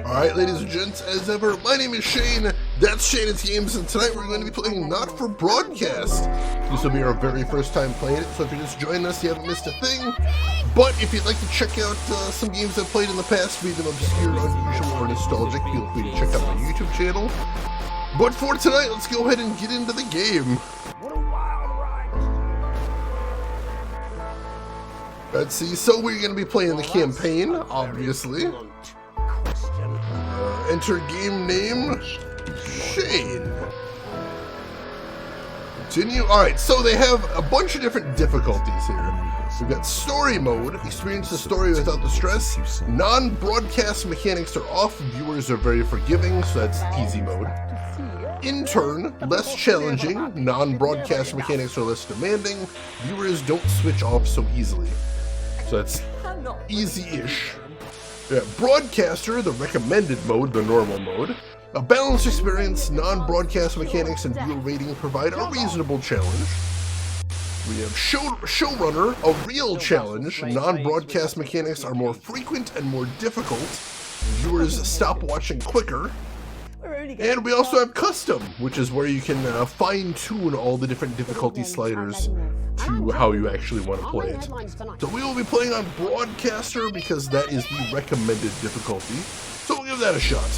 Alright, ladies and gents, as ever, my name is Shane, that's Shannon's Games, and tonight we're going to be playing Not For Broadcast. This will be our very first time playing it, so if you're just joining us, you haven't missed a thing. But if you'd like to check out some games I've played in the past, be them obscure, unusual, or nostalgic, feel free to check out my YouTube channel. But for tonight, let's go ahead and get into the game. Let's see, so we're going to be playing the campaign, obviously. Enter game name, Shane. Continue. Alright, so they have a bunch of different difficulties here. We've got story mode, experience the story without the stress. Non-broadcast mechanics are off, viewers are very forgiving, so that's easy mode. Intern, less challenging, non-broadcast mechanics are less demanding, viewers don't switch off so easily. So that's easy-ish. Yeah, broadcaster, the recommended mode, the normal mode. A balanced experience, non-broadcast mechanics and viewer rating provide a reasonable challenge. We have showrunner, a real challenge. Non-broadcast mechanics are more frequent and more difficult. Viewers stop watching quicker. And we also have custom, which is where you can fine-tune all the different difficulty sliders to how you actually want to play it. So we will be playing on broadcaster because that is the recommended difficulty. So we'll give that a shot.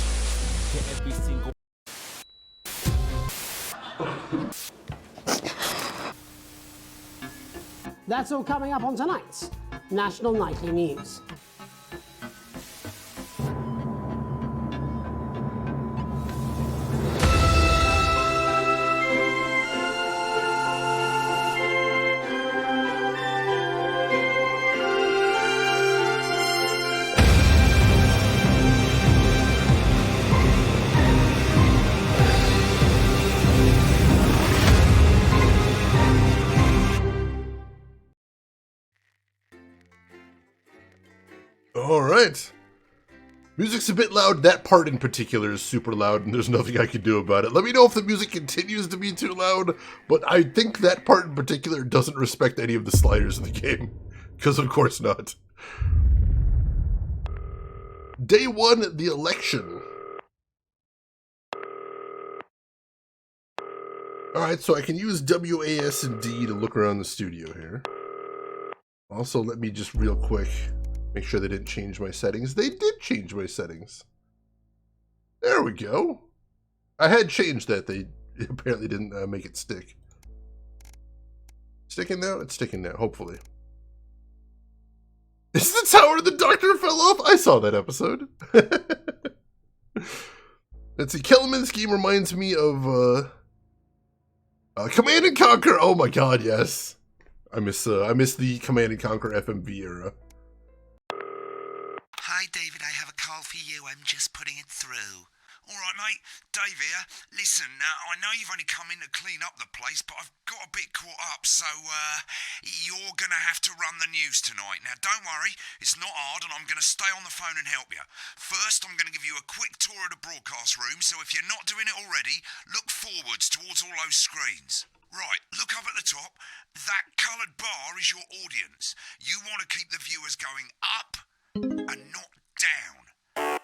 That's all coming up on tonight's National Nightly News. Alright. Music's a bit loud. That part in particular is super loud, and there's nothing I can do about it. Let me know if the music continues to be too loud, but I think that part in particular doesn't respect any of the sliders in the game. Because of course not. Day 1, the election. Alright, so I can use WAS and D to look around the studio here. Also, let me just real quick make sure they didn't change my settings. They did change my settings. There we go. I had changed that. They apparently didn't make it stick. Sticking now? It's sticking now, hopefully. Is the tower the doctor fell off? I saw that episode. Let's see. Kellerman's game reminds me of Command and Conquer. Oh my god, yes. I miss the Command and Conquer FMV era. Hi, David, I have a call for you. I'm just putting it through. All right, mate. Dave here. Listen, I know you've only come in to clean up the place, but I've got a bit caught up, so you're going to have to run the news tonight. Now, don't worry. It's not hard, and I'm going to stay on the phone and help you. First, I'm going to give you a quick tour of the broadcast room, so if you're not doing it already, look forwards towards all those screens. Right, look up at the top. That coloured bar is your audience. You want to keep the viewers going up and not down.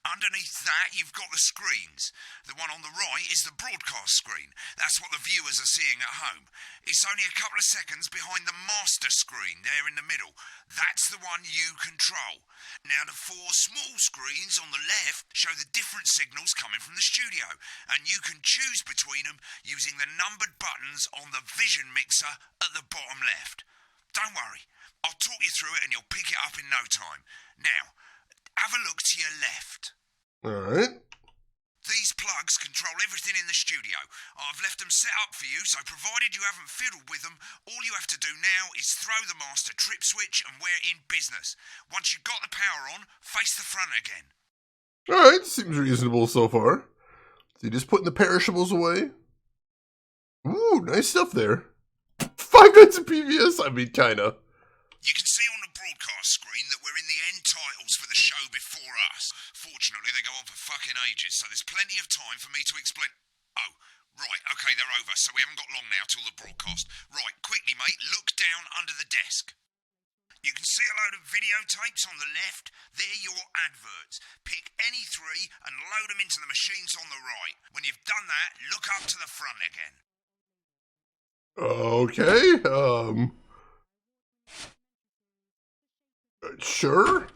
Underneath that, you've got the screens. The one on the right is the broadcast screen. That's what the viewers are seeing at home. It's only a couple of seconds behind the master screen there in the middle. That's the one you control. Now, the 4 small screens on the left show the different signals coming from the studio, and you can choose between them using the numbered buttons on the vision mixer at the bottom left. Don't worry. I'll talk you through it and you'll pick it up in no time. Now, have a look to your left. Alright. These plugs control everything in the studio. I've left them set up for you, so provided you haven't fiddled with them, all you have to do now is throw the master trip switch and we're in business. Once you've got the power on, face the front again. Alright, seems reasonable so far. So you're just putting the perishables away. Ooh, nice stuff there. 5 minutes of PVS? I mean, kinda. You can see on the broadcast screen that we're in the end titles for the show before us. Fortunately, they go on for fucking ages, so there's plenty of time for me to explain... Oh, right, okay, they're over, so we haven't got long now till the broadcast. Right, quickly, mate, look down under the desk. You can see a load of videotapes on the left. They're your adverts. Pick any 3 and load them into the machines on the right. When you've done that, look up to the front again. Okay, sure?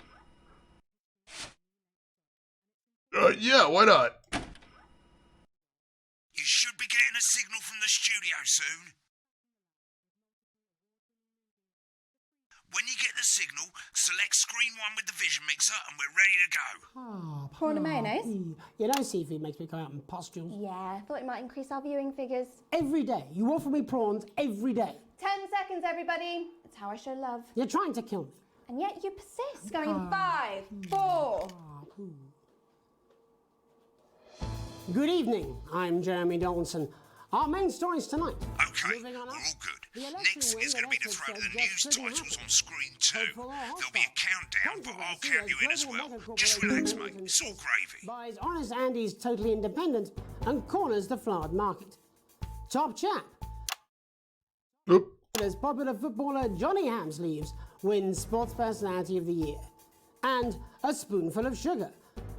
Yeah, why not? You should be getting a signal from the studio soon. When you get the signal, select screen 1 with the vision mixer and we're ready to go. Prawn and mayonnaise? You know seafood makes me come out in pustules. Yeah, I thought it might increase our viewing figures. Every day. You offer me prawns every day. 10 seconds, everybody. It's how I show love. You're trying to kill me. And yet you persist. Going in 5, 4. Good evening. I'm Jeremy Donaldson. Our main stories tonight. Okay, Moving we're on all up. good. The election Next win is going to be to that throw Essex the said news just couldn't titles happen. on screen 2. Hopeful or There'll be a hostile. countdown, but I'll Controversy count you in as global well. mega Just corporation relax, members mate. and It's all states gravy. Buys Honest Andy's totally independent and corners the flowered market. Top chap. Oop. As popular footballer Johnny Hamsleeves wins Sports Personality of the Year. And a spoonful of sugar.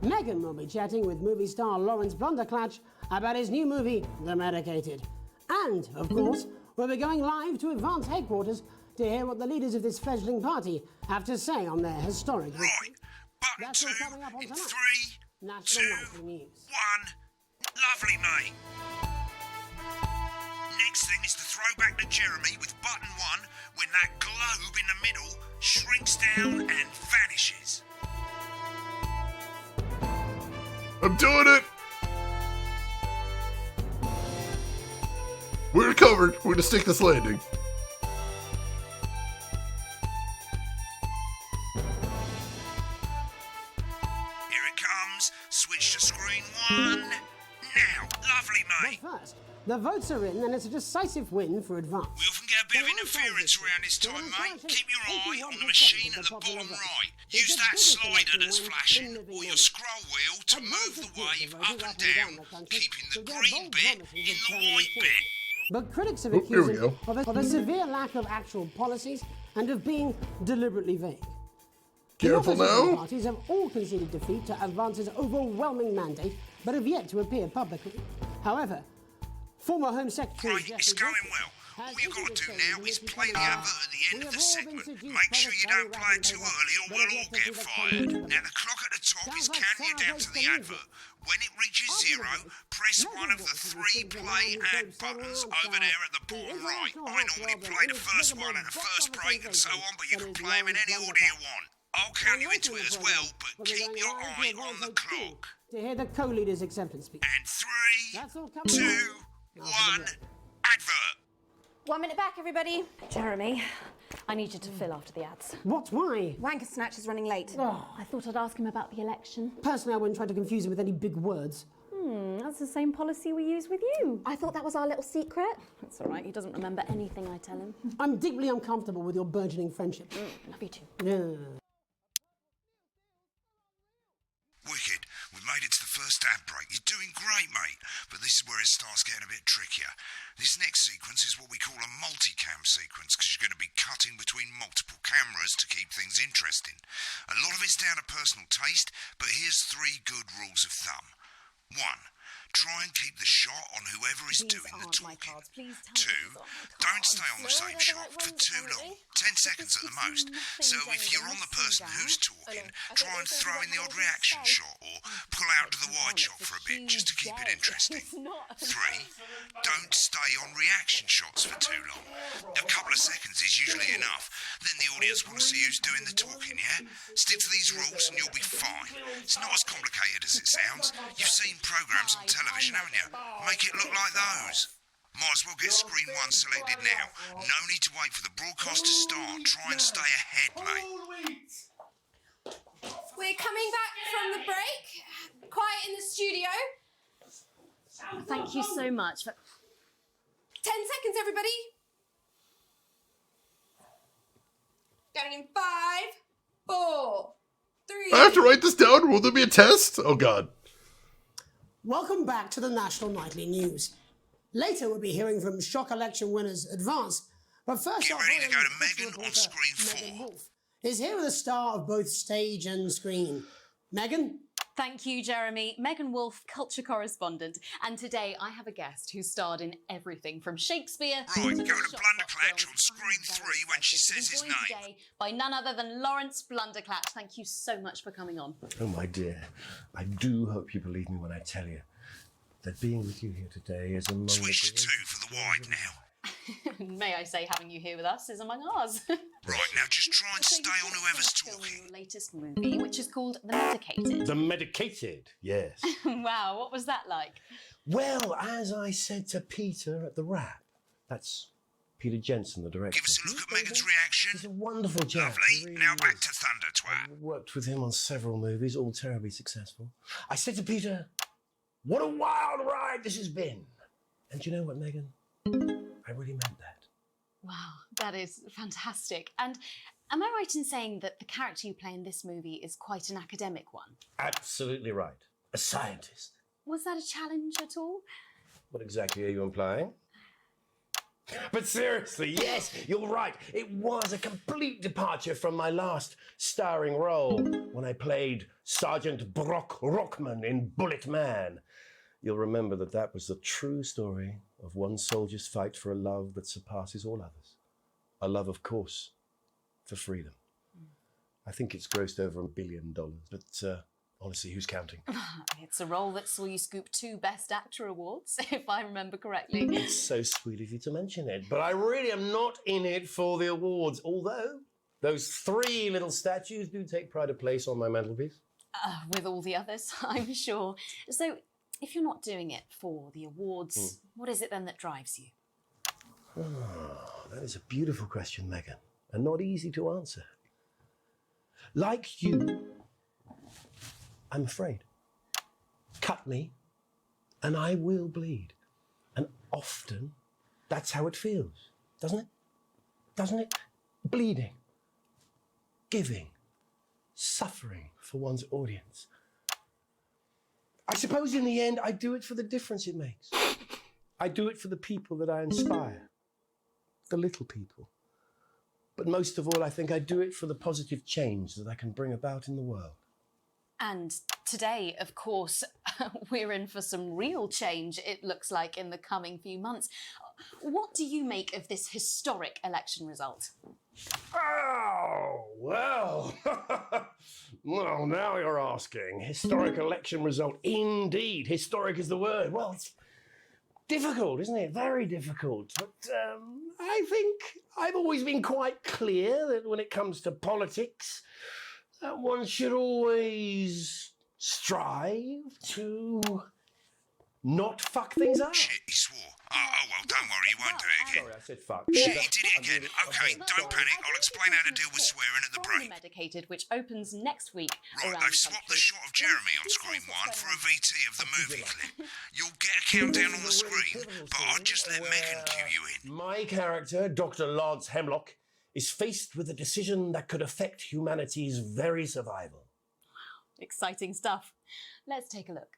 Meghan will be chatting with movie star Lawrence Blunderclatch about his new movie, The Medicated. And, of course, we'll be going live to Advance headquarters to hear what the leaders of this fledgling party have to say on their historic victory. Right, button That's 2 all coming up on in tonight. 3, National 2, Nightly News. 1. Lovely, mate. Next thing is to throw back to Jeremy with button 1 when that globe in the middle shrinks down and vanishes. I'm doing it! We're covered. We're gonna stick this landing. Here it comes. Switch to screen 1. Now, lovely, mate. But first, the votes are in and it's a decisive win for Advance. We often get a bit of interference around this time, mate. Keep your eye on the machine at the bottom right. Use that slider that's flashing or your scroll wheel to move the wave up and down, keeping the green bit in the white bit. But critics have here accused we him go. of a severe lack of actual policies and of being deliberately vague. Careful The opposition now. parties have all conceded defeat to Advance's overwhelming mandate, but have yet to appear publicly. However, former Home Secretary Right, it's Geoffrey going Joseph well. has All you've got to do issued a now is statement play the which advert at the end we of have the all been segment. seduced Make by sure the you don't Tory play it too rap early or but we'll have all yet to get see the fired. content. Now the clock at the top Sounds is like counting you Sarah down to hates the the music. advert. When it reaches 0, press one of the 3 play ad buttons over there at the bottom right. I normally play the first one at the first break and so on, but you can play them in any order you want. I'll count you into it as well, but keep your eye on the clock. To hear the co-leader's acceptance speech. And 3, That's all coming 2, up. 1, advert. 1 minute back, everybody. Jeremy, I need you to fill after the ads. What? Why? Wanker Snatch is running late. I thought I'd ask him about the election. Personally, I wouldn't try to confuse him with any big words. That's the same policy we use with you. I thought that was our little secret. That's all right, he doesn't remember anything I tell him. I'm deeply uncomfortable with your burgeoning friendship. Love you too. Yeah. Wicked. We've made it to the first ad break. You're doing great, mate. But this is where it starts getting a bit trickier. This next sequence is what we call a multicam sequence because you're going to be cutting between multiple cameras to keep things interesting. A lot of it's down to personal taste, but here's 3 good rules of thumb. 1. Try and keep the shot on whoever is These doing the aren't my talking. cards. Please tell 2. me these aren't my Don't cards. stay on the same shot for too long. 10 seconds at the most. So if you're on the person who's talking, try and throw in the odd reaction shot or pull out to the wide shot for a bit just to keep it interesting. 3. Don't stay on reaction shots for too long. A couple of seconds is usually enough. Then the audience want to see who's doing the talking, yeah? Stick to these rules and you'll be fine. It's not as complicated as it sounds. You've seen programs on television, haven't you? Make it look like those. Might as well get screen 1 selected now. No need to wait for the broadcast to start. Try and stay ahead, mate. We're coming back from the break. Quiet in the studio. Thank you so much. 10 seconds, everybody. Going in 5, 4, 3. I have to write this down? Will there be a test? Oh god. Welcome back to the National Nightly News. Later, we'll be hearing from shock election winners Advance. But first, Get I'll ready to bring go in to Meghan reporter on screen Megan 4. Wolf is here with a star of both stage and screen. Megan? Thank you, Jeremy. Megan Wolf, culture correspondent. And today I have a guest who starred in everything from Shakespeare Right, go to Shopfront Blunderclatch films on screen and 3 when she says his joined name. today by none other than Lawrence Blunderclatch. Thank you so much for coming on. Oh, my dear, I do hope you believe me when I tell you that being with you here today is among Switch the to 2 for the wide now. May I say, having you here with us is among ours. Right, now just try and So stay you on just whoever's finished filming talking. your latest movie, which is called The Medicated. The medicated, yes. Wow, what was that like? Well, as I said to Peter at the Wrap, that's Peter Jensen, the director. Give us a look at Megan's He's a reaction. wonderful chap. he Lovely. really Now back is. to Thunder Twat. I worked with him on several movies, all terribly successful. I said to Peter, what a wild ride this has been. And you know what, Megan? I really meant that. Wow, that is fantastic. And am I right in saying that the character you play in this movie is quite an academic one? Absolutely right. A scientist. Was that a challenge at all? What exactly are you implying? But seriously, yes, you're right. It was a complete departure from my last starring role when I played Sergeant Brock Rockman in Bullet Man. You'll remember that that was the true story of one soldier's fight for a love that surpasses all others. A love, of course, for freedom. I think it's grossed over $1 billion, but honestly, who's counting? It's a role that saw you scoop 2 Best Actor awards, if I remember correctly. It's so sweet of you to mention it, but I really am not in it for the awards, although those 3 little statues do take pride of place on my mantelpiece. With all the others, I'm sure. So, if you're not doing it for the awards, what is it then that drives you? Oh, that is a beautiful question, Megan, and not easy to answer. Like you, I'm afraid. Cut me, and I will bleed. And often, that's how it feels, doesn't it? Doesn't it? Bleeding, giving, suffering for one's audience. I suppose in the end, I do it for the difference it makes. I do it for the people that I inspire, the little people. But most of all, I think I do it for the positive change that I can bring about in the world. And today, of course, we're in for some real change, it looks like, in the coming few months. What do you make of this historic election result? Oh, well. Well, now you're asking. Historic election result. Indeed. Historic is the word. Well, it's difficult, isn't it? Very difficult. But I think I've always been quite clear that when it comes to politics, one should always strive to not fuck things up. Shit, he swore. Oh, well, don't worry, he won't do it again. Sorry, I said fuck. Shit, he did it again. Okay, don't panic. I'll explain how to deal with swearing at the From break. The Medicated, which opens next week. Right, around they've the swapped the country. shot of Jeremy on screen 1 for a VT of the movie clip. You'll get a countdown on the screen, but I'll just let Megan cue you in. My character, Dr. Lance Hemlock, is faced with a decision that could affect humanity's very survival. Exciting stuff. Let's take a look.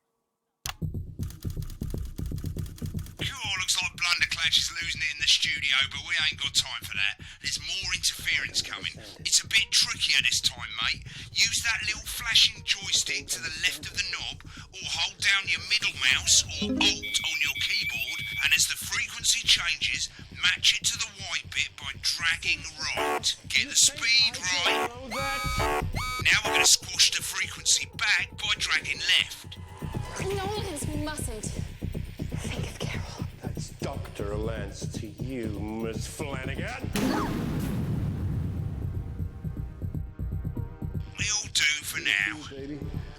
Cool, looks like Blunderclatch is losing it in the studio, but we ain't got time for that. There's more interference coming. It's a bit trickier this time, mate. Use that little flashing joystick to the left of the knob, or hold down your middle mouse or Alt on your keyboard, and as the frequency changes, match it to the white bit by dragging right. Get the speed right. Now we're going to squash the frequency back by dragging left. Nolans mustn't think of Carol. That's Dr. Lance to you, Miss Flanagan. We'll do for now.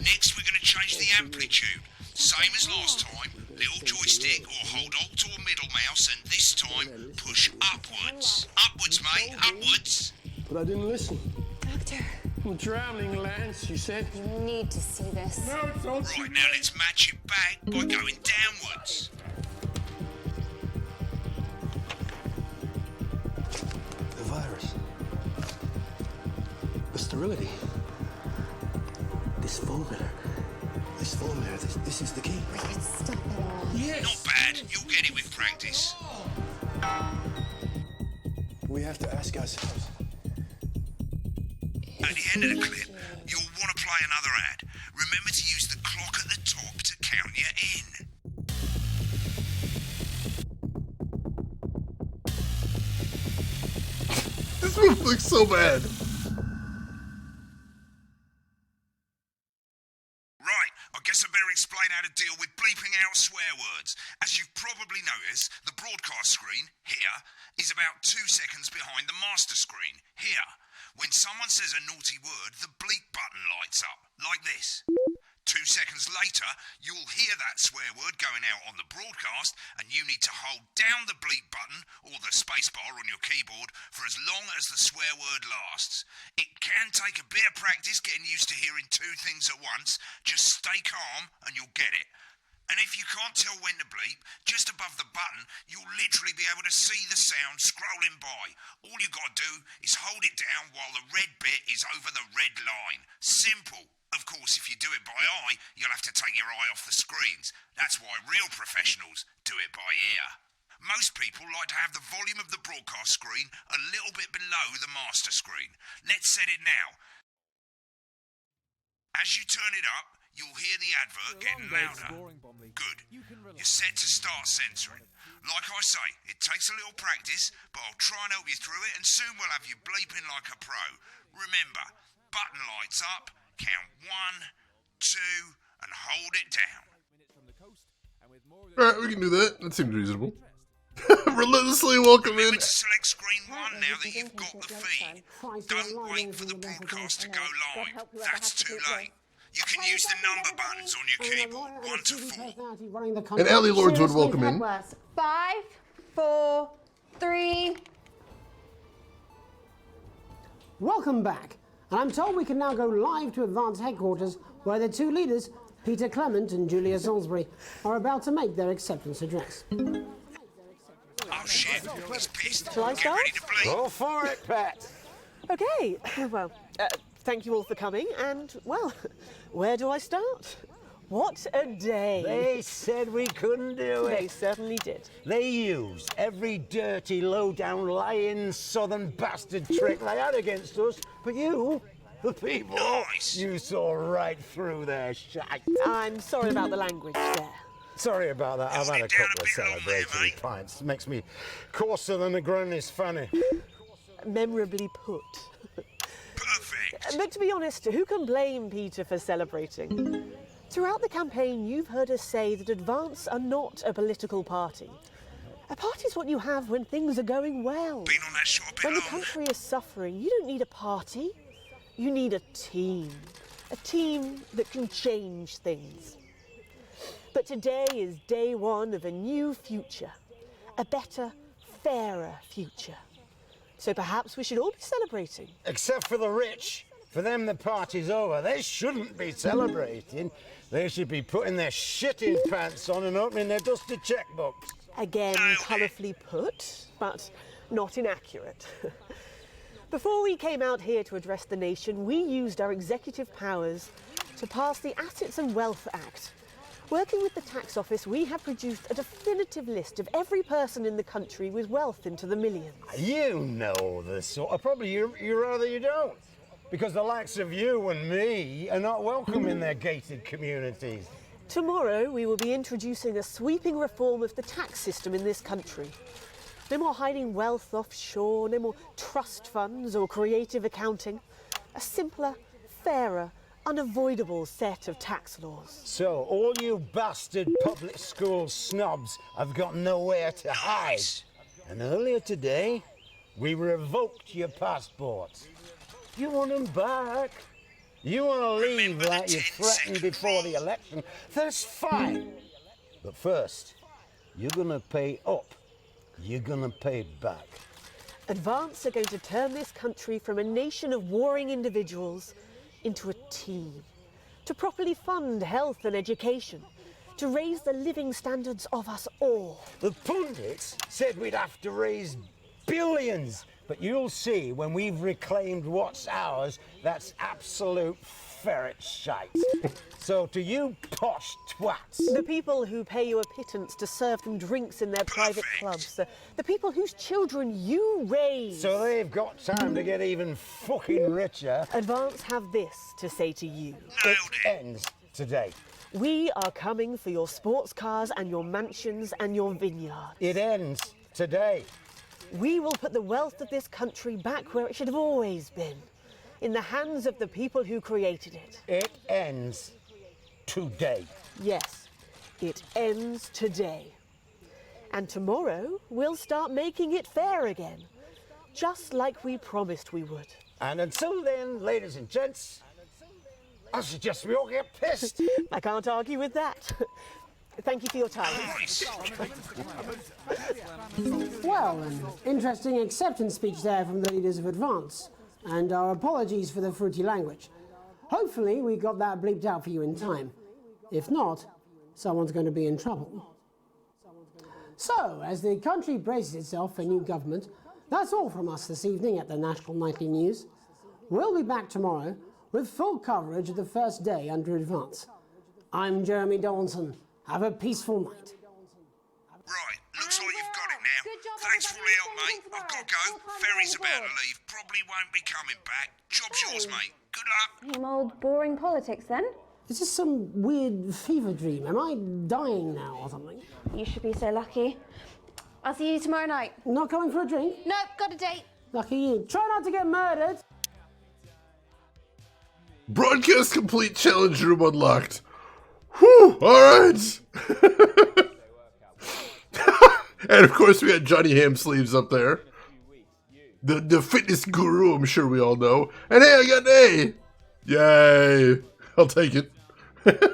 Next, we're going to change the amplitude. Same as last time. Little joystick or hold Alt or middle mouse, and this time push upwards. Upwards, mate, upwards. But I didn't listen. Doctor, I'm drowning, Lance, you said. you need to see this. Right, now let's match it back by going downwards. The virus. The sterility. This formula, this is the key. We could stop it all. Yes! Not bad, you'll get it with practice. We have to ask ourselves, the end of the clip, you'll want to play another ad. Remember to use the clock at the top to count you in. This movie looks so bad. Right, I guess I better explain how to deal with bleeping out swear words. As you've probably noticed, the broadcast screen, here, is about 2 seconds behind the master screen, here. When someone says a naughty word, the bleep button lights up, like this. 2 seconds later, you'll hear that swear word going out on the broadcast, and you need to hold down the bleep button or the spacebar on your keyboard for as long as the swear word lasts. It can take a bit of practice getting used to hearing 2 things at once. Just stay calm and you'll get it. And if you can't tell when to bleep, just above the button, you'll literally be able to see the sound scrolling by. All you got to do is hold it down while the red bit is over the red line. Simple. Of course, if you do it by eye, you'll have to take your eye off the screens. That's why real professionals do it by ear. Most people like to have the volume of the broadcast screen a little bit below the master screen. Let's set it now. As you turn it up, you'll hear the advert getting louder. Good. You're set to start censoring. Like I say, it takes a little practice, but I'll try and help you through it, and soon we'll have you bleeping like a pro. Remember, button lights up, count 1, 2, and hold it down. Alright, we can do that. That seems reasonable. Relentlessly welcome in. Remember to select screen 1 now that you've got the feed. Don't wait for the broadcast to go live. That's too late. You can use the number buttons on your keyboard, 1 to 4. And Allie Lords would welcome in. 5, 4, 3. Welcome back. And I'm told we can now go live to Advance headquarters, where the 2 leaders, Peter Clement and Julia Salisbury, are about to make their acceptance address. Oh shit, he's pissed. Shall I Get start? ready to bleep. Go for it, Pat. Okay, well, thank you all for coming, and, well, where do I start? What a day. They said we couldn't do They it. certainly did. They used every dirty, low-down, lying, southern bastard trick they had against us. But you, the people, Nice. you saw right through their shite. I'm sorry about the language there. Sorry about that. I've had a it down couple a of bit long there, celebratory mate. pints. Makes me coarser than a granny's fanny. Memorably put. Perfect. But to be honest, who can blame Peter for celebrating? Throughout the campaign, you've heard us say that Advance are not a political party. A party is what you have when things are going well. Been on that shot a bit When the long. country is suffering, you don't need a party. You need a team. A team that can change things. But today is day 1 of a new future. A better, fairer future. So perhaps we should all be celebrating. Except for the rich. For them, the party's over. They shouldn't be celebrating. They should be putting their shitting pants on and opening their dusty checkbooks. Again, colourfully put, but not inaccurate. Before we came out here to address the nation, we used our executive powers to pass the Assets and Wealth Act. Working with the tax office, we have produced a definitive list of every person in the country with wealth into the millions. You know the sort of, probably you rather you don't. Because the likes of you and me are not welcome in their gated communities. Tomorrow, we will be introducing a sweeping reform of the tax system in this country. No more hiding wealth offshore, no more trust funds or creative accounting. A simpler, fairer, unavoidable set of tax laws. So all you bastard public school snobs have got nowhere to hide. And earlier today, we revoked your passports. You want them back? You want to leave Remember the like you 10 threatened second before rule. the election? That's fine. But first, you're going to pay up. You're going to pay back. Advance are going to turn this country from a nation of warring individuals into a team. To properly fund health and education. To raise the living standards of us all. The pundits said we'd have to raise billions. But you'll see when we've reclaimed what's ours, that's absolute ferret shite. So to you posh twats, The people who pay you a pittance to serve them drinks in their private clubs. The people whose children you raise. so they've got time to get even fucking richer. Advance have this to say to you. It ends today. We are coming for your sports cars and your mansions and your vineyards. It ends today. We will put the wealth of this country back where it should have always been, in the hands of the people who created it. It ends today. Yes, it ends today. And tomorrow, we'll start making it fair again, just like we promised we would. And until then, ladies and gents, I suggest we all get pissed. I can't argue with that. Thank you for your time. Well, an interesting acceptance speech there from the leaders of Advance, and our apologies for the fruity language. Hopefully we got that bleeped out for you in time. If not, someone's going to be in trouble. So, as the country braces itself for new government, that's all from us this evening at the National Nightly News. We'll be back tomorrow with full coverage of the first day under Advance. I'm Jeremy Donaldson. Have a peaceful night. Right, looks like you've got it now. Thanks for all the help, mate. I've got to go. Ferry's about to leave. Probably won't be coming back. Job's yours, mate. Good luck. Same old boring politics then? Is this some weird fever dream? Am I dying now or something? You should be so lucky. I'll see you tomorrow night. Not coming for a drink? Nope, got a date. Lucky you. Try not to get murdered. Broadcast complete, challenge room unlocked. Whew, alright. And of course we had Johnny Ham sleeves up there. The fitness guru, I'm sure we all know. And hey, I got an A! Yay! I'll take it. When the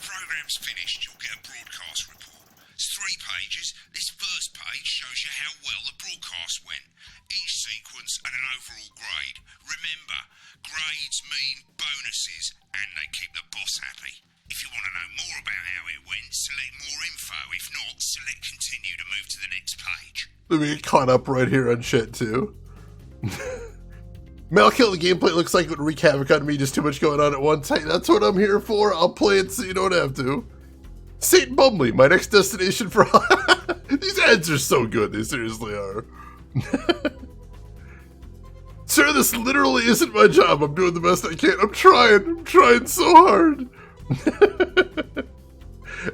programme's finished, you'll get a broadcast report. It's 3 pages. This first page shows you how well the broadcast went. Each sequence and an overall grade. Remember, grades mean bonuses, and they keep the boss happy. If you want to know more about how it went, select more info. If not, select continue to move to the next page. Let me get caught up right here on shit, too. Malkill, the gameplay looks like it would wreak havoc on me, just too much going on at once. Hey, that's what I'm here for. I'll play it so you don't have to. St. Bumley, my next destination for... These ads are so good, they seriously are. Sir, this literally isn't my job. I'm doing the best I can. I'm trying so hard.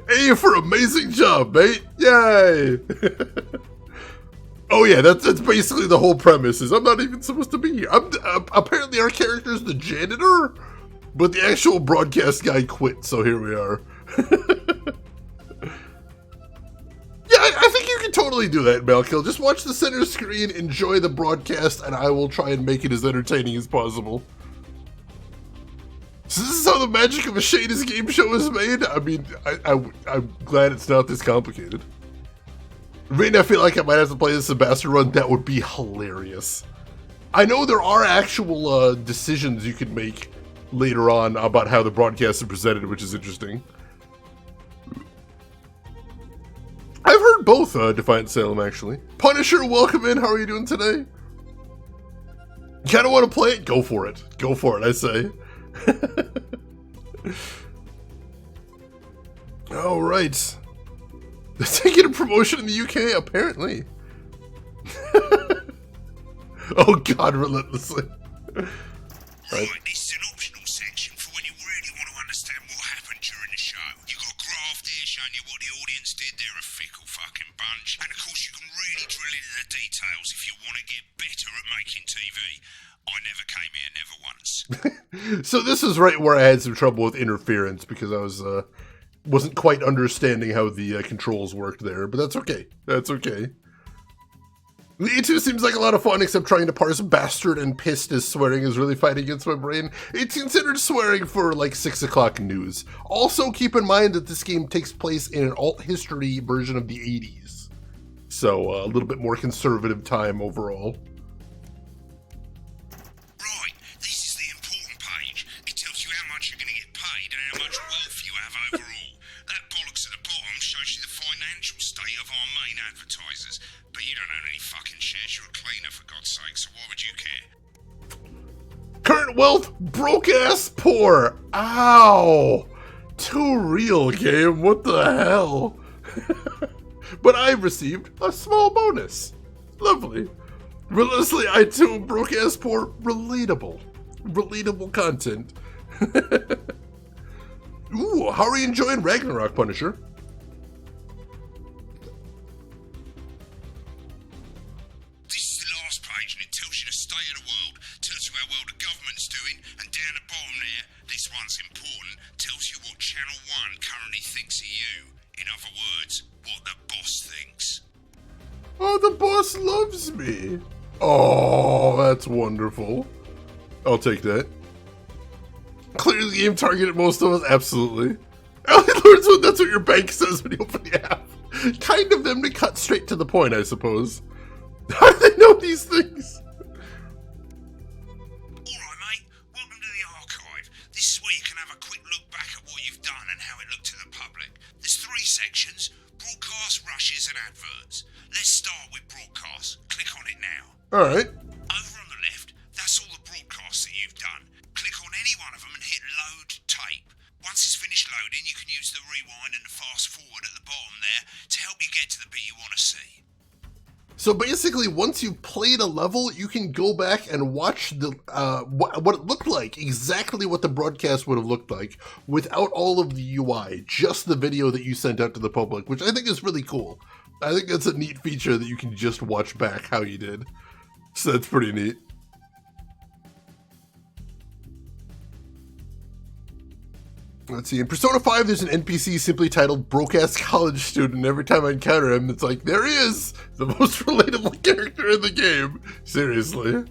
A for amazing job, mate. Yay. Oh yeah, that's basically the whole premise, is I'm not even supposed to be here. Apparently our character's the janitor, but the actual broadcast guy quit, so here we are. Yeah, I think you can totally do that, Malkill. Just watch the center screen, enjoy the broadcast, and I will try and make it as entertaining as possible. So this is how the magic of a Shadis game show is made? I mean, I'm glad it's not this complicated. Right now I feel like I might have to play this Ambassador run. That would be hilarious. I know there are actual decisions you can make later on about how the broadcasts are presented, which is interesting. I've heard both Defiant Salem, actually. Punisher, welcome in. How are you doing today? You kind of want to play it? Go for it. Go for it, I say. All right. They're taking a promotion in the UK, apparently. Oh God, relentlessly. Right, this is an optional section for when you really want to understand what happened during the show. You got a graph there showing you what the audience did. They're a fickle fucking bunch. And of course you can really drill into the details if you want to get better at making TV. I never came here, never once. So this is right where I had some trouble with interference, because I wasn't quite understanding how the controls worked there, but that's okay. That's okay. The E2 seems like a lot of fun, except trying to parse bastard and pissed as swearing is really fighting against my brain. It's considered swearing for like 6 o'clock news. Also keep in mind that this game takes place in an alt history version of the 80s. So a little bit more conservative time overall. Right, this is the important page. It tells you how much you're going to get paid and how much wealth you have overall. That bollocks at the bottom shows you the financial state of our main advertisers. But you don't own any fucking shares, you're a cleaner for God's sake, so why would you care? Inherent wealth, broke ass poor. Ow. Too real, game. What the hell? But I've received a small bonus. Lovely. Relentlessly, I too am broke ass poor. Relatable. Relatable content. Ooh, how are you enjoying Ragnarok, Punisher? This is the last page and it tells you the state of the world, tells you how well the government's doing, and down the bottom there, this one's important, tells you what Channel 1 currently thinks of you. In other words, what the boss thinks. Oh, the boss loves me. Oh, that's wonderful. I'll take that. Clearly the game targeted most of us, absolutely. That's what your bank says when you open the app. Kind of them to cut straight to the point, I suppose. How do they know these things? Alright mate, welcome to the archive. This is where you can have a quick look back at what you've done and how it looked to the public. There's 3 sections: broadcast, rushes and adverts. Let's start with broadcast. Click on it now. Alright. Over on the left, that's all the broadcasts that you've done. Click on any one of them and hit load tape. Once it's finished loading, you can use the rewind and the fast forward at the bottom there to help you get to the bit you want to see. So basically, once you've played a level, you can go back and watch the what it looked like, exactly what the broadcast would have looked like, without all of the UI, just the video that you sent out to the public, which I think is really cool. I think that's a neat feature that you can just watch back how you did. So that's pretty neat. Let's see, in Persona 5, there's an NPC simply titled Broke-Ass College Student. Every time I encounter him, it's like, there he is! The most relatable character in the game. Seriously.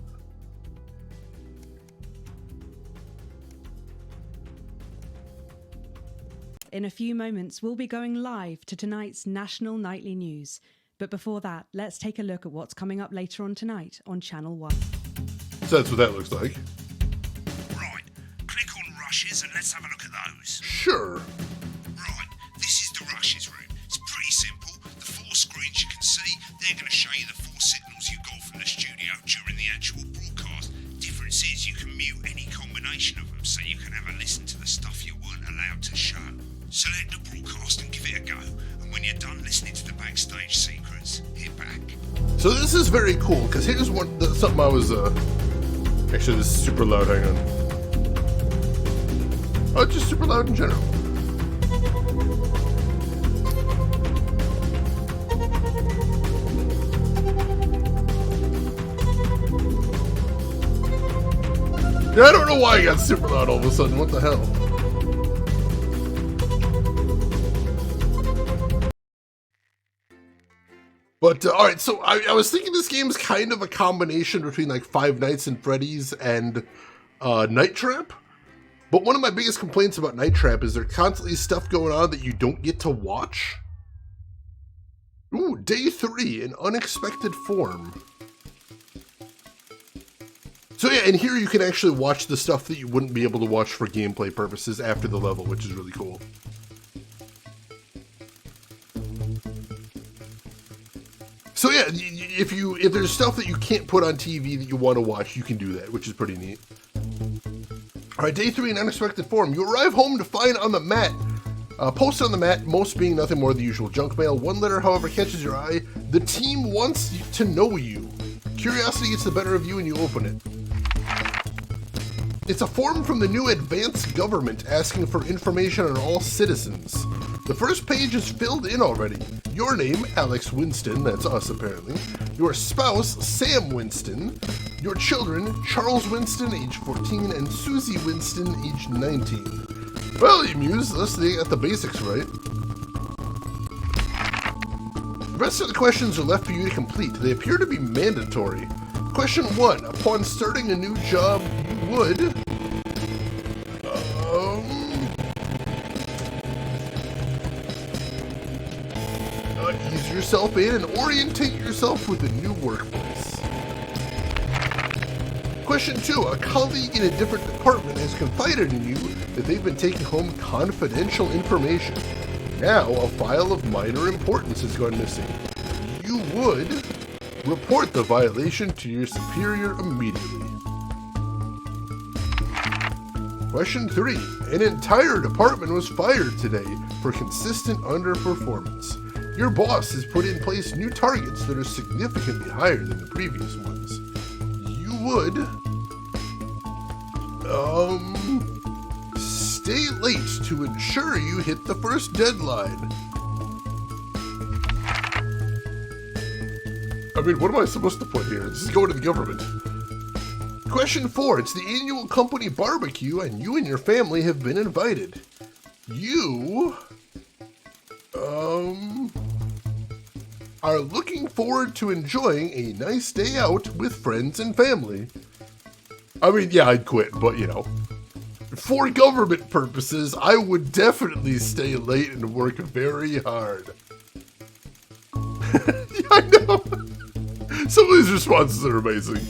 In a few moments, we'll be going live to tonight's National Nightly News. But before that, let's take a look at what's coming up later on tonight on Channel 1. So that's what that looks like. Rushes, and let's have a look at those. Sure. Right, this is the rushes room. It's pretty simple. The 4 screens you can see, they're going to show you the 4 signals you got from the studio during the actual broadcast. Difference is you can mute any combination of them, so you can have a listen to the stuff you weren't allowed to show. Select the broadcast and give it a go, and when you're done listening to the backstage secrets, hit back. So this is very cool, because here's something I was, actually this is super loud, hang on. Oh, it's just super loud in general. Yeah, I don't know why I got super loud all of a sudden. What the hell? But, alright, so I was thinking this game is kind of a combination between, like, Five Nights at Freddy's and Night Trap. But one of my biggest complaints about Night Trap is there's constantly stuff going on that you don't get to watch. Ooh, Day 3, an unexpected form. So yeah, and here you can actually watch the stuff that you wouldn't be able to watch for gameplay purposes after the level, which is really cool. So yeah, if there's stuff that you can't put on TV that you want to watch, you can do that, which is pretty neat. Alright, Day 3 in unexpected form. You arrive home to find on the mat, posted on the mat, most being nothing more than the usual junk mail. One letter, however, catches your eye. The team wants to know you. Curiosity gets the better of you and you open it. It's a form from the new advanced government asking for information on all citizens. The first page is filled in already. Your name, Alex Winston, that's us apparently. Your spouse, Sam Winston. Your children, Charles Winston, age 14, and Susie Winston, age 19. Well, you muse, unless they got the basics right. The rest of the questions are left for you to complete. They appear to be mandatory. Question 1. Upon starting a new job, you would... ease yourself in and orientate yourself with the new workplace. Question 2. A colleague in a different department has confided in you that they've been taking home confidential information. Now, a file of minor importance has gone missing. You would report the violation to your superior immediately. Question 3. An entire department was fired today for consistent underperformance. Your boss has put in place new targets that are significantly higher than the previous ones. You would stay late to ensure you hit the first deadline. I mean, what am I supposed to put here? This is going to the government. Question 4. It's the annual company barbecue, and you and your family have been invited. You are looking forward to enjoying a nice day out with friends and family. I mean, yeah, I'd quit, but you know, for government purposes, I would definitely stay late and work very hard. Yeah, I know. Some of these responses are amazing.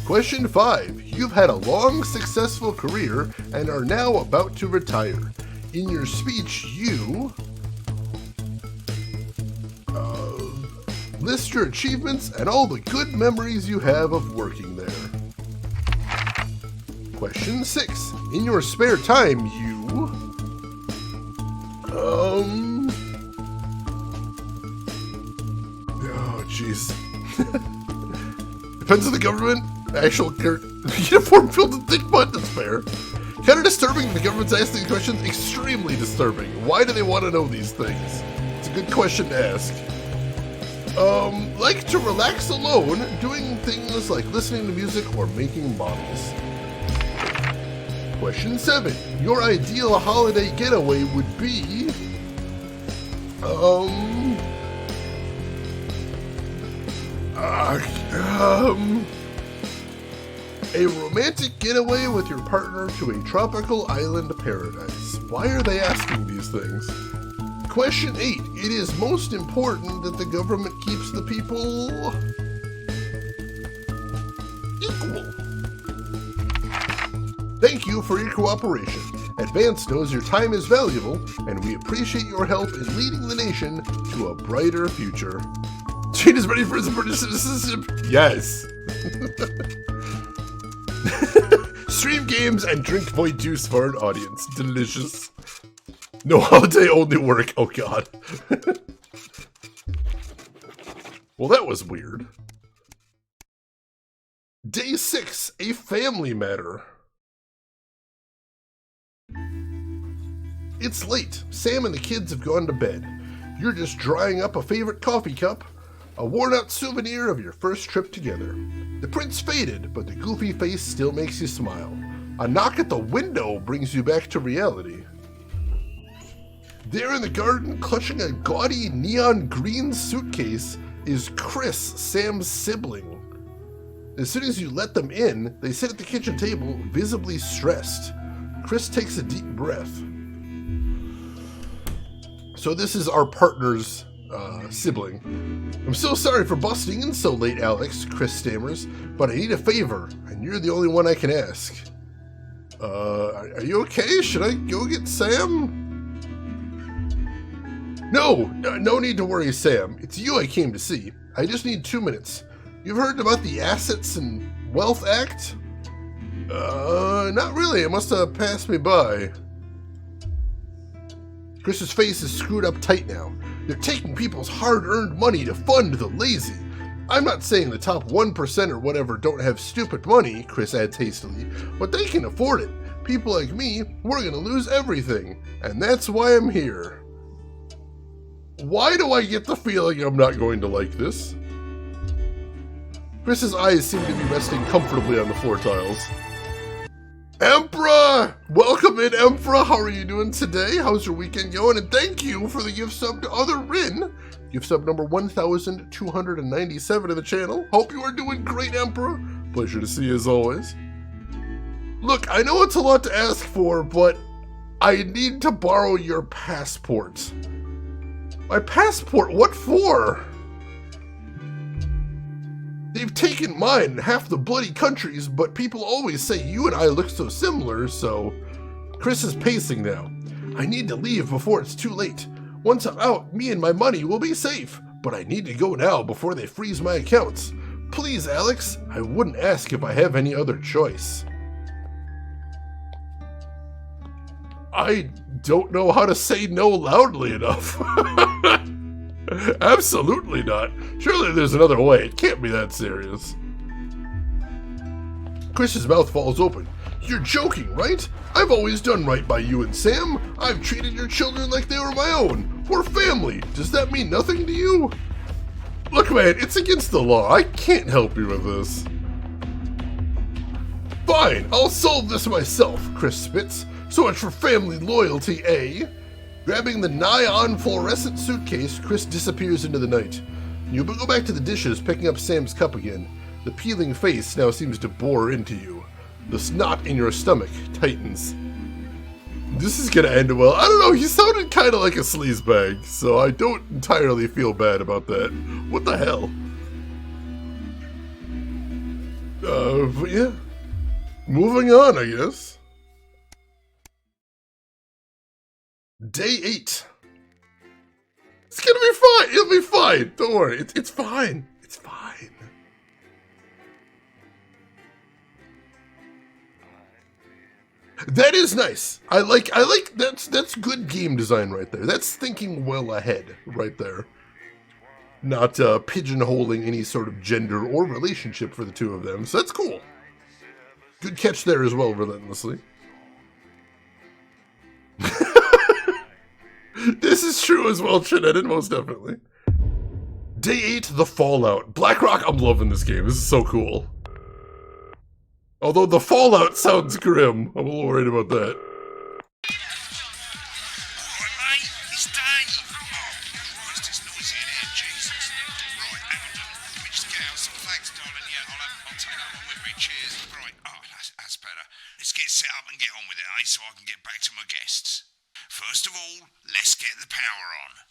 Question 5. You've had a long, successful career and are now about to retire. In your speech, you list your achievements and all the good memories you have of working there. Question 6. In your spare time, you oh, jeez. Depends on the government. Actual uniform filled with thick mud, that's fair. Kind of disturbing the government's asking questions. Extremely disturbing. Why do they want to know these things? It's a good question to ask. Like to relax alone, doing things like listening to music or making models. Question 7. Your ideal holiday getaway would be... a romantic getaway with your partner to a tropical island paradise. Why are they asking these things? Question 8. It is most important that the government keeps the people equal. Thank you for your cooperation. Advance knows your time is valuable, and we appreciate your help in leading the nation to a brighter future. Jane is ready for his British citizenship. Yes. Stream games and drink void juice for an audience. Delicious. No holiday, only work. Oh god. Well, that was weird. Day 6, a family matter. It's late. Sam and the kids have gone to bed. You're just drying up a favorite coffee cup, a worn-out souvenir of your first trip together. The print's faded, but the goofy face still makes you smile. A knock at the window brings you back to reality. There in the garden, clutching a gaudy neon green suitcase, is Chris, Sam's sibling. As soon as you let them in, they sit at the kitchen table, visibly stressed. Chris takes a deep breath. So this is our partner's sibling. I'm so sorry for busting in so late, Alex, Chris stammers, but I need a favor, and you're the only one I can ask. Are you okay? Should I go get Sam? No need to worry, Sam. It's you I came to see. I just need 2 minutes. You've heard about the Assets and Wealth Act? Not really. It must have passed me by. Chris's face is screwed up tight now. They're taking people's hard-earned money to fund the lazy. I'm not saying the top 1% or whatever don't have stupid money, Chris adds hastily, but they can afford it. People like me, we're gonna lose everything, and that's why I'm here. Why do I get the feeling I'm not going to like this? Chris's eyes seem to be resting comfortably on the floor tiles. Emperor! Welcome in, Emperor! How are you doing today? How's your weekend going? And thank you for the gift sub to Other Rin. Gift sub number 1,297 of the channel. Hope you are doing great, Emperor. Pleasure to see you as always. Look, I know it's a lot to ask for, but I need to borrow your passport. My passport? What for? They've taken mine in half the bloody countries, but people always say you and I look so similar, so... Chris is pacing now. I need to leave before it's too late. Once I'm out, me and my money will be safe, but I need to go now before they freeze my accounts. Please, Alex, I wouldn't ask if I have any other choice. I don't know how to say no loudly enough. Absolutely not. Surely there's another way. It can't be that serious. Chris's mouth falls open. You're joking, right? I've always done right by you and Sam. I've treated your children like they were my own. We're family. Does that mean nothing to you? Look, man, it's against the law. I can't help you with this. Fine, I'll solve this myself, Chris spits. So much for family loyalty, eh? Grabbing the nigh-on fluorescent suitcase, Chris disappears into the night. You go back to the dishes, picking up Sam's cup again. The peeling face now seems to bore into you. The snot in your stomach tightens. This is gonna end well. I don't know, he sounded kind of like a sleazebag, so I don't entirely feel bad about that. What the hell? But yeah. Moving on, I guess. Day 8. It's gonna be fine. It'll be fine. Don't worry. It's fine. It's fine. That is nice. I like that's good game design right there. That's thinking well ahead right there. Not pigeonholing any sort of gender or relationship for the two of them. So that's cool. Good catch there as well, relentlessly. This is true as well, Trinidad, most definitely. Day 8, The Fallout. Blackrock, I'm loving this game. This is so cool. Although the Fallout sounds grim. I'm a little worried about that. Alright, mate, it's Dave. Oh, Christ, it's noisy in here, Jesus. Right, hang on. Let me just get out some flags, darling. Yeah, I'll take that one with me. Cheers. Right, that's better. Let's get set up and get on with it, eh, so I can get back to my guests. First of all, let's get the power on.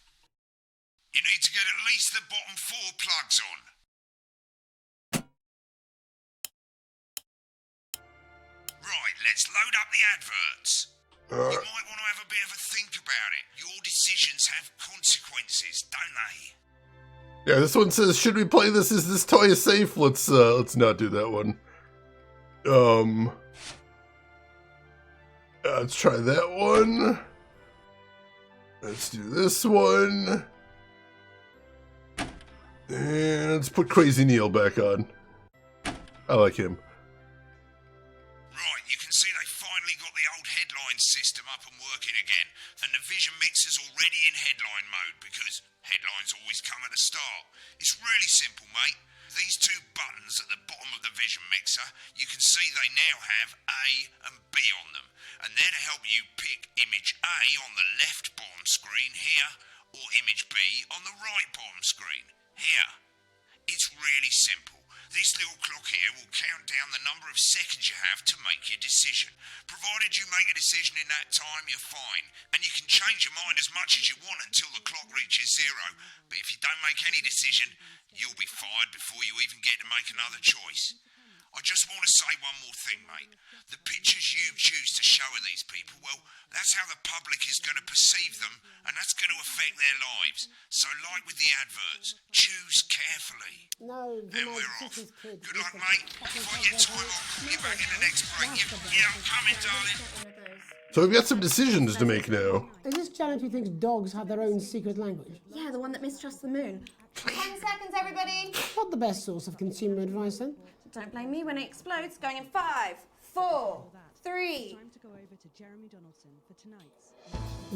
You need to get at least the bottom 4 plugs on. Right, let's load up the adverts. You might want to have a bit of a think about it. Your decisions have consequences, don't they? Yeah, this one says, should we play this? Is this toy safe? Let's not do that one. Let's try that one. Let's do this one. And let's put Crazy Neil back on. I like him. Right, you can see they finally got the old headline system up and working again, and the Vision Mixer's already in headline mode because headlines always come at the start. It's really simple, mate. These 2 buttons at the bottom of the Vision Mixer, you can see they now have A and B on them, and they're to help you pick image A on the left bottom screen here, or image B on the right bottom screen here. It's really simple. This little clock here will count down the number of seconds you have to make your decision. Provided you make a decision in that time, you're fine. And you can change your mind as much as you want until the clock reaches 0. But if you don't make any decision, you'll be fired before you even get to make another choice. I just want to say one more thing, mate. The pictures you choose to show of these people, well, that's how the public is going to perceive them, and that's going to affect their lives. So like with the adverts, choose carefully. No, and we're off. Good luck, mate. If I get time, I'll call you back in the next break. Yeah, I'm coming, darling. So we've got some decisions to make now. Is this Janet who thinks dogs have their own secret language? Yeah, the one that mistrusts the moon. 10 seconds, everybody. Not the best source of consumer advice, then. Don't blame me when it explodes. Going in 5, 4, 3. Time to go over to Jeremy Donaldson for tonight's.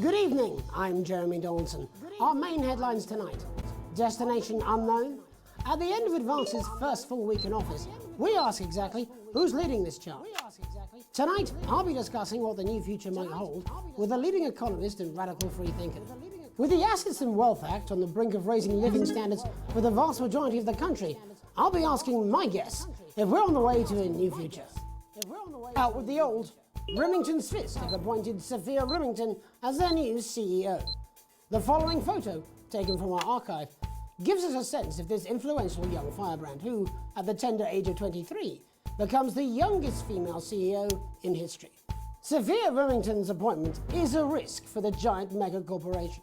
Good evening, I'm Jeremy Donaldson. Our main headlines tonight. Destination unknown. At the end of Advance's first full week in office, we ask exactly who's leading this charge. Tonight, I'll be discussing what the new future might hold with a leading economist and radical freethinker. With the Assets and Wealth Act on the brink of raising living standards for the vast majority of the country, I'll be asking my guests if we're on the way to a new future. Out with the old, Remington's Fist have appointed Sophia Remington as their new CEO. The following photo, taken from our archive, gives us a sense of this influential young firebrand who, at the tender age of 23, becomes the youngest female CEO in history. Sophia Remington's appointment is a risk for the giant mega corporation.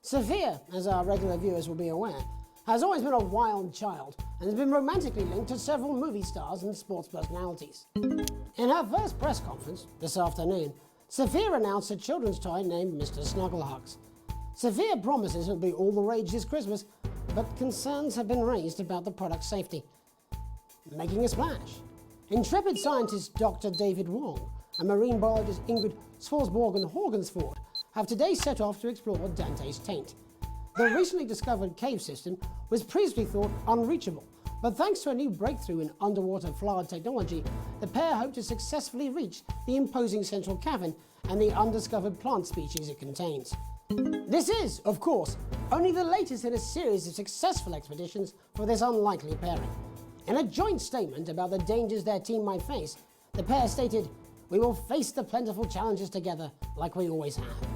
Sophia, as our regular viewers will be aware, has always been a wild child and has been romantically linked to several movie stars and sports personalities. In her first press conference this afternoon, Sophia announced a children's toy named Mr. Snugglehugs. Sophia promises it'll be all the rage this Christmas, but concerns have been raised about the product's safety. Making a splash. Intrepid scientist Dr. David Wong and marine biologist Ingrid Svorsborg-Horgensford have today set off to explore Dante's taint. The recently discovered cave system was previously thought unreachable, but thanks to a new breakthrough in underwater flower technology, the pair hope to successfully reach the imposing central cavern and the undiscovered plant species it contains. This is, of course, only the latest in a series of successful expeditions for this unlikely pairing. In a joint statement about the dangers their team might face, the pair stated, "We will face the plentiful challenges together like we always have."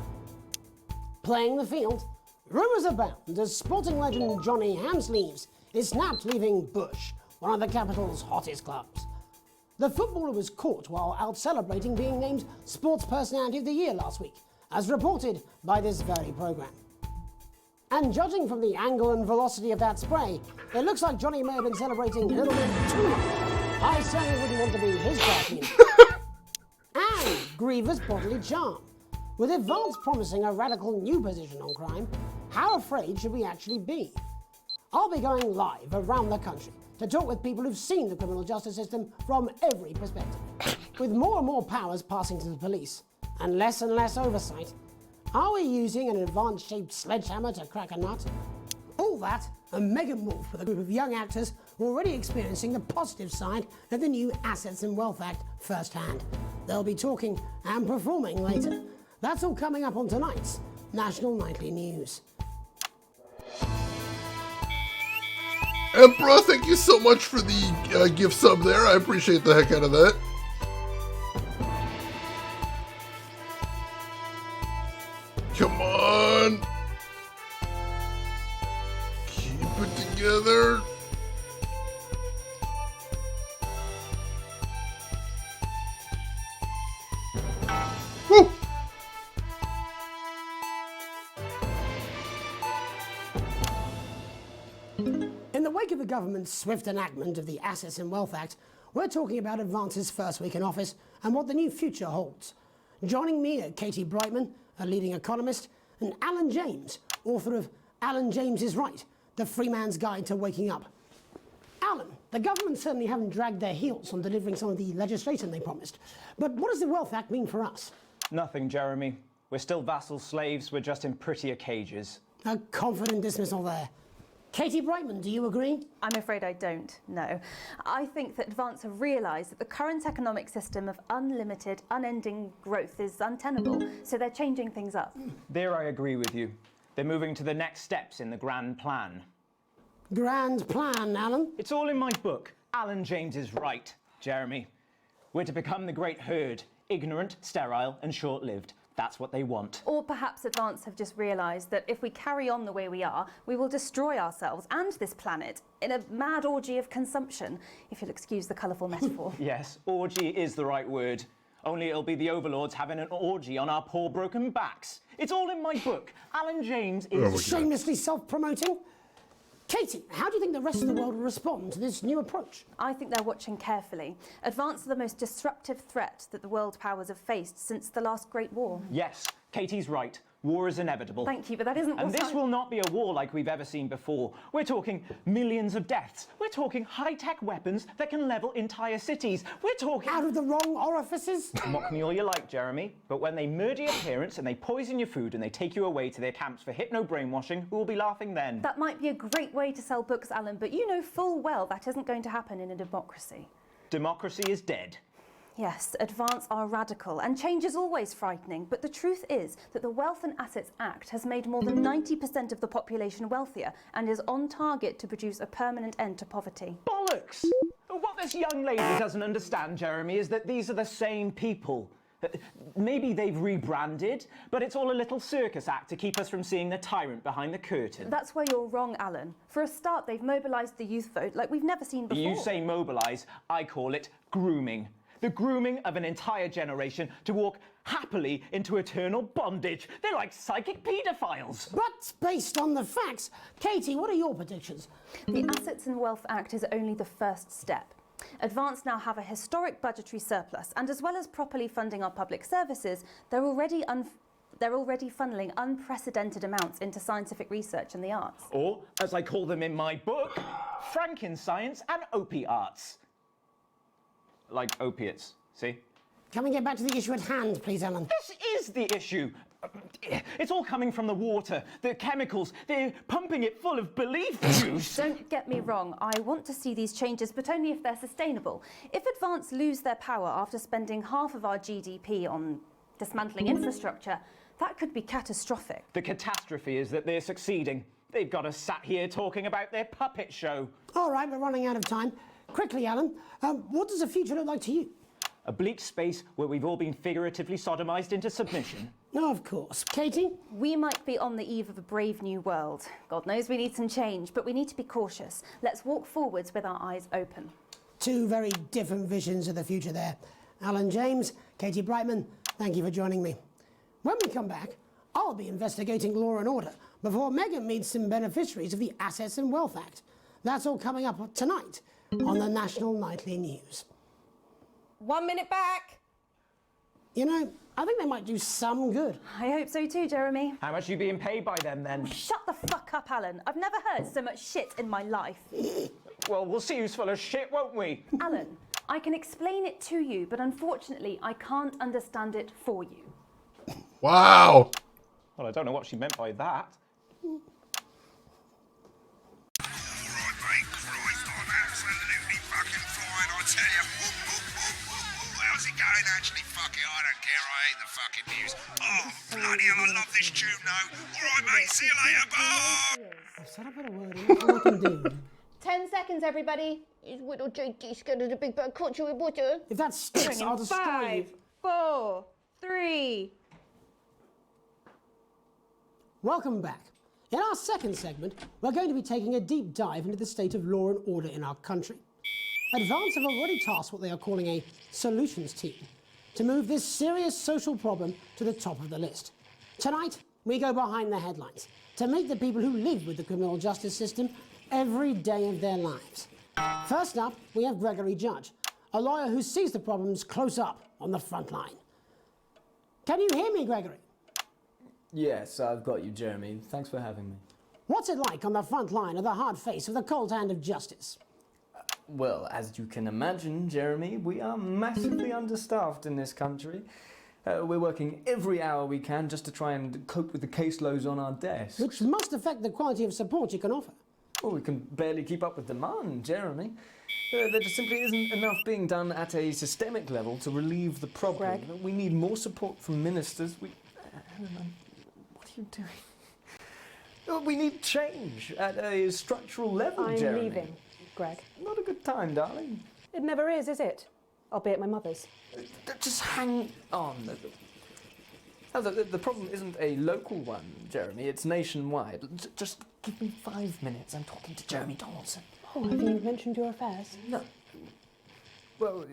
Playing the field, rumours abound as sporting legend Johnny Hamsleaves is snapped leaving Bush, one of the capital's hottest clubs. The footballer was caught while out celebrating being named Sports Personality of the Year last week, as reported by this very programme. And judging from the angle and velocity of that spray, it looks like Johnny may have been celebrating a little bit too much. I certainly wouldn't want to be his guardian. And grievous bodily charm. With Advance promising a radical new position on crime, how afraid should we actually be? I'll be going live around the country to talk with people who've seen the criminal justice system from every perspective. With more and more powers passing to the police, and less oversight, are we using an Advance-shaped sledgehammer to crack a nut? All that and mega more for the group of young actors who are already experiencing the positive side of the new Assets and Wealth Act firsthand. They'll be talking and performing later. That's all coming up on tonight's National Nightly News. Emperor, thank you so much for the gift sub there. I appreciate the heck out of that. Come on. Keep it together. Woo! In the wake of the government's swift enactment of the Assets and Wealth Act, we're talking about Advance's first week in office and what the new future holds. Joining me are Katie Brightman, a leading economist, and Alan James, author of Alan James is Right, The Free Man's Guide to Waking Up. Alan, the government certainly haven't dragged their heels on delivering some of the legislation they promised, but what does the Wealth Act mean for us? Nothing, Jeremy. We're still vassal slaves, we're just in prettier cages. A confident dismissal there. Katie Brightman, do you agree? I'm afraid I don't, no. I think that Advance have realised that the current economic system of unlimited, unending growth is untenable, so they're changing things up. There I agree with you. They're moving to the next steps in the grand plan. Grand plan, Alan? It's all in my book. Alan James is Right, Jeremy. We're to become the great herd, ignorant, sterile and short-lived. That's what they want. Or perhaps Advance have just realised that if we carry on the way we are, we will destroy ourselves and this planet in a mad orgy of consumption, if you'll excuse the colourful metaphor. Yes, orgy is the right word. Only it'll be the overlords having an orgy on our poor broken backs. It's all in my book. Alan James is... Shamelessly self-promoting? Katie, how do you think the rest of the world will respond to this new approach? I think they're watching carefully. Advance are the most disruptive threat that the world powers have faced since the last Great War. Yes, Katie's right. War is inevitable. Thank you, but that isn't And this will not be a war like we've ever seen before. We're talking millions of deaths. We're talking high-tech weapons that can level entire cities. We're talking... Out of the wrong orifices? Mock me all you like, Jeremy, but when they murder your parents and they poison your food and they take you away to their camps for hypno-brainwashing, who will be laughing then? That might be a great way to sell books, Alan, but you know full well that isn't going to happen in a democracy. Democracy is dead. Yes, Advance are radical, and change is always frightening, but the truth is that the Wealth and Assets Act has made more than 90% of the population wealthier and is on target to produce a permanent end to poverty. Bollocks! What this young lady doesn't understand, Jeremy, is that these are the same people. Maybe they've rebranded, but it's all a little circus act to keep us from seeing the tyrant behind the curtain. That's where you're wrong, Alan. For a start, they've mobilised the youth vote like we've never seen before. You say mobilise, I call it grooming. The grooming of an entire generation to walk happily into eternal bondage. They're like psychic paedophiles. But based on the facts, Katie, what are your predictions? The Assets and Wealth Act is only the first step. Advance now have a historic budgetary surplus, and as well as properly funding our public services, they're already funneling unprecedented amounts into scientific research and the arts. Or, as I call them in my book, Frankenscience and opiates. Like opiates, see? Can we get back to the issue at hand, please, Ellen? This is the issue. It's all coming from the water, the chemicals. They're pumping it full of belief juice. Don't get me wrong, I want to see these changes, but only if they're sustainable. If Advance lose their power after spending half of our GDP on dismantling infrastructure, that could be catastrophic. The catastrophe is that they're succeeding. They've got us sat here talking about their puppet show. All right, we're running out of time. Quickly, Alan, what does the future look like to you? A bleak space where we've all been figuratively sodomized into submission. No, of course. Katie? We might be on the eve of a brave new world. God knows we need some change, but we need to be cautious. Let's walk forwards with our eyes open. Two very different visions of the future there. Alan James, Katie Brightman, thank you for joining me. When we come back, I'll be investigating Law and Order before Megan meets some beneficiaries of the Assets and Wealth Act. That's all coming up tonight on the National Nightly News. 1 minute back. You know, I think they might do some good. I hope so too, Jeremy. How much are you being paid by them then? Shut the fuck up, Alan. I've never heard so much shit in my life. Well, we'll see who's full of shit, won't we? Alan, I can explain it to you, but unfortunately, I can't understand it for you. Wow. Well, I don't know what she meant by that. Actually, fuck it, I don't care, I hate the fucking news. Oh, bloody hell, I love this tune, though. All right, mate, see you later, bye! I've set up a word, all I can do. 10 seconds, everybody. Is little JD scared of the big bad culture with butter? If that sticks, I'll destroy you. 5, 4, 3. Welcome back. In our second segment, we're going to be taking a deep dive into the state of law and order in our country. Advance have already tasked what they are calling a solutions team to move this serious social problem to the top of the list. Tonight, we go behind the headlines to meet the people who live with the criminal justice system every day of their lives. First up, we have Gregory Judge, a lawyer who sees the problems close up on the front line. Can you hear me, Gregory? Yes, I've got you, Jeremy. Thanks for having me. What's it like on the front line of the hard face of the cold hand of justice? Well, as you can imagine, Jeremy, we are massively understaffed in this country. We're working every hour we can just to try and cope with the caseloads on our desks. Which must affect the quality of support you can offer. Well, we can barely keep up with demand, Jeremy. There just simply isn't enough being done at a systemic level to relieve the problem. Greg? We need more support from ministers. Helen, what are you doing? We need change at a structural level, I'm Jeremy. leaving, Greg. Not a good time, darling. It never is it? I'll be at my mother's. Just hang on. The problem isn't a local one, Jeremy. It's nationwide. Just give me 5 minutes. I'm talking to Jeremy Donaldson. Oh, have you mentioned your affairs? No. Well,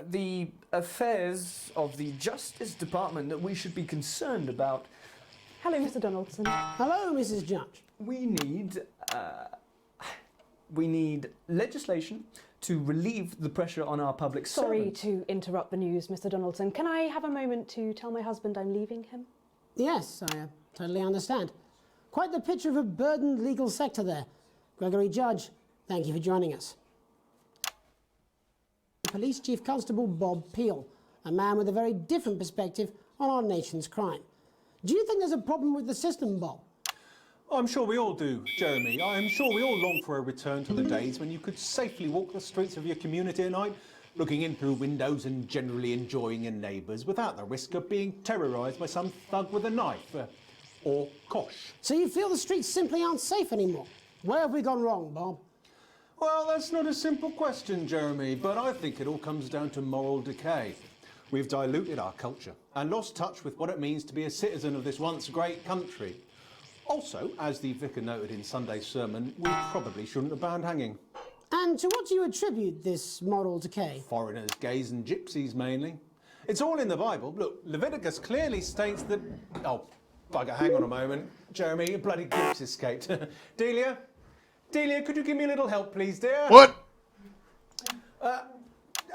the affairs of the Justice Department that we should be concerned about. Hello, Mr. Donaldson. Hello, Mrs. Judge. We need legislation to relieve the pressure on our public Sorry servants. to interrupt the news, Mr. Donaldson. Can I have a moment to tell my husband I'm leaving him? Yes, I totally understand. Quite the picture of a burdened legal sector there. Gregory Judge, thank you for joining us. Police Chief Constable Bob Peel, a man with a very different perspective on our nation's crime. Do you think there's a problem with the system, Bob? I'm sure we all do, Jeremy. I am sure we all long for a return to the days when you could safely walk the streets of your community at night, looking in through windows and generally enjoying your neighbours without the risk of being terrorised by some thug with a knife. Or kosh. So you feel the streets simply aren't safe anymore? Where have we gone wrong, Bob? Well, that's not a simple question, Jeremy, but I think it all comes down to moral decay. We've diluted our culture and lost touch with what it means to be a citizen of this once great country. Also, as the vicar noted in Sunday's sermon, we probably shouldn't have banned hanging. And to what do you attribute this moral decay? Foreigners, gays and gypsies mainly. It's all in the Bible. Look, Leviticus clearly states that... Oh, bugger, hang on a moment. Jeremy, a bloody glimpse escaped. Delia, could you give me a little help, please, dear? What?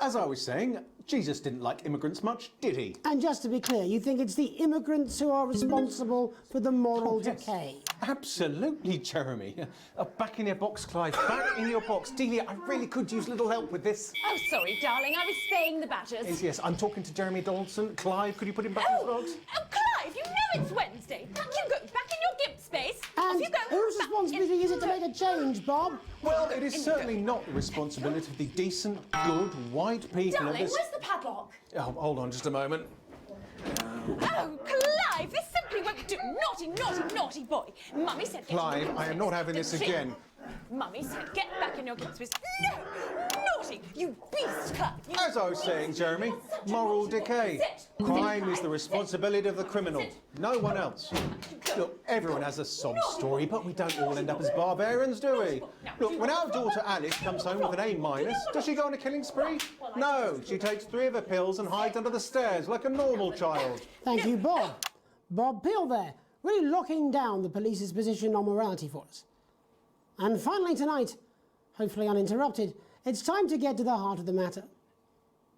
as I was saying, Jesus didn't like immigrants much, did he? And just to be clear, you think it's the immigrants who are responsible for the moral decay? Absolutely, Jeremy. Back in your box, Clive. Back in your box. Delia, I really could use a little help with this. Oh, sorry, darling. I was spaying the badgers. Yes, I'm talking to Jeremy Donaldson. Clive, could you put him back in the box? Oh, Clive, you know it's Wednesday. Back you go. Back in your gimp space. And Off you go. whose responsibility is it to make a change, Bob? Well, it is certainly not the responsibility of the decent, good, white people Darling, of this... where's the padlock? Oh, hold on just a moment. Oh, Clive, this simply won't do. Naughty, naughty, naughty boy. Mummy said... Clive, I am not having this again. Mummy said get back in your gimp space. No! Naughty! You beast, Clive! You... As I was saying, Jeremy, moral decay. Crime is the responsibility of the criminal, no one else. Look, everyone has a sob story, but we don't all end up as barbarians, do we? Look, when our daughter Alice comes home with an A-, does she go on a killing spree? No, she takes 3 of her pills and hides under the stairs like a normal child. Thank you, Bob. Bob Peel there, really locking down the police's position on morality for us. And finally tonight, hopefully uninterrupted, it's time to get to the heart of the matter.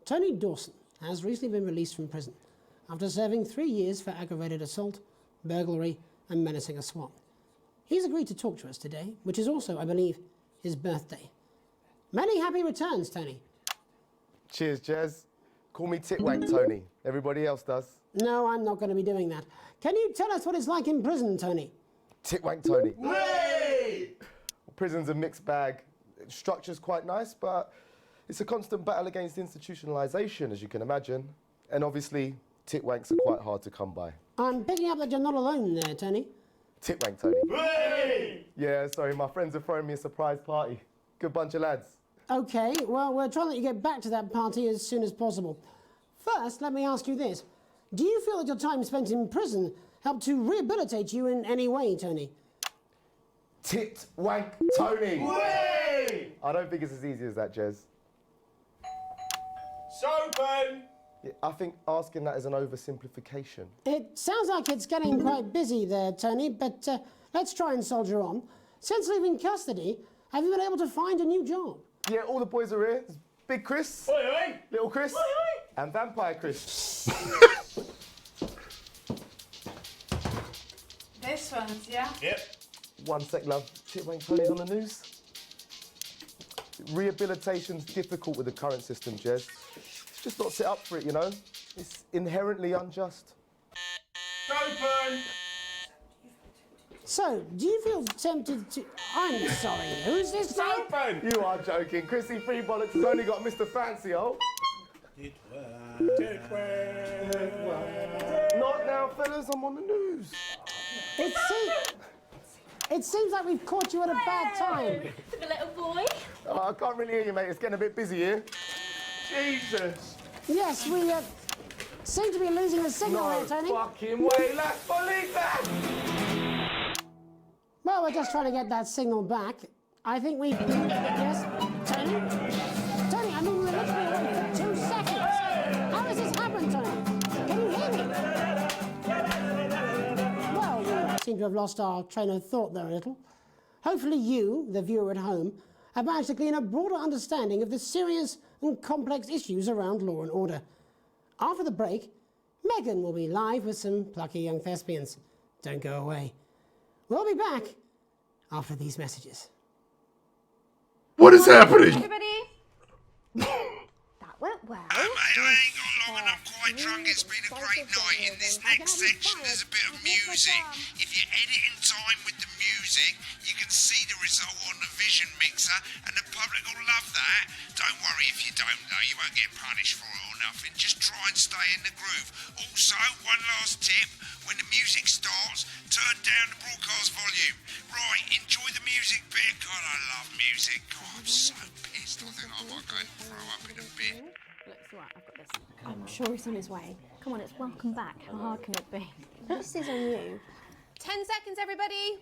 Tony Dawson has recently been released from prison after serving 3 years for aggravated assault, burglary and menacing a swan. He's agreed to talk to us today, which is also, I believe, his birthday. Many happy returns, Tony. Cheers, Jez. Call me Titwank Tony. Everybody else does. No, I'm not going to be doing that. Can you tell us what it's like in prison, Tony? Titwank Tony. Hey! Prison's a mixed bag. Structure's quite nice, but it's a constant battle against institutionalisation, as you can imagine. And obviously, titwanks are quite hard to come by. I'm picking up that you're not alone there, Tony. Titwank Tony. Hey! Yeah, sorry, my friends are throwing me a surprise party. Good bunch of lads. OK, well, we're trying to let you get back to that party as soon as possible. First, let me ask you this. Do you feel that your time spent in prison helped to rehabilitate you in any way, Tony? Titwank Tony. Way! I don't think it's as easy as that, Jez. Sopen! Yeah, I think asking that is an oversimplification. It sounds like it's getting quite busy there, Tony, but let's try and soldier on. Since leaving custody, have you been able to find a new job? Yeah, all the boys are here. There's Big Chris, Oi, oi. Little Chris, Oi, oi. and Vampire Chris. This one's, yeah? Yep. One sec, love. Titwank Tony's on the news. Rehabilitation's difficult with the current system, Jez. It's just not set up for it, you know? It's inherently unjust. Sopen! So, do you feel tempted to... I'm sorry, who's this? Sopen! You are joking. Chrissy Free Bollocks has only got Mr. Fancy, oh. Not now, fellas. I'm on the news. It seems like we've caught you at a bad time. For the little boy. Oh, I can't really hear you, mate. It's getting a bit busy here. Jesus. Yes, we seem to be losing the signal here, Tony. Fucking way, let's believe that! Well, we're just trying to get that signal back. I think we've... Yes, Tony? Tony, I mean, we're literally away for 2 seconds. How does this happen, Tony? Can you hear me? Well, we seem to have lost our train of thought there a little. Hopefully you, the viewer at home, have managed to glean a broader understanding of the serious and complex issues around law and order. After the break, Megan will be live with some plucky young thespians. Don't go away. We'll be back after these messages. What is happening? Everybody? That went well. Mate, I ain't got long and I'm quite drunk. It's been a great night. In this next section, there's a bit of music. If you edit in time with the music, you can see the result on the Vision Mixer, and the public will love that. Don't worry if you don't, though. You won't get punished for it or nothing. Just try and stay in the groove. Also, one last tip. When the music starts, turn down the broadcast volume. Right, enjoy the music bit. God, I love music. God, I'm so pissed. I think I might go and throw up in a bit. Look, it's all right, I've got this. I'm sure he's on his way. Come on, it's welcome back. How hard can it be? This is on you. 10 seconds, everybody.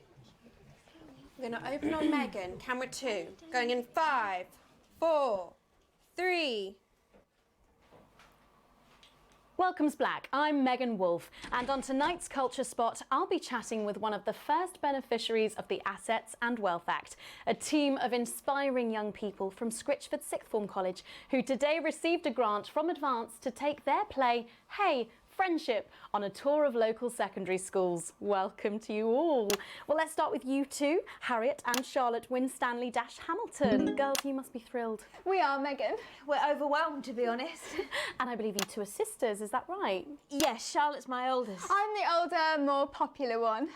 We're going to open on Megan. Camera 2. Going in 5, 4, 3. Welcome's Black. I'm Megan Wolfe, and on tonight's Culture Spot, I'll be chatting with one of the first beneficiaries of the Assets and Wealth Act, a team of inspiring young people from Scritchford Sixth Form College who today received a grant from Advance to take their play, Hey, Friendship, on a tour of local secondary schools. Welcome to you all. Well, let's start with you two, Harriet and Charlotte Winstanley-Hamilton. Girls, you must be thrilled. We are, Megan. We're overwhelmed, to be honest. And I believe you two are sisters, is that right? Yes, Charlotte's my oldest. I'm the older, more popular one.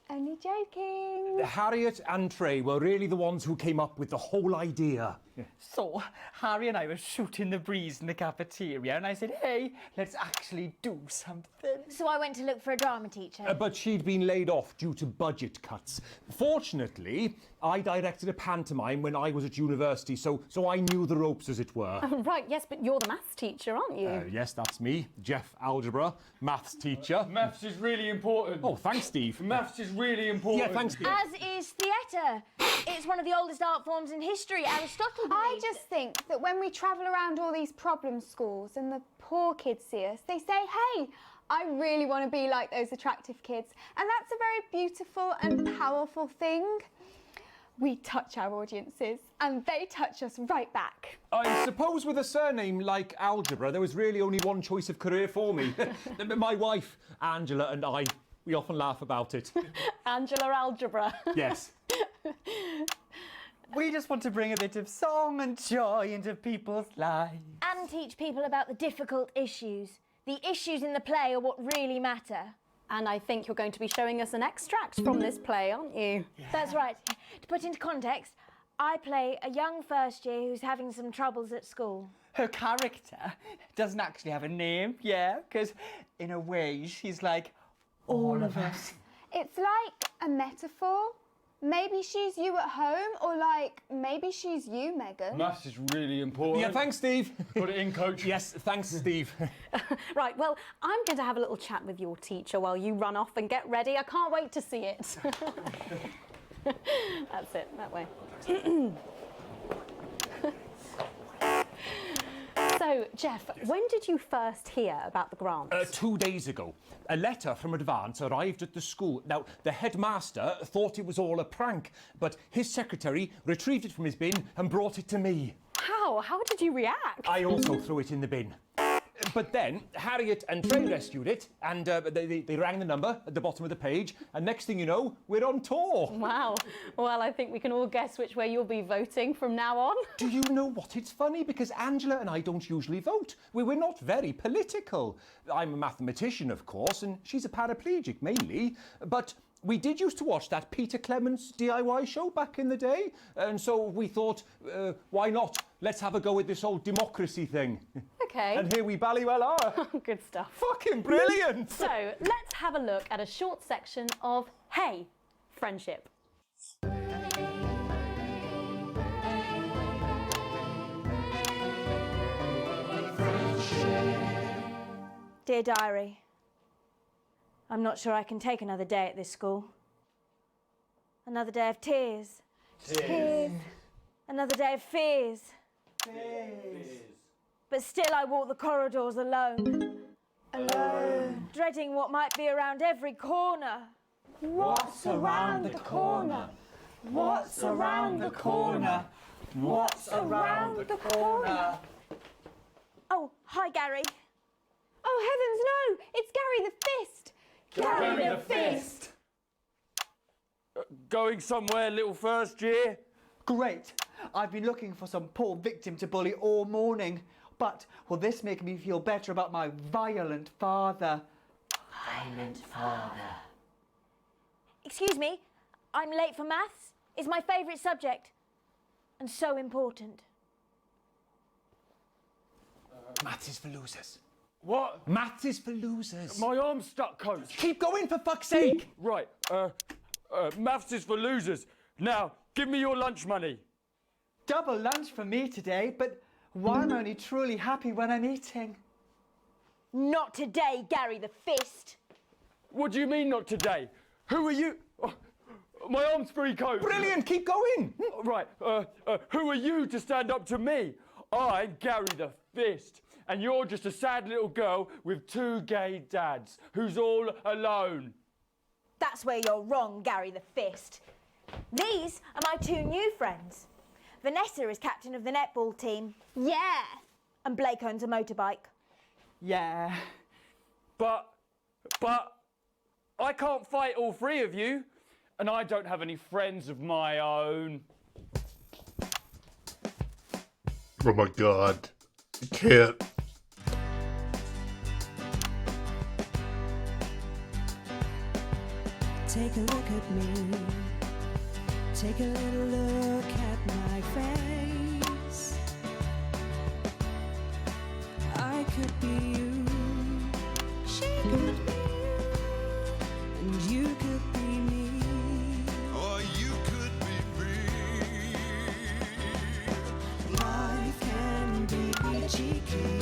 Only joking. Harriet and Trey were really the ones who came up with the whole idea. So, Harry and I were shooting the breeze in the cafeteria, and I said, hey, let's actually do something. So I went to look for a drama teacher. But she'd been laid off due to budget cuts. Fortunately, I directed a pantomime when I was at university, so I knew the ropes, as it were. Oh, right, yes, but you're the maths teacher, aren't you? Yes, that's me, Jeff Algebra, maths teacher. Maths is really important. Oh, thanks, Steve. Maths is really important. Yeah, thanks, Steve. As is theatre. It's one of the oldest art forms in history. Aristotle believed. I just think that when we travel around all these problem schools and the poor kids see us, they say, hey, I really want to be like those attractive kids. And that's a very beautiful and powerful thing. We touch our audiences and they touch us right back. I suppose with a surname like Algebra, there was really only one choice of career for me. My wife, Angela, and I, we often laugh about it. Angela Algebra. Yes. We just want to bring a bit of song and joy into people's lives. And teach people about the difficult issues. The issues in the play are what really matter. And I think you're going to be showing us an extract from this play, aren't you? Yeah. That's right. To put into context, I play a young first year who's having some troubles at school. Her character doesn't actually have a name, yeah, because in a way she's like all of us. It's like a metaphor. Maybe she's you at home, or like, maybe she's you, Megan. Maths is really important. Yeah, thanks, Steve. Put it in, Coach. Yes, thanks, Steve. Right, well, I'm going to have a little chat with your teacher while you run off and get ready. I can't wait to see it. That's it, that way. So, Jeff, when did you first hear about the grant? 2 days ago. A letter from Advance arrived at the school. Now, the headmaster thought it was all a prank, but his secretary retrieved it from his bin and brought it to me. How? How did you react? I also threw it in the bin. But then Harriet and Trey rescued it, and they rang the number at the bottom of the page, and next thing you know, we're on tour. Wow. Well, I think we can all guess which way you'll be voting from now on. Do you know what? It's funny, because Angela and I don't usually vote. We're not very political. I'm a mathematician, of course, and she's a paraplegic, mainly. But we did used to watch that Peter Clements DIY show back in the day, and so we thought, why not? Let's have a go at this old democracy thing. Okay. And here we bally well are. Good stuff. Fucking brilliant! So, let's have a look at a short section of Hey, Friendship. Dear Diary, I'm not sure I can take another day at this school. Another day of tears. Tears. Another day of fears. Fears. But still I walk the corridors alone. Alone. Dreading what might be around every corner. What's around the corner? What's around the corner? What's around the corner? Oh, hi, Gary. Oh, heavens, no! It's Gary the Fist! Gary the Fist! Going somewhere, little first year? Great. I've been looking for some poor victim to bully all morning. But will this make me feel better about my violent father? Violent father. Excuse me, I'm late for maths. It's my favourite subject. And so important. Maths is for losers. What? Maths is for losers. My arm's stuck, Coach. Keep going, for fuck's sake. Right, maths is for losers. Now, give me your lunch money. Double lunch for me today, but why am I only truly happy when I'm eating? Not today, Gary the Fist. What do you mean, not today? Who are you? Oh, my arm's free, Coach. Brilliant, keep going. Right, who are you to stand up to me? I'm Gary the Fist, and you're just a sad little girl with 2 gay dads who's all alone. That's where you're wrong, Gary the Fist. These are my 2 new friends. Vanessa is captain of the netball team. Yeah. And Blake owns a motorbike. Yeah. But I can't fight all 3 of you, and I don't have any friends of my own. Oh my god. I can't. Take a look at me. Take a little look at my face. I could be you. She could be you. And you could be me. Or you could be me. Life can be cheeky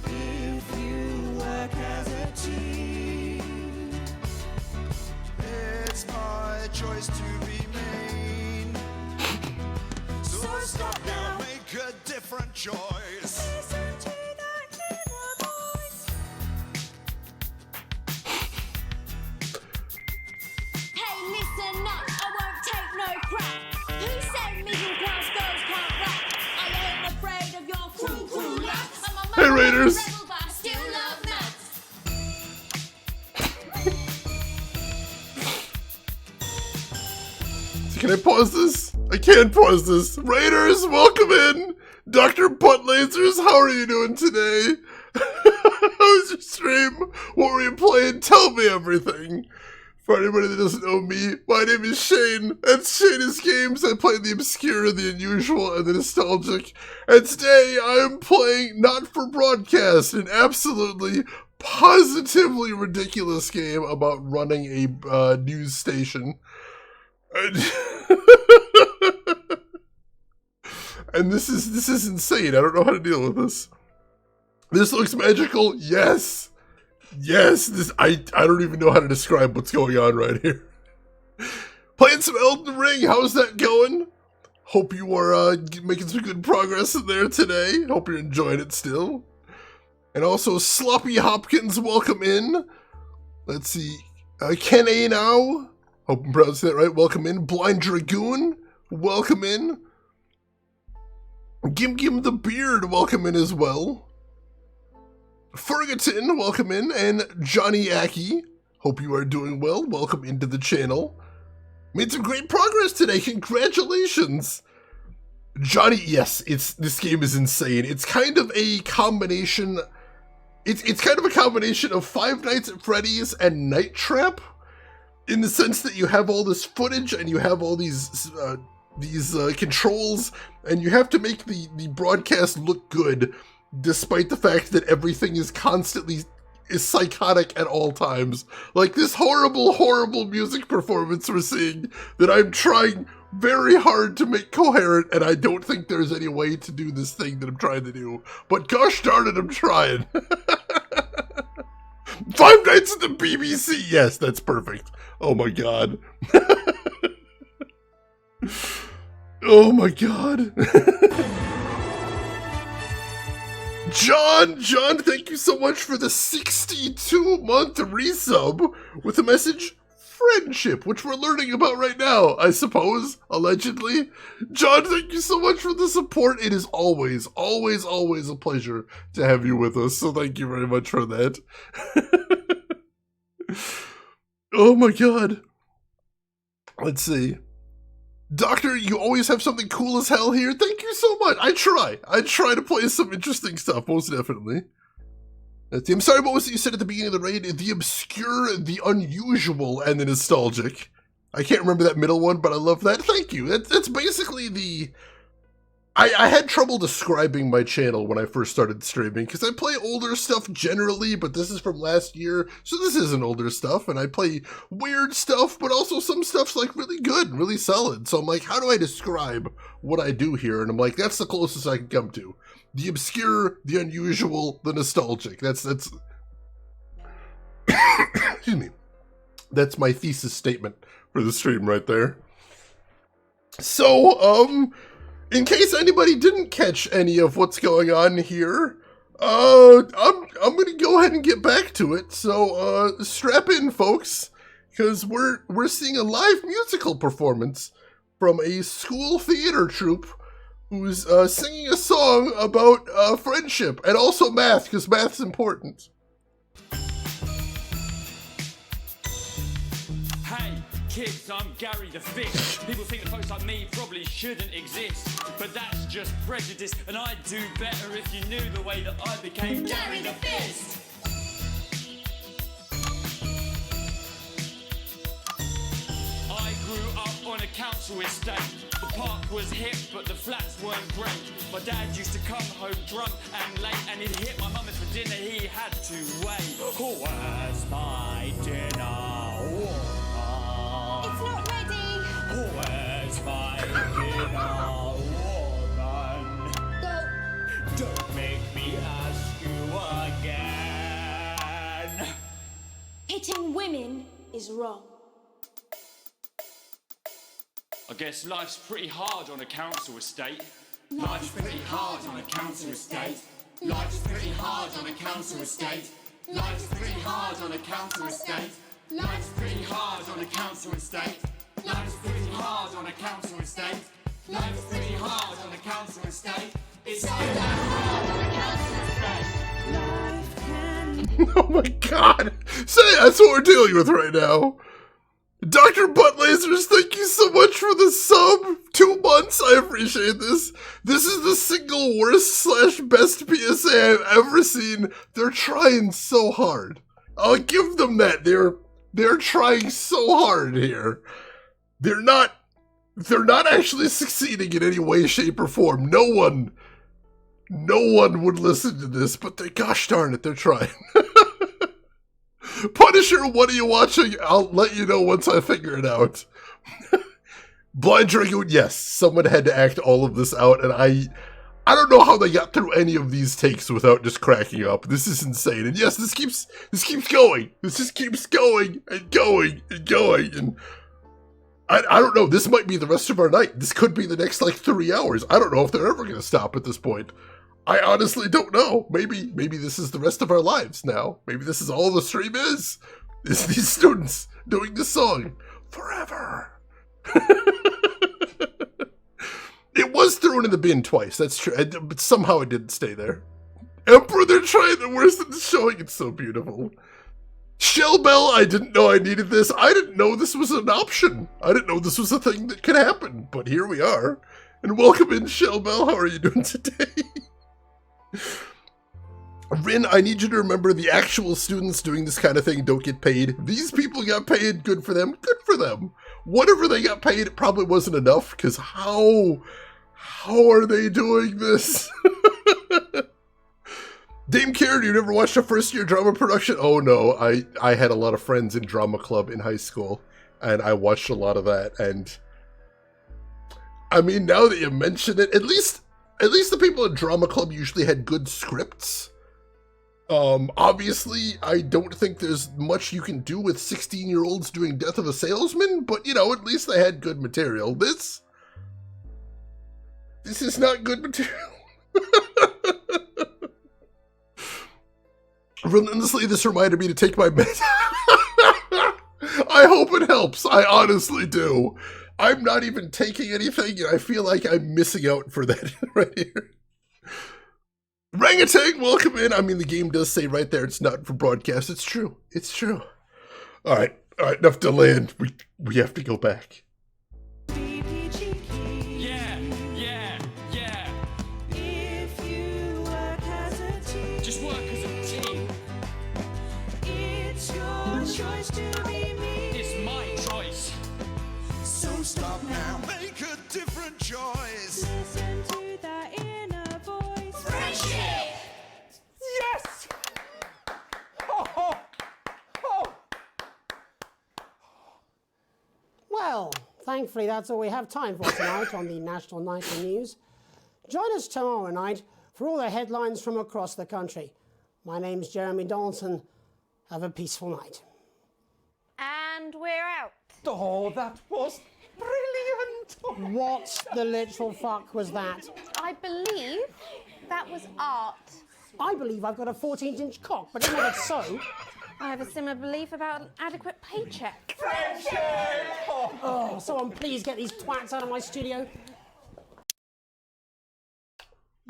if you work as a team. It's my choice to be mean. So stop now, make a different choice. Listen to that inner voice. Hey, listen up, I won't take no crap. Who said middle class girls can't rap? I ain't afraid of your cruel laugh. I'm a Hey, Raiders. rebel, but I still love maths. Can I pause this? I can't pause this. Raiders, welcome in. Dr. Butt Lasers, how are you doing today? How was your stream? What were you playing? Tell me everything. For anybody that doesn't know me, my name is Shane. That's Shane's Games. I play the obscure, the unusual, and the nostalgic. And today I am playing Not for Broadcast, an absolutely, positively ridiculous game about running a news station. And this is insane. I don't know how to deal with this. This looks magical. Yes. Yes. This I don't even know how to describe what's going on right here. Playing some Elden Ring. How's that going? Hope you are making some good progress in there today. Hope you're enjoying it still. And also Sloppy Hopkins, welcome in. Let's see. Ken A now. Hope I'm pronouncing that right. Welcome in. Blind Dragoon, welcome in. Gim the Beard, welcome in as well. Ferguson, welcome in. And Johnny Aki, hope you are doing well. Welcome into the channel. Made some great progress today. Congratulations. Johnny, yes, this game is insane. It's kind of a combination. It's kind of a combination of Five Nights at Freddy's and Night Trap. In the sense that you have all this footage and you have all these controls, and you have to make the broadcast look good, despite the fact that everything is psychotic at all times. Like this horrible, horrible music performance we're seeing that I'm trying very hard to make coherent, and I don't think there's any way to do this thing that I'm trying to do. But gosh darn it, I'm trying. Five Nights at the BBC. Yes, that's perfect. Oh my god. Oh my god. John, thank you so much for the 62-month resub with the message friendship, which we're learning about right now, I suppose, allegedly. John, thank you so much for the support. It is always, always, always a pleasure to have you with us, so thank you very much for that. Oh my god. Let's see. Doctor, you always have something cool as hell here. Thank you so much. I try to play some interesting stuff, most definitely. I'm sorry, what was it you said at the beginning of the raid? The obscure, the unusual, and the nostalgic. I can't remember that middle one, but I love that. Thank you. That's basically the... I had trouble describing my channel when I first started streaming, because I play older stuff generally, but this is from last year, so this isn't older stuff, and I play weird stuff, but also some stuff's like really good and really solid. So I'm like, how do I describe what I do here? And I'm like, that's the closest I can come to. The obscure, the unusual, the nostalgic. That's excuse me. That's my thesis statement for the stream right there. So, in case anybody didn't catch any of what's going on here, I'm gonna go ahead and get back to it. So strap in, folks, because we're seeing a live musical performance from a school theater troupe who's singing a song about friendship and also math, because math's important. Hey, kids, I'm Gary the Fifth. People think that folks like me probably shouldn't exist, but that's just prejudice, and I'd do better if you knew the way that I became Gary the Fist. I grew up on a council estate. The park was hip, but the flats weren't great. My dad used to come home drunk and late, and he'd hit my mum for dinner, he had to wait. Where's my dinner, woman? It's not ready. Where's my dinner, woman? Go. Don't make me ask you again. Hitting women is wrong. I guess life's pretty hard on a council estate. Life's pretty hard on a council estate. Life's pretty hard on a council estate. Life's pretty hard on a council estate. Life's pretty hard on a council estate. Life's pretty hard on a council estate. Life's pretty hard on a council estate. It's so damn hard on a council estate. Oh my god! Say that's what we're dealing with right now. Dr. Buttlasers, thank you so much for the sub. 2 months, I appreciate this. This is the single worst / best PSA I've ever seen. They're trying so hard. I'll give them that. They're trying so hard here. They're not actually succeeding in any way, shape, or form. No one would listen to this, but gosh darn it, they're trying. Punisher, what are you watching? I'll let you know once I figure it out. Blind Dragoon, yes, someone had to act all of this out, and I don't know how they got through any of these takes without just cracking up. This is insane. And yes, this keeps going. This just keeps going and going and going. And I don't know. This might be the rest of our night. This could be the next 3 hours. I don't know if they're ever going to stop at this point. I honestly don't know. Maybe this is the rest of our lives now. Maybe this is all the stream is these students doing this song forever. It was thrown in the bin twice, that's true, but somehow it didn't stay there. Emperor, they're trying their worst at showing it's so beautiful. Shell Bell, I didn't know I needed this. I didn't know this was an option. I didn't know this was a thing that could happen, but here we are. And welcome in, Shell Bell. How are you doing today? Rin, I need you to remember the actual students doing this kind of thing don't get paid. These people got paid, good for them, good for them. Whatever they got paid, it probably wasn't enough, because how are they doing this? Dame Karen, you never watched a first-year drama production? Oh no, I had a lot of friends in drama club in high school, and I watched a lot of that, and I mean, now that you mention it, at least the people in drama club usually had good scripts. Obviously, I don't think there's much you can do with 16-year-olds doing Death of a Salesman, but, you know, at least they had good material. This is not good material. Relentlessly, this reminded me to take my meds. I hope it helps. I honestly do. I'm not even taking anything, and I feel like I'm missing out for that right here. Rangatang, welcome in. I mean, the game does say right there it's not for broadcast. It's true. It's true. All right, enough delaying. We have to go back. Yeah. If you work as a team, just work as a team. It's your choice to be me. It's my choice. So stop now. Make a different choice. Listen to that inner voice. Friendship. Yes! Well, thankfully that's all we have time for tonight on the National Nightly News. Join us tomorrow night for all the headlines from across the country. My name's Jeremy Donaldson. Have a peaceful night. And we're out. Oh, that was brilliant! What the literal fuck was that? I believe that was art. I believe I've got a 14-inch cock, but it's not so. I have a similar belief about an adequate paycheck. Oh, someone please get these twats out of my studio.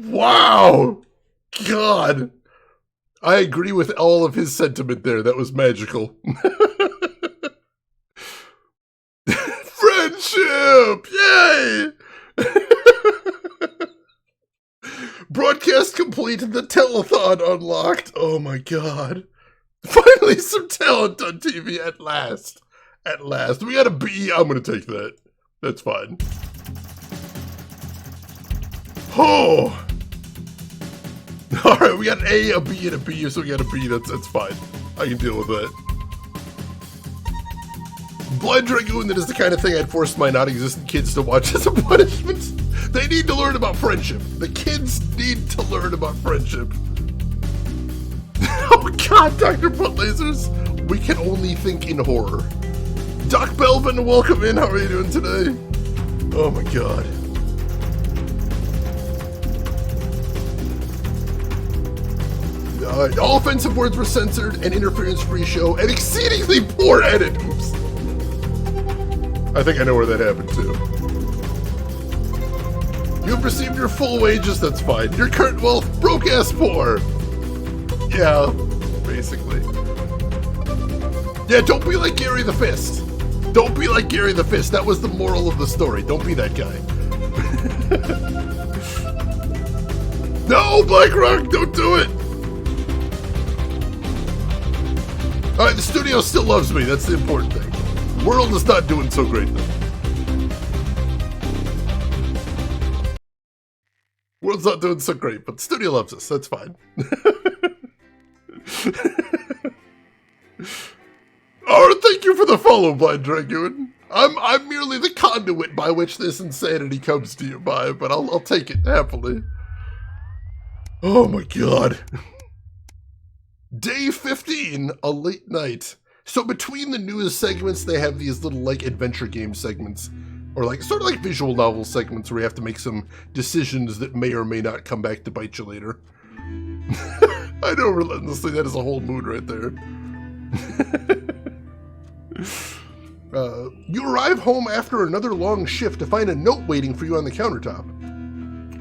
Wow! God! I agree with all of his sentiment there. That was magical. Friendship! Yay! Broadcast complete and the telethon unlocked. Oh my god. Finally some talent on TV at last. At last. We got a B. I'm gonna take that. That's fine. Oh! Alright, we got an A, a B, and a B, so we got a B. That's fine. I can deal with that. Blood Dragoon, that is the kind of thing I'd force my non-existent kids to watch as a punishment. They need to learn about friendship. The kids need to learn about friendship. Oh god, Dr. Butt Lasers. We can only think in horror. Doc Belvin, welcome in. How are you doing today? Oh my god. All offensive words were censored, an interference-free show, and exceedingly poor edit. Oops. I think I know where that happened too. You have received your full wages, that's fine. Your current wealth, broke ass poor. Yeah, basically. Yeah, don't be like Gary the Fist. Don't be like Gary the Fist. That was the moral of the story. Don't be that guy. No, BlackRock, don't do it. Alright, the studio still loves me. That's the important thing. The world is not doing so great, though. World's not doing so great, but the studio loves us. That's fine. Oh, thank you for the follow, Blind Dragoon. I'm merely the conduit by which this insanity comes to you by, but I'll take it happily. Oh my god. Day 15, a late night. So between the news segments, they have these little like adventure game segments, or like sort of like visual novel segments where you have to make some decisions that may or may not come back to bite you later. I know, relentlessly, that is a whole mood right there. You arrive home after another long shift to find a note waiting for you on the countertop.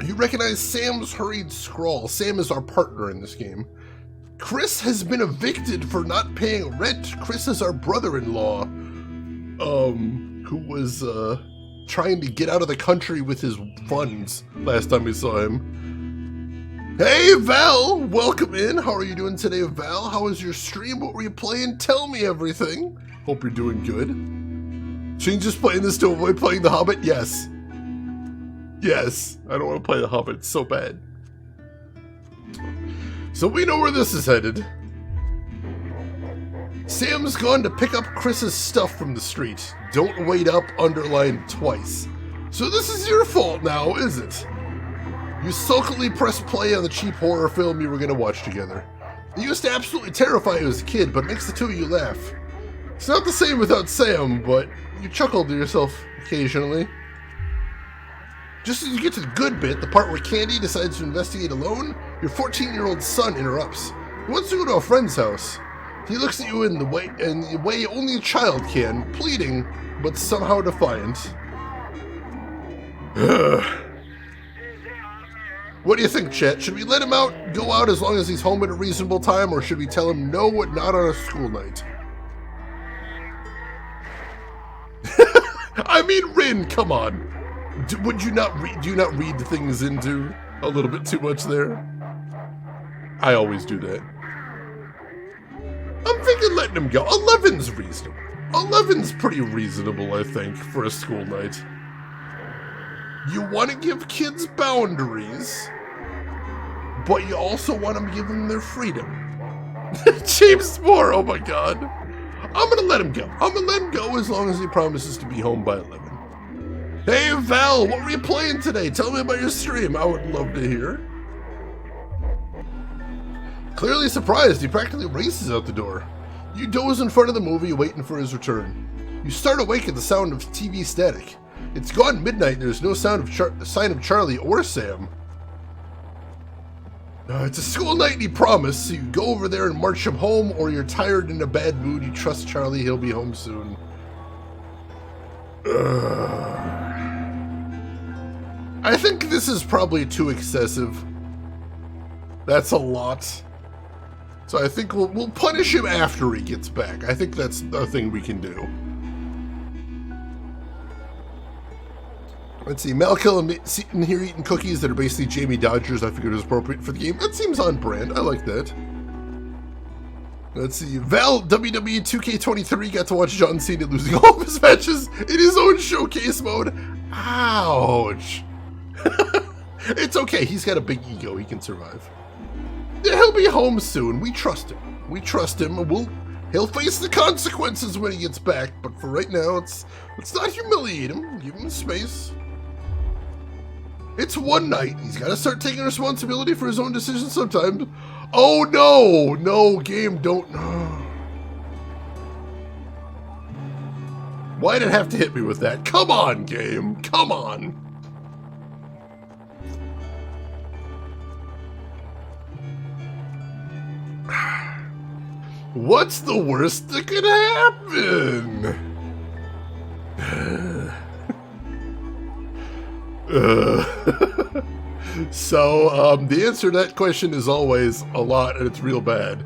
You recognize Sam's hurried scrawl. Sam is our partner in this game. Chris has been evicted for not paying rent. Chris is our brother-in-law, who was trying to get out of the country with his funds last time we saw him. Hey, Val, welcome in. How are you doing today, Val? How was your stream? What were you playing? Tell me everything. Hope you're doing good. She's just playing this to avoid playing The Hobbit? Yes. Yes, I don't want to play The Hobbit. It's so bad. So we know where this is headed. Sam's gone to pick up Chris's stuff from the street. Don't wait up, underlined twice. So this is your fault now, is it? You sulkily press play on the cheap horror film you were going to watch together. It used to absolutely terrify you as a kid, but it makes the two of you laugh. It's not the same without Sam, but you chuckle to yourself occasionally. Just as you get to the good bit, the part where Candy decides to investigate alone, your 14-year-old son interrupts. He wants to go to a friend's house. He looks at you in the way only a child can, pleading, but somehow defiant. What do you think, chat? Should we let him go out as long as he's home at a reasonable time, or should we tell him no, not on a school night? I mean, Rin, come on. Would you not read? Do you not read things into a little bit too much there? I always do that. I'm thinking letting him go. 11's reasonable. 11's pretty reasonable, I think, for a school night. You want to give kids boundaries, but you also want to give them their freedom. James Moore, oh my god. I'm gonna let him go. I'm gonna let him go as long as he promises to be home by 11. Hey Val, what were you playing today? Tell me about your stream. I would love to hear. Clearly surprised, he practically races out the door. You doze in front of the movie waiting for his return. You start awake at the sound of TV static. It's gone midnight and there's no sign of Charlie or Sam. It's a school night and he promised, so you go over there and march him home, or you're tired and in a bad mood, you trust Charlie, he'll be home soon. I think this is probably too excessive. That's a lot. So I think we'll punish him after he gets back. I think that's a thing we can do. Let's see, Malkill and Seaton here eating cookies that are basically Jamie Dodgers. I figured it was appropriate for the game. That seems on brand. I like that. Let's see, Val WWE 2K23 got to watch John Cena losing all of his matches in his own showcase mode. Ouch. It's okay, he's got a big ego, he can survive. Yeah, he'll be home soon, we trust him. We trust him, he'll face the consequences when he gets back, but for right now, let's not humiliate him, give him space. It's one night, he's gotta start taking responsibility for his own decisions sometimes. Oh no, game, don't. Why'd it have to hit me with that? Come on, game, come on. What's the worst that could happen? So, the answer to that question is always a lot, and it's real bad.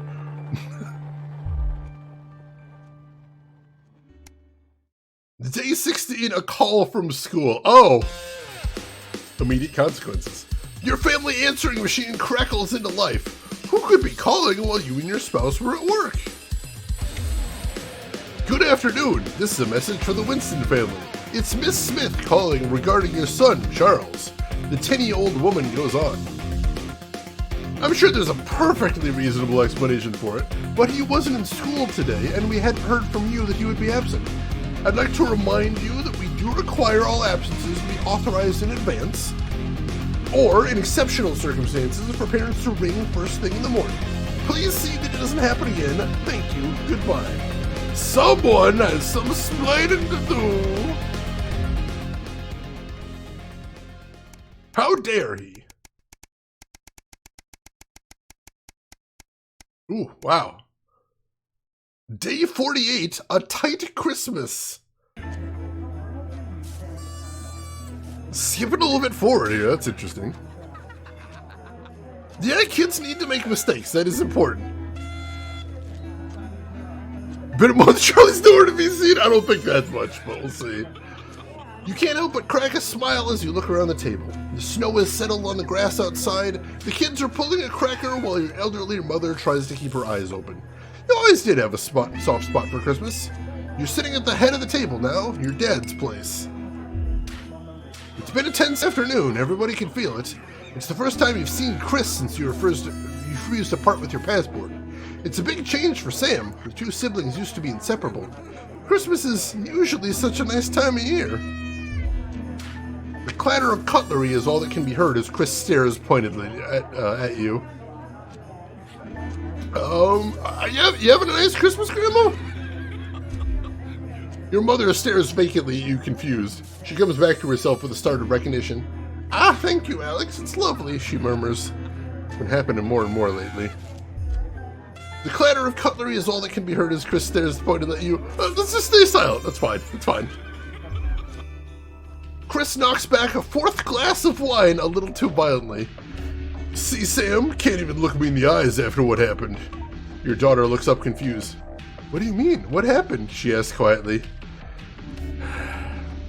Day 16, a call from school. Oh! Immediate consequences. Your family answering machine crackles into life. Who could be calling while you and your spouse were at work? Good afternoon. This is a message for the Winston family. It's Miss Smith calling regarding your son, Charles. The tinny-old woman goes on. I'm sure there's a perfectly reasonable explanation for it, but he wasn't in school today, and we hadn't heard from you that he would be absent. I'd like to remind you that we do require all absences to be authorized in advance, or in exceptional circumstances for parents to ring first thing in the morning. Please see that it doesn't happen again. Thank you. Goodbye. Someone has some explaining to do. How dare he? Ooh, wow. Day 48, a tight Christmas. Skipping a little bit forward here, that's interesting. Yeah, kids need to make mistakes, that is important. Been a month, Charlie's nowhere to be seen? I don't think that's much, but we'll see. You can't help but crack a smile as you look around the table. The snow has settled on the grass outside. The kids are pulling a cracker while your elderly mother tries to keep her eyes open. You always did have a soft spot for Christmas. You're sitting at the head of the table now, your dad's place. It's been a tense afternoon, everybody can feel it. It's the first time you've seen Chris since you refused to part with your passport. It's a big change for Sam. The two siblings used to be inseparable. Christmas is usually such a nice time of year. The clatter of cutlery is all that can be heard as Chris stares pointedly at you. You having a nice Christmas, Grandma? Your mother stares vacantly at you, confused. She comes back to herself with a start of recognition. Ah, thank you, Alex. It's lovely, she murmurs. It's been happening more and more lately. The clatter of cutlery is all that can be heard as Chris stares pointedly at you. Let's just stay silent. That's fine. It's fine. Chris knocks back a fourth glass of wine a little too violently. See, Sam? Can't even look me in the eyes after what happened. Your daughter looks up confused. What do you mean? What happened? She asks quietly.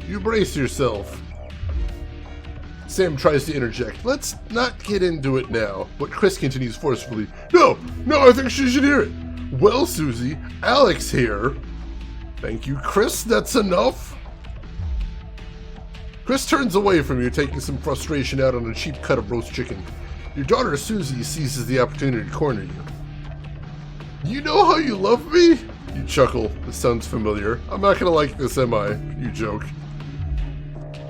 You brace yourself. Sam tries to interject. Let's not get into it now. But Chris continues forcefully. No, I think she should hear it. Well, Susie, Alex here. Thank you, Chris. That's enough. Chris turns away from you, taking some frustration out on a cheap cut of roast chicken. Your daughter, Susie, seizes the opportunity to corner you. You know how you love me? You chuckle. This sounds familiar. I'm not gonna like this, am I? You joke.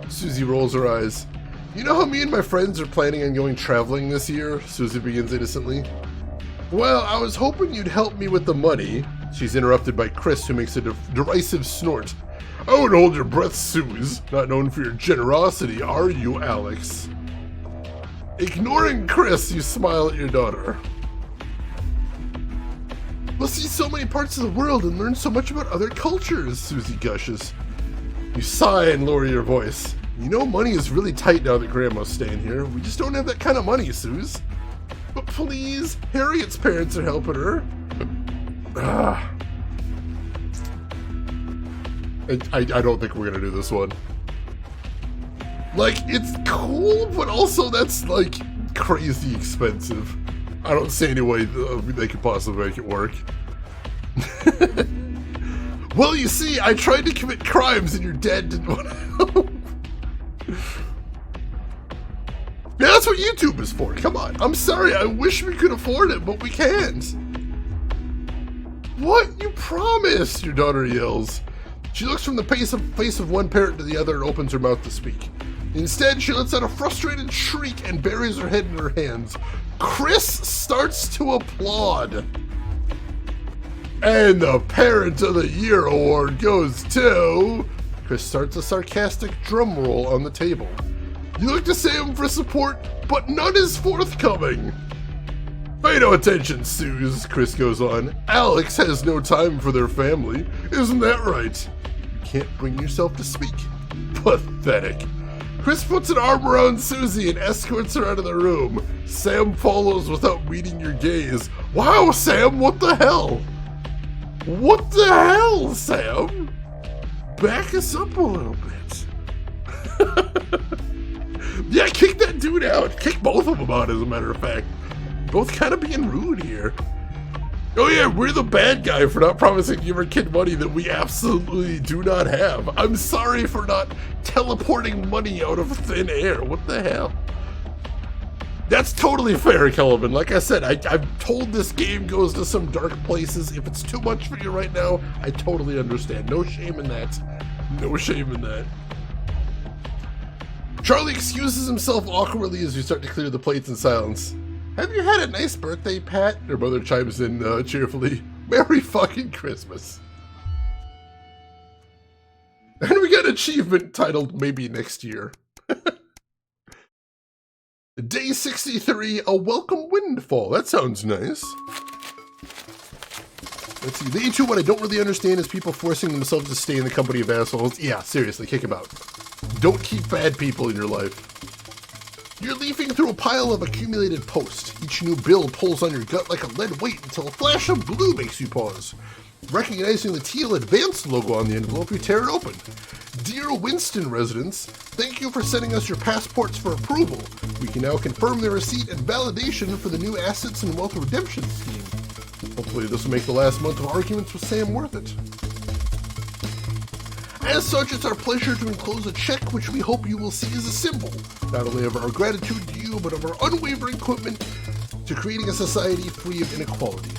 Susie rolls her eyes. You know how me and my friends are planning on going traveling this year? Susie begins innocently. Well, I was hoping you'd help me with the money. She's interrupted by Chris, who makes a derisive snort. I wouldn't hold your breath, Suze. Not known for your generosity, are you, Alex? Ignoring Chris, you smile at your daughter. We'll see so many parts of the world and learn so much about other cultures, Susie gushes. You sigh and lower your voice. You know money is really tight now that Grandma's staying here. We just don't have that kind of money, Suze. But please, Harriet's parents are helping her. I don't think we're gonna do this one. Like, it's cool, but also that's, like, crazy expensive. I don't see any way they could possibly make it work. Well, you see, I tried to commit crimes and your dad didn't want to help. Yeah, that's what YouTube is for. Come on. I'm sorry. I wish we could afford it, but we can't. What? You promised, your daughter yells. She looks from the face of one parent to the other and opens her mouth to speak. Instead, she lets out a frustrated shriek and buries her head in her hands. Chris starts to applaud. And the Parent of the Year award goes to... Chris starts a sarcastic drum roll on the table. You look to Sam for support, but none is forthcoming. Pay no attention, Suze, Chris goes on. Alex has no time for their family. Isn't that right? You can't bring yourself to speak. Pathetic. Chris puts an arm around Susie and escorts her out of the room. Sam follows without meeting your gaze. Wow, Sam, what the hell? What the hell, Sam? Back us up a little bit. Yeah, kick that dude out. Kick both of them out, as a matter of fact. Both kind of being rude here. Oh yeah, we're the bad guy for not promising to give our kid money that we absolutely do not have. I'm sorry for not teleporting money out of thin air. What the hell? That's totally fair, Kelvin. Like I said, I've told this game goes to some dark places. If it's too much for you right now, I totally understand. No shame in that. No shame in that. Charlie excuses himself awkwardly as we start to clear the plates in silence. Have you had a nice birthday, Pat? Her mother chimes in cheerfully. Merry fucking Christmas. And we got an achievement titled Maybe Next Year. Day 63, a welcome windfall. That sounds nice. Let's see. Day 2, what I don't really understand is people forcing themselves to stay in the company of assholes. Yeah, seriously, kick them out. Don't keep bad people in your life. You're leafing through a pile of accumulated posts. Each new bill pulls on your gut like a lead weight until a flash of blue makes you pause. Recognizing the teal advanced logo on the envelope, you tear it open. Dear Winston residents, thank you for sending us your passports for approval. We can now confirm their receipt and validation for the new Assets and Wealth Redemption Scheme. Hopefully this will make the last month of arguments with Sam worth it. As such, it's our pleasure to enclose a check which we hope you will see as a symbol, not only of our gratitude to you, but of our unwavering commitment to creating a society free of inequality.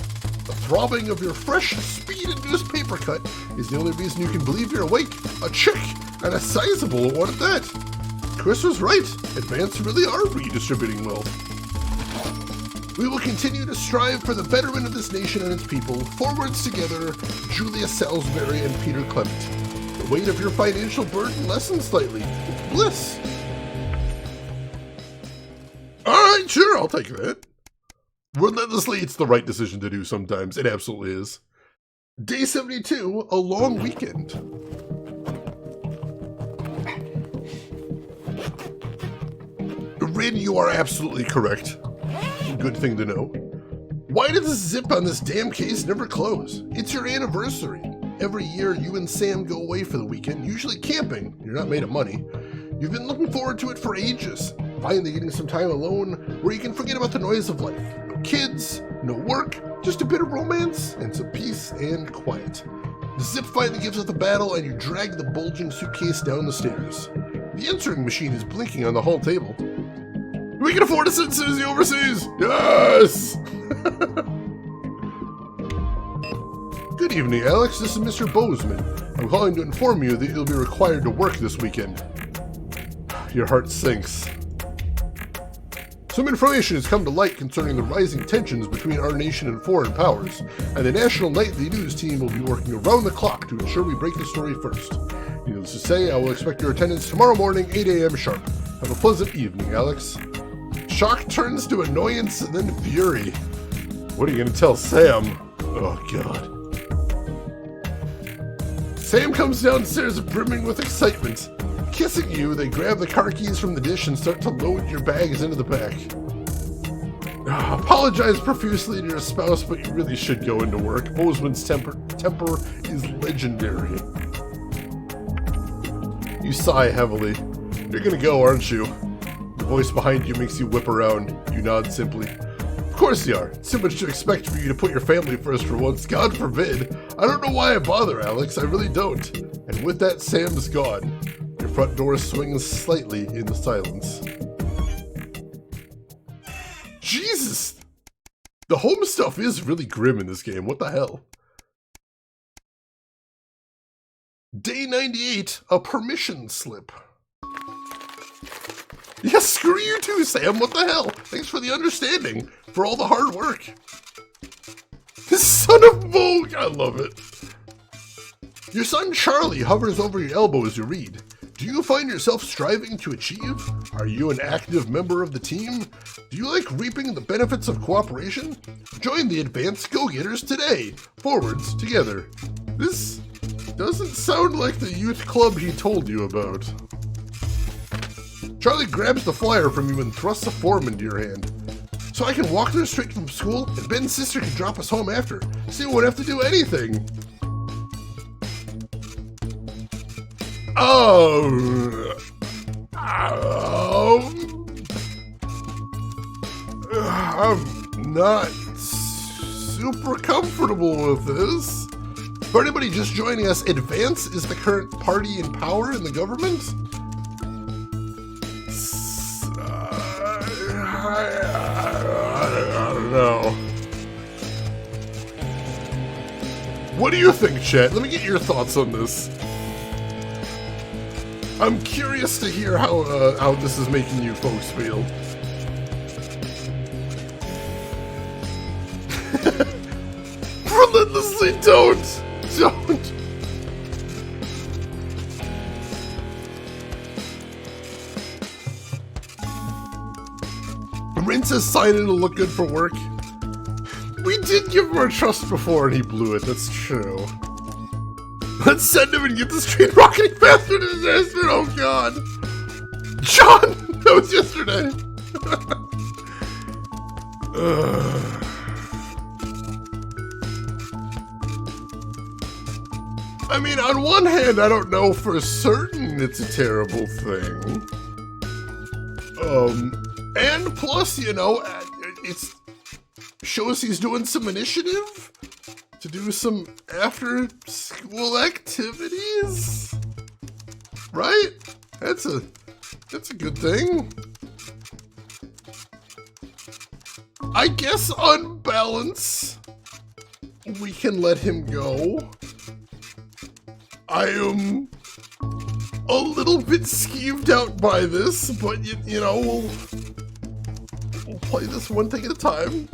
The throbbing of your fresh, speed-induced paper cut is the only reason you can believe you're awake. A check, and a sizable one at that. Chris was right. Advance really are redistributing wealth. We will continue to strive for the betterment of this nation and its people. Forwards together, Julia Salisbury and Peter Clement. The weight of your financial burden lessens slightly. Bliss. All right, sure, I'll take that. Relentlessly, it's the right decision to do sometimes. It absolutely is. Day 72, a long weekend. Rin, you are absolutely correct. Good thing to know. Why did the zip on this damn case never close? It's your anniversary. Every year, you and Sam go away for the weekend, usually camping. You're not made of money. You've been looking forward to it for ages. Finally getting some time alone where you can forget about the noise of life. No kids, no work, just a bit of romance and some peace and quiet. The zip finally gives up the battle and you drag the bulging suitcase down the stairs. The answering machine is blinking on the hall table. We can afford to send Susie overseas! Yes! Good evening, Alex. This is Mr. Bozeman. I'm calling to inform you that you'll be required to work this weekend. Your heart sinks. Some information has come to light concerning the rising tensions between our nation and foreign powers, and the National Nightly News team will be working around the clock to ensure we break the story first. Needless to say, I will expect your attendance tomorrow morning, 8 a.m. sharp. Have a pleasant evening, Alex. Shock turns to annoyance and then fury. What are you going to tell Sam? Oh, God. Sam comes downstairs brimming with excitement. Kissing you, they grab the car keys from the dish and start to load your bags into the back. Apologize profusely to your spouse, but you really should go into work. Bozeman's temper is legendary. You sigh heavily. You're gonna go, aren't you? The voice behind you makes you whip around. You nod simply. Of course you are. It's too much to expect for you to put your family first for once. God forbid. I don't know why I bother, Alex. I really don't. And with that, Sam's gone. Your front door swings slightly in the silence. Jesus! The home stuff is really grim in this game. What the hell? Day 98, a permission slip. Yeah, screw you too, Sam. What the hell? Thanks for the understanding. For all the hard work. Son of Vogue! I love it. Your son Charlie hovers over your elbow as you read. Do you find yourself striving to achieve? Are you an active member of the team? Do you like reaping the benefits of cooperation? Join the Advanced Go-Getters today. Forwards, together. This doesn't sound like the youth club he told you about. Charlie grabs the flyer from you and thrusts a form into your hand. So I can walk there straight from school, and Ben's sister can drop us home after. So you won't have to do anything. I'm not super comfortable with this. For anybody just joining us, Advance is the current party in power in the government. I don't know. What do you think, chat? Let me get your thoughts on this. I'm curious to hear how this is making you folks feel. Relentlessly don't. Rinse his sign in to look good for work. We did give him our trust before and he blew it, that's true. Let's send him and get this train rocketing faster than disaster, oh god! John! That was yesterday! I mean, on one hand, I don't know for certain it's a terrible thing. And plus, you know, it shows he's doing some initiative to do some after-school activities, right? That's a good thing. I guess on balance, we can let him go. I am a little bit skeeved out by this, but you know, we'll play this one thing at a time.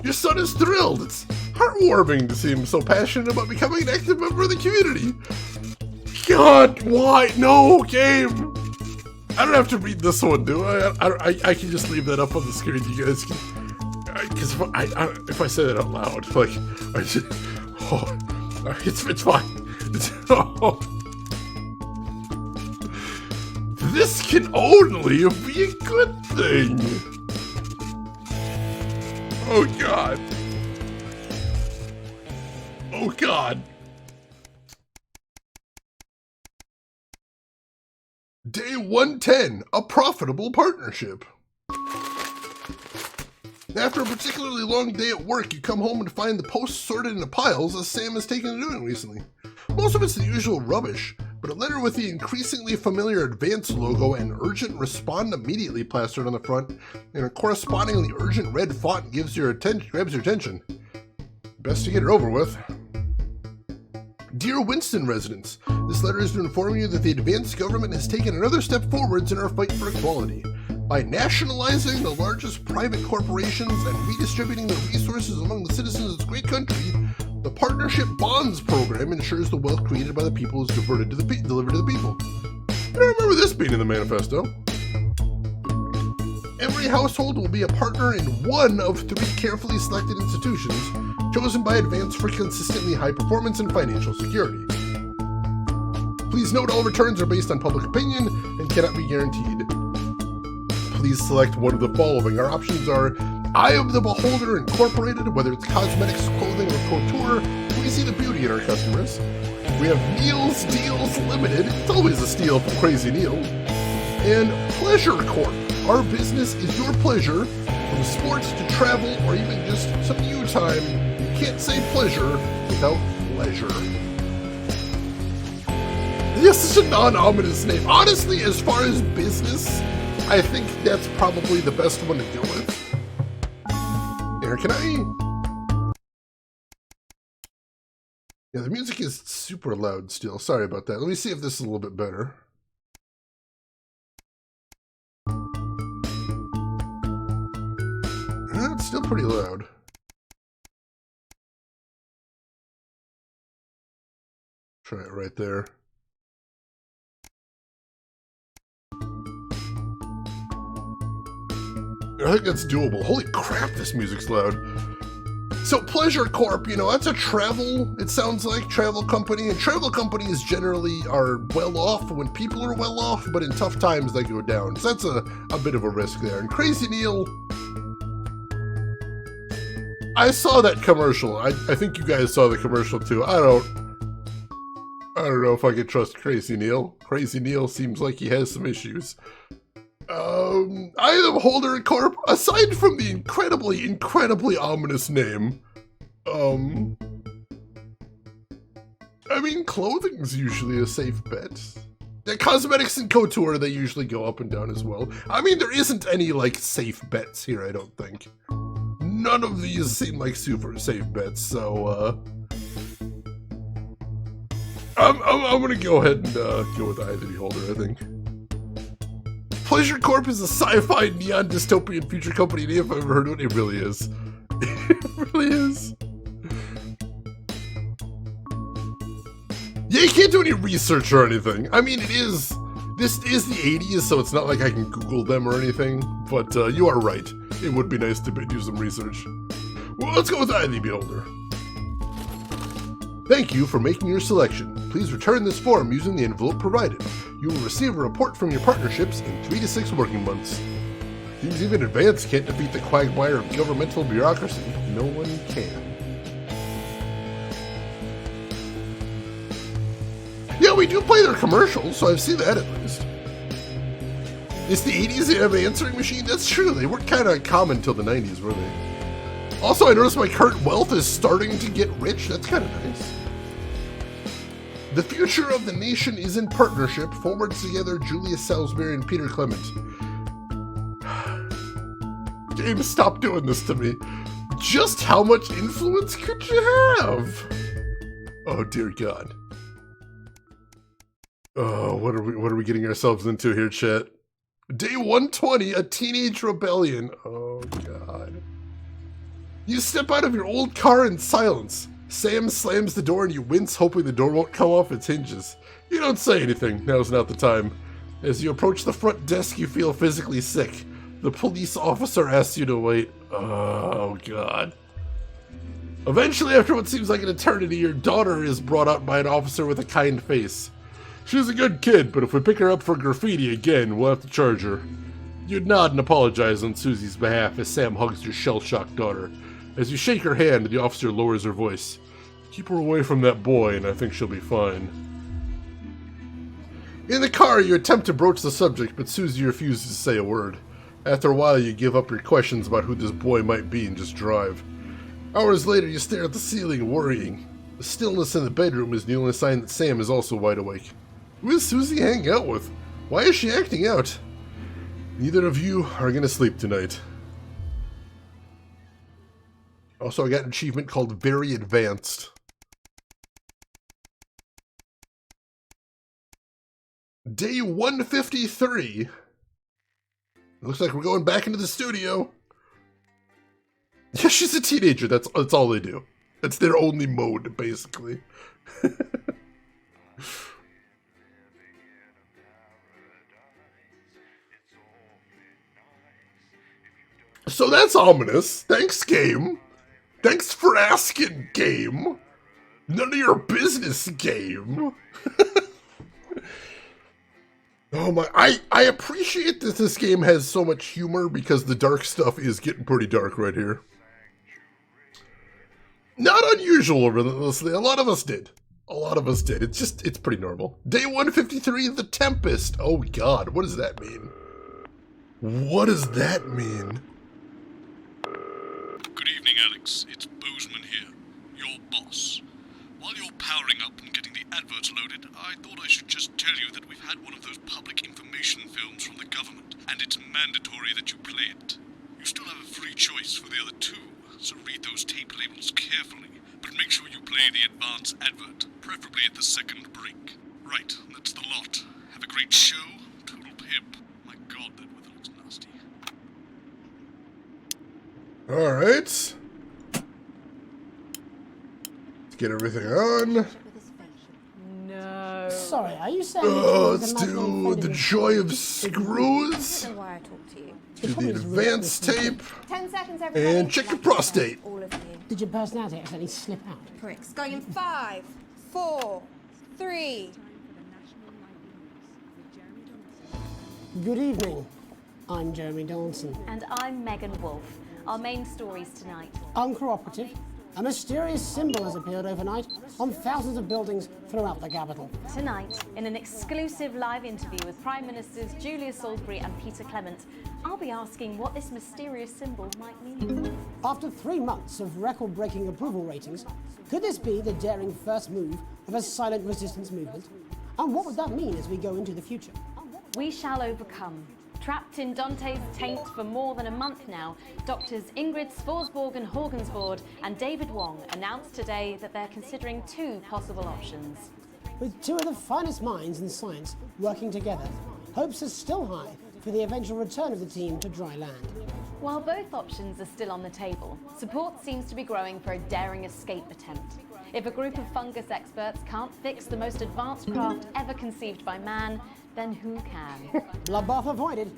Your son is thrilled. It's heartwarming to see him so passionate about becoming an active member of the community. God, why? No, game. I don't have to read this one, do I? I can just leave that up on the screen. You guys can. Because if I say that out loud, like, it's fine. This can only be a good thing. Oh god. Oh god. Day 110, a profitable partnership. After a particularly long day at work, you come home and find the posts sorted into piles as Sam has taken to doing recently. Most of it's the usual rubbish, but a letter with the increasingly familiar Advance logo and urgent respond immediately plastered on the front in a correspondingly urgent red font grabs your attention. Best to get it over with. Dear Winston residents, this letter is to inform you that the Advance government has taken another step forwards in our fight for equality. By nationalizing the largest private corporations and redistributing the resources among the citizens of this great country, The Partnership Bonds program ensures the wealth created by the people is delivered to the people. I don't remember this being in the manifesto. Every household will be a partner in one of 3 carefully selected institutions chosen by Advance for consistently high performance and financial security. Please note all returns are based on public opinion and cannot be guaranteed. Please select one of the following. Our options are Eye of the Beholder Incorporated, whether it's cosmetics, clothing, or couture, we see the beauty in our customers. We have Neil's Deals Limited, it's always a steal from Crazy Neil. And Pleasure Corp. Our business is your pleasure, from sports to travel or even just some you time. You can't say pleasure without leisure. This is a non-ominous name. Honestly, as far as business, I think that's probably the best one to go with. Here, can I? Yeah, the music is super loud still. Sorry about that. Let me see if this is a little bit better. It's still pretty loud. Try it right there. I think that's doable. Holy crap, this music's loud. So Pleasure Corp, you know, that's a travel, it sounds like, travel company. And travel companies generally are well off when people are well off, but in tough times they go down. So that's a bit of a risk there. And Crazy Neil, I saw that commercial. I think you guys saw the commercial too. I don't know if I could trust Crazy Neil. Crazy Neil seems like he has some issues. Eye of the Beholder Corp, aside from the incredibly ominous name, I mean, clothing's usually a safe bet. The cosmetics and couture, they usually go up and down as well. I mean, there isn't any, like, safe bets here, I don't think. None of these seem like super safe bets, so, I'm gonna go ahead and, go with Eye of the Beholder, I think. Pleasure Corp is a sci-fi neon dystopian future company name if I've ever heard of it. It really is. It really is. Yeah, you can't do any research or anything. I mean, this is the 80s, so it's not like I can Google them or anything, but you are right. It would be nice to do some research. Well, let's go with Eye of the Beholder. Thank you for making your selection. Please return this form using the envelope provided. You will receive a report from your partnerships in 3 to 6 working months. Things even Advance can't defeat the quagmire of governmental bureaucracy. No one can. Yeah, we do play their commercials, so I've seen that at least. It's the 80s, they have an answering machine? That's true, they weren't kind of common till the 90s, were they? Also, I noticed my current wealth is starting to get rich. That's kind of nice. The future of the nation is in partnership. Forwards together, Julius Salisbury and Peter Clement. James, stop doing this to me. Just how much influence could you have? Oh, dear God. Oh, what are we getting ourselves into here, chat? Day 120, a teenage rebellion. Oh, God. You step out of your old car in silence. Sam slams the door and you wince, hoping the door won't come off its hinges. You don't say anything. Now's not the time. As you approach the front desk, you feel physically sick. The police officer asks you to wait. Oh, God. Eventually, after what seems like an eternity, your daughter is brought out by an officer with a kind face. She's a good kid, but if we pick her up for graffiti again, we'll have to charge her. You nod and apologize on Susie's behalf as Sam hugs your shell-shocked daughter. As you shake her hand, the officer lowers her voice. Keep her away from that boy, and I think she'll be fine. In the car, you attempt to broach the subject, but Susie refuses to say a word. After a while, you give up your questions about who this boy might be and just drive. Hours later, you stare at the ceiling, worrying. The stillness in the bedroom is the only sign that Sam is also wide awake. Who is Susie hanging out with? Why is she acting out? Neither of you are gonna sleep tonight. Also, I got an achievement called Very Advanced. Day 153. Looks like we're going back into the studio. Yeah, she's a teenager. That's all they do. That's their only mode, basically. So that's ominous. Thanks, game. Thanks for asking, game. None of your business, game. Oh my, I appreciate that this game has so much humor because the dark stuff is getting pretty dark right here. Not unusual, relentlessly. A lot of us did. It's pretty normal. Day 153, The Tempest. Oh god, what does that mean? What does that mean? Good evening, Alex. It's Bozeman here, your boss. While you're powering up and getting the adverts loaded, I thought I should just tell you that we've had one of those public information films from the government, and it's mandatory that you play it. You still have a free choice for the other two, so read those tape labels carefully, but make sure you play the advance advert, preferably at the second break. Right, that's the lot. Have a great show. Total pimp. My god, that weather looks nasty. Alright. Let's get everything on. No. Sorry, are you saying... Let's do the joy of screws. Why I talk to you. Do the advanced tape. 10 seconds, everybody. And check your prostate. All of you. Did your personality accidentally slip out? Pricks. Going in 5, 4, 3. Good evening. I'm Jeremy Dawson. And I'm Megan Wolf. Our main stories tonight. Uncooperative. A mysterious symbol has appeared overnight on thousands of buildings throughout the capital. Tonight, in an exclusive live interview with Prime Ministers Julia Salisbury and Peter Clement, I'll be asking what this mysterious symbol might mean. After 3 months of record-breaking approval ratings, could this be the daring first move of a silent resistance movement? And what would that mean as we go into the future? We shall overcome. Trapped in Dante's taint for more than a month now, doctors Ingrid Svorsborg and Horgensvoord and David Wong announced today that they're considering 2 possible options. With 2 of the finest minds in science working together, hopes are still high for the eventual return of the team to dry land. While both options are still on the table, support seems to be growing for a daring escape attempt. If a group of fungus experts can't fix the most advanced craft ever conceived by man, then who can? Bloodbath avoided.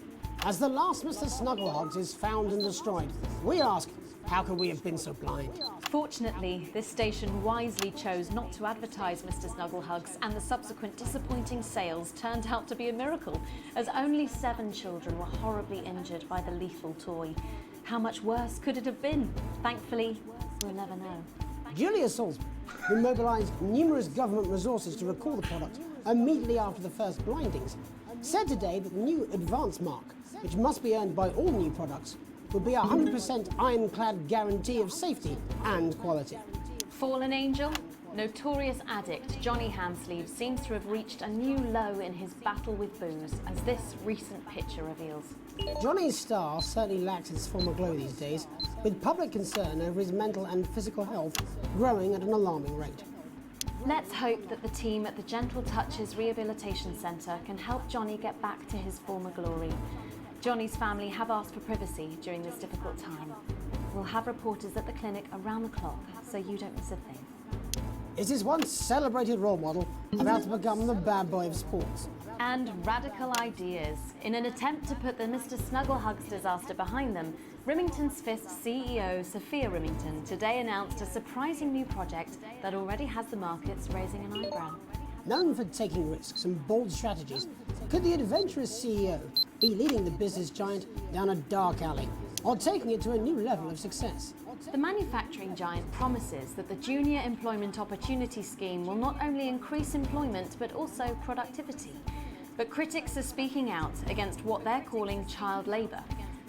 As the last Mr. Snugglehogs is found and destroyed, we ask, how could we have been so blind? Fortunately, this station wisely chose not to advertise Mr. Snugglehugs, and the subsequent disappointing sales turned out to be a miracle, as only 7 children were horribly injured by the lethal toy. How much worse could it have been? Thankfully, we'll never know. Julia Salisbury, who mobilised numerous government resources to recall the product immediately after the first blindings, said today that the new advance mark, which must be earned by all new products, would be a 100% ironclad guarantee of safety and quality. Fallen angel? Notorious addict Johnny Hamsleeve seems to have reached a new low in his battle with booze, as this recent picture reveals. Johnny's star certainly lacks its former glow these days, with public concern over his mental and physical health growing at an alarming rate. Let's hope that the team at the Gentle Touches Rehabilitation Centre can help Johnny get back to his former glory. Johnny's family have asked for privacy during this difficult time. We'll have reporters at the clinic around the clock, so you don't miss a thing. Is his once celebrated role model about to become the bad boy of sports? And radical ideas. In an attempt to put the Mr. Snugglehugs disaster behind them, Remington's Fist CEO Sophia Remington today announced a surprising new project that already has the markets raising an eyebrow. Known for taking risks and bold strategies, could the adventurous CEO be leading the business giant down a dark alley, or taking it to a new level of success? The manufacturing giant promises that the Junior Employment Opportunity Scheme will not only increase employment but also productivity. But critics are speaking out against what they're calling child labour.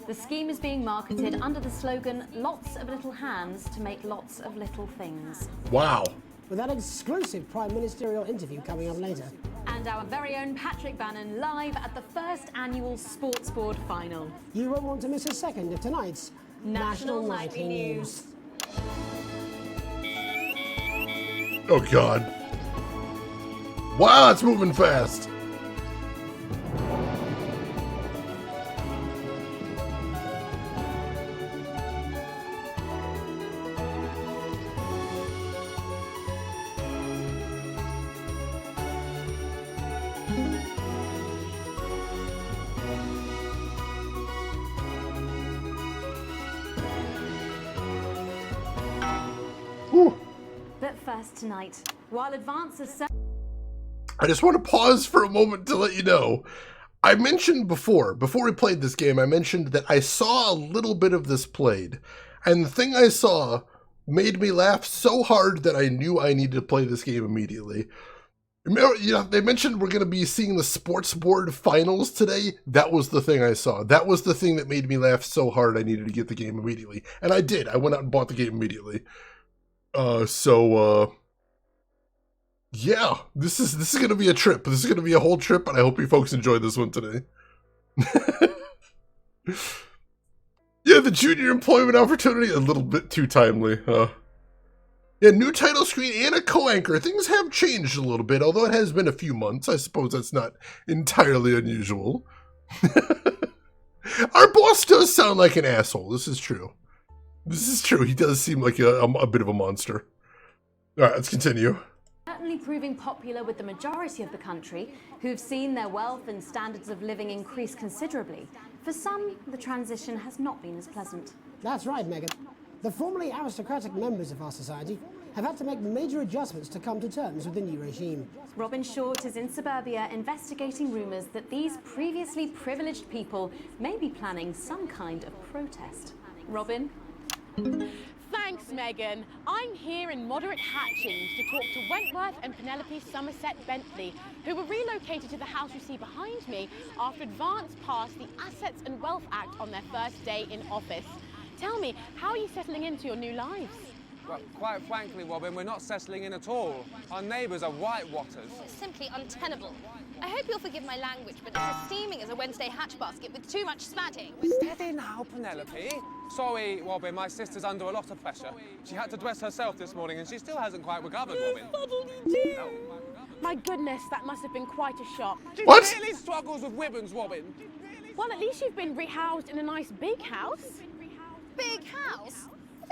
The scheme is being marketed under the slogan, "Lots of little hands to make lots of little things." Wow. With that exclusive Prime Ministerial interview coming up later. And our very own Patrick Bannon live at the first annual Sports Board final. You won't want to miss a second of tonight's National Nightly News. Oh god. Wow, it's moving fast. first tonight. While advances... I just want to pause for a moment to let you know. I mentioned before we played this game, I mentioned that I saw a little bit of this played. And the thing I saw made me laugh so hard that I knew I needed to play this game immediately. Remember, they mentioned we're going to be seeing the sports board finals today. That was the thing I saw. That was the thing that made me laugh so hard I needed to get the game immediately. And I did. I went out and bought the game immediately. Yeah, this is going to be a trip. This is going to be a whole trip, and I hope you folks enjoy this one today. Yeah, the junior employment opportunity, a little bit too timely. Yeah, new title screen and a co-anchor. Things have changed a little bit, although it has been a few months. I suppose that's not entirely unusual. Our boss does sound like an asshole. This is true. This is true. He does seem like a bit of a monster. All right, let's continue. Certainly proving popular with the majority of the country, who've seen their wealth and standards of living increase considerably. For some, the transition has not been as pleasant. That's right, Megan. The formerly aristocratic members of our society have had to make major adjustments to come to terms with the new regime. Robin Short is in suburbia investigating rumours that these previously privileged people may be planning some kind of protest. Robin? Thanks, Megan. I'm here in Moderate Hatchings to talk to Wentworth and Penelope Somerset Bentley, who were relocated to the house you see behind me after Advance passed the Assets and Wealth Act on their first day in office. Tell me, how are you settling into your new lives? Well, quite frankly, Robin, we're not settling in at all. Our neighbours are whitewatters. It's simply untenable. I hope you'll forgive my language, but it's as steaming as a Wednesday hatch basket with too much spatting. Steady now, Penelope. Sorry, Robin, my sister's under a lot of pressure. She had to dress herself this morning and she still hasn't quite recovered, Robin. My goodness, that must have been quite a shock. She really struggles with ribbons, Robin. Well, at least you've been rehoused in a nice big house. Big house?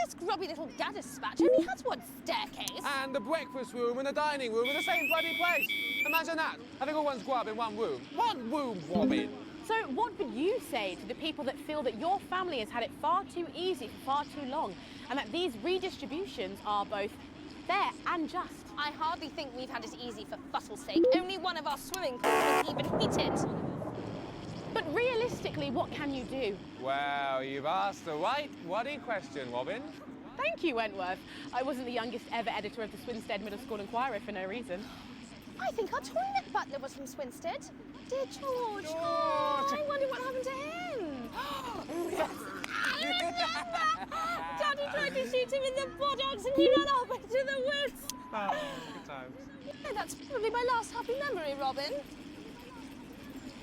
This grubby little gaddispatch only has one staircase. And the breakfast room and the dining room in the same bloody place. Imagine that, having all one's grub in one room. One room, Robin. So what would you say to the people that feel that your family has had it far too easy for far too long, and that these redistributions are both fair and just? I hardly think we've had it easy for fussle's sake. Only one of our swimming pools was even heated. But realistically, what can you do? Well, you've asked the right bloody question, Robin. Thank you, Wentworth. I wasn't the youngest ever editor of the Swinstead Middle School Inquirer for no reason. I think our toilet butler was from Swinstead. Dear George. Oh, I wonder what happened to him. Yes. I remember! Daddy tried to shoot him in the buttocks and he ran off into the woods. Oh, good times. Yeah, that's probably my last happy memory, Robin.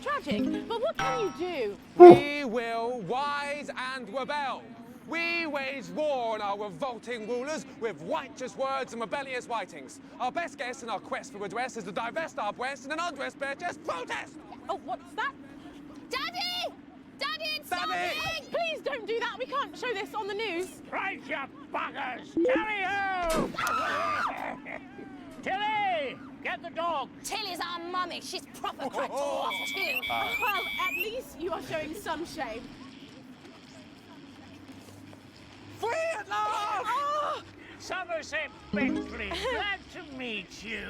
Tragic, but what can you do? We will rise and rebel. We wage war on our revolting rulers with righteous words and rebellious writings. Our best guess in our quest for redress is to divest our breast in an undressed bare chest protest. Oh, what's that? Daddy! Daddy, it's something! Please don't do that. We can't show this on the news. Right, you buggers! Carry home! Tilly! Get the dog! Tilly's our mummy. She's proper cracked off too. Well, at least you are showing some shame. Free at last! Oh! Somerset Bentley, glad to meet you.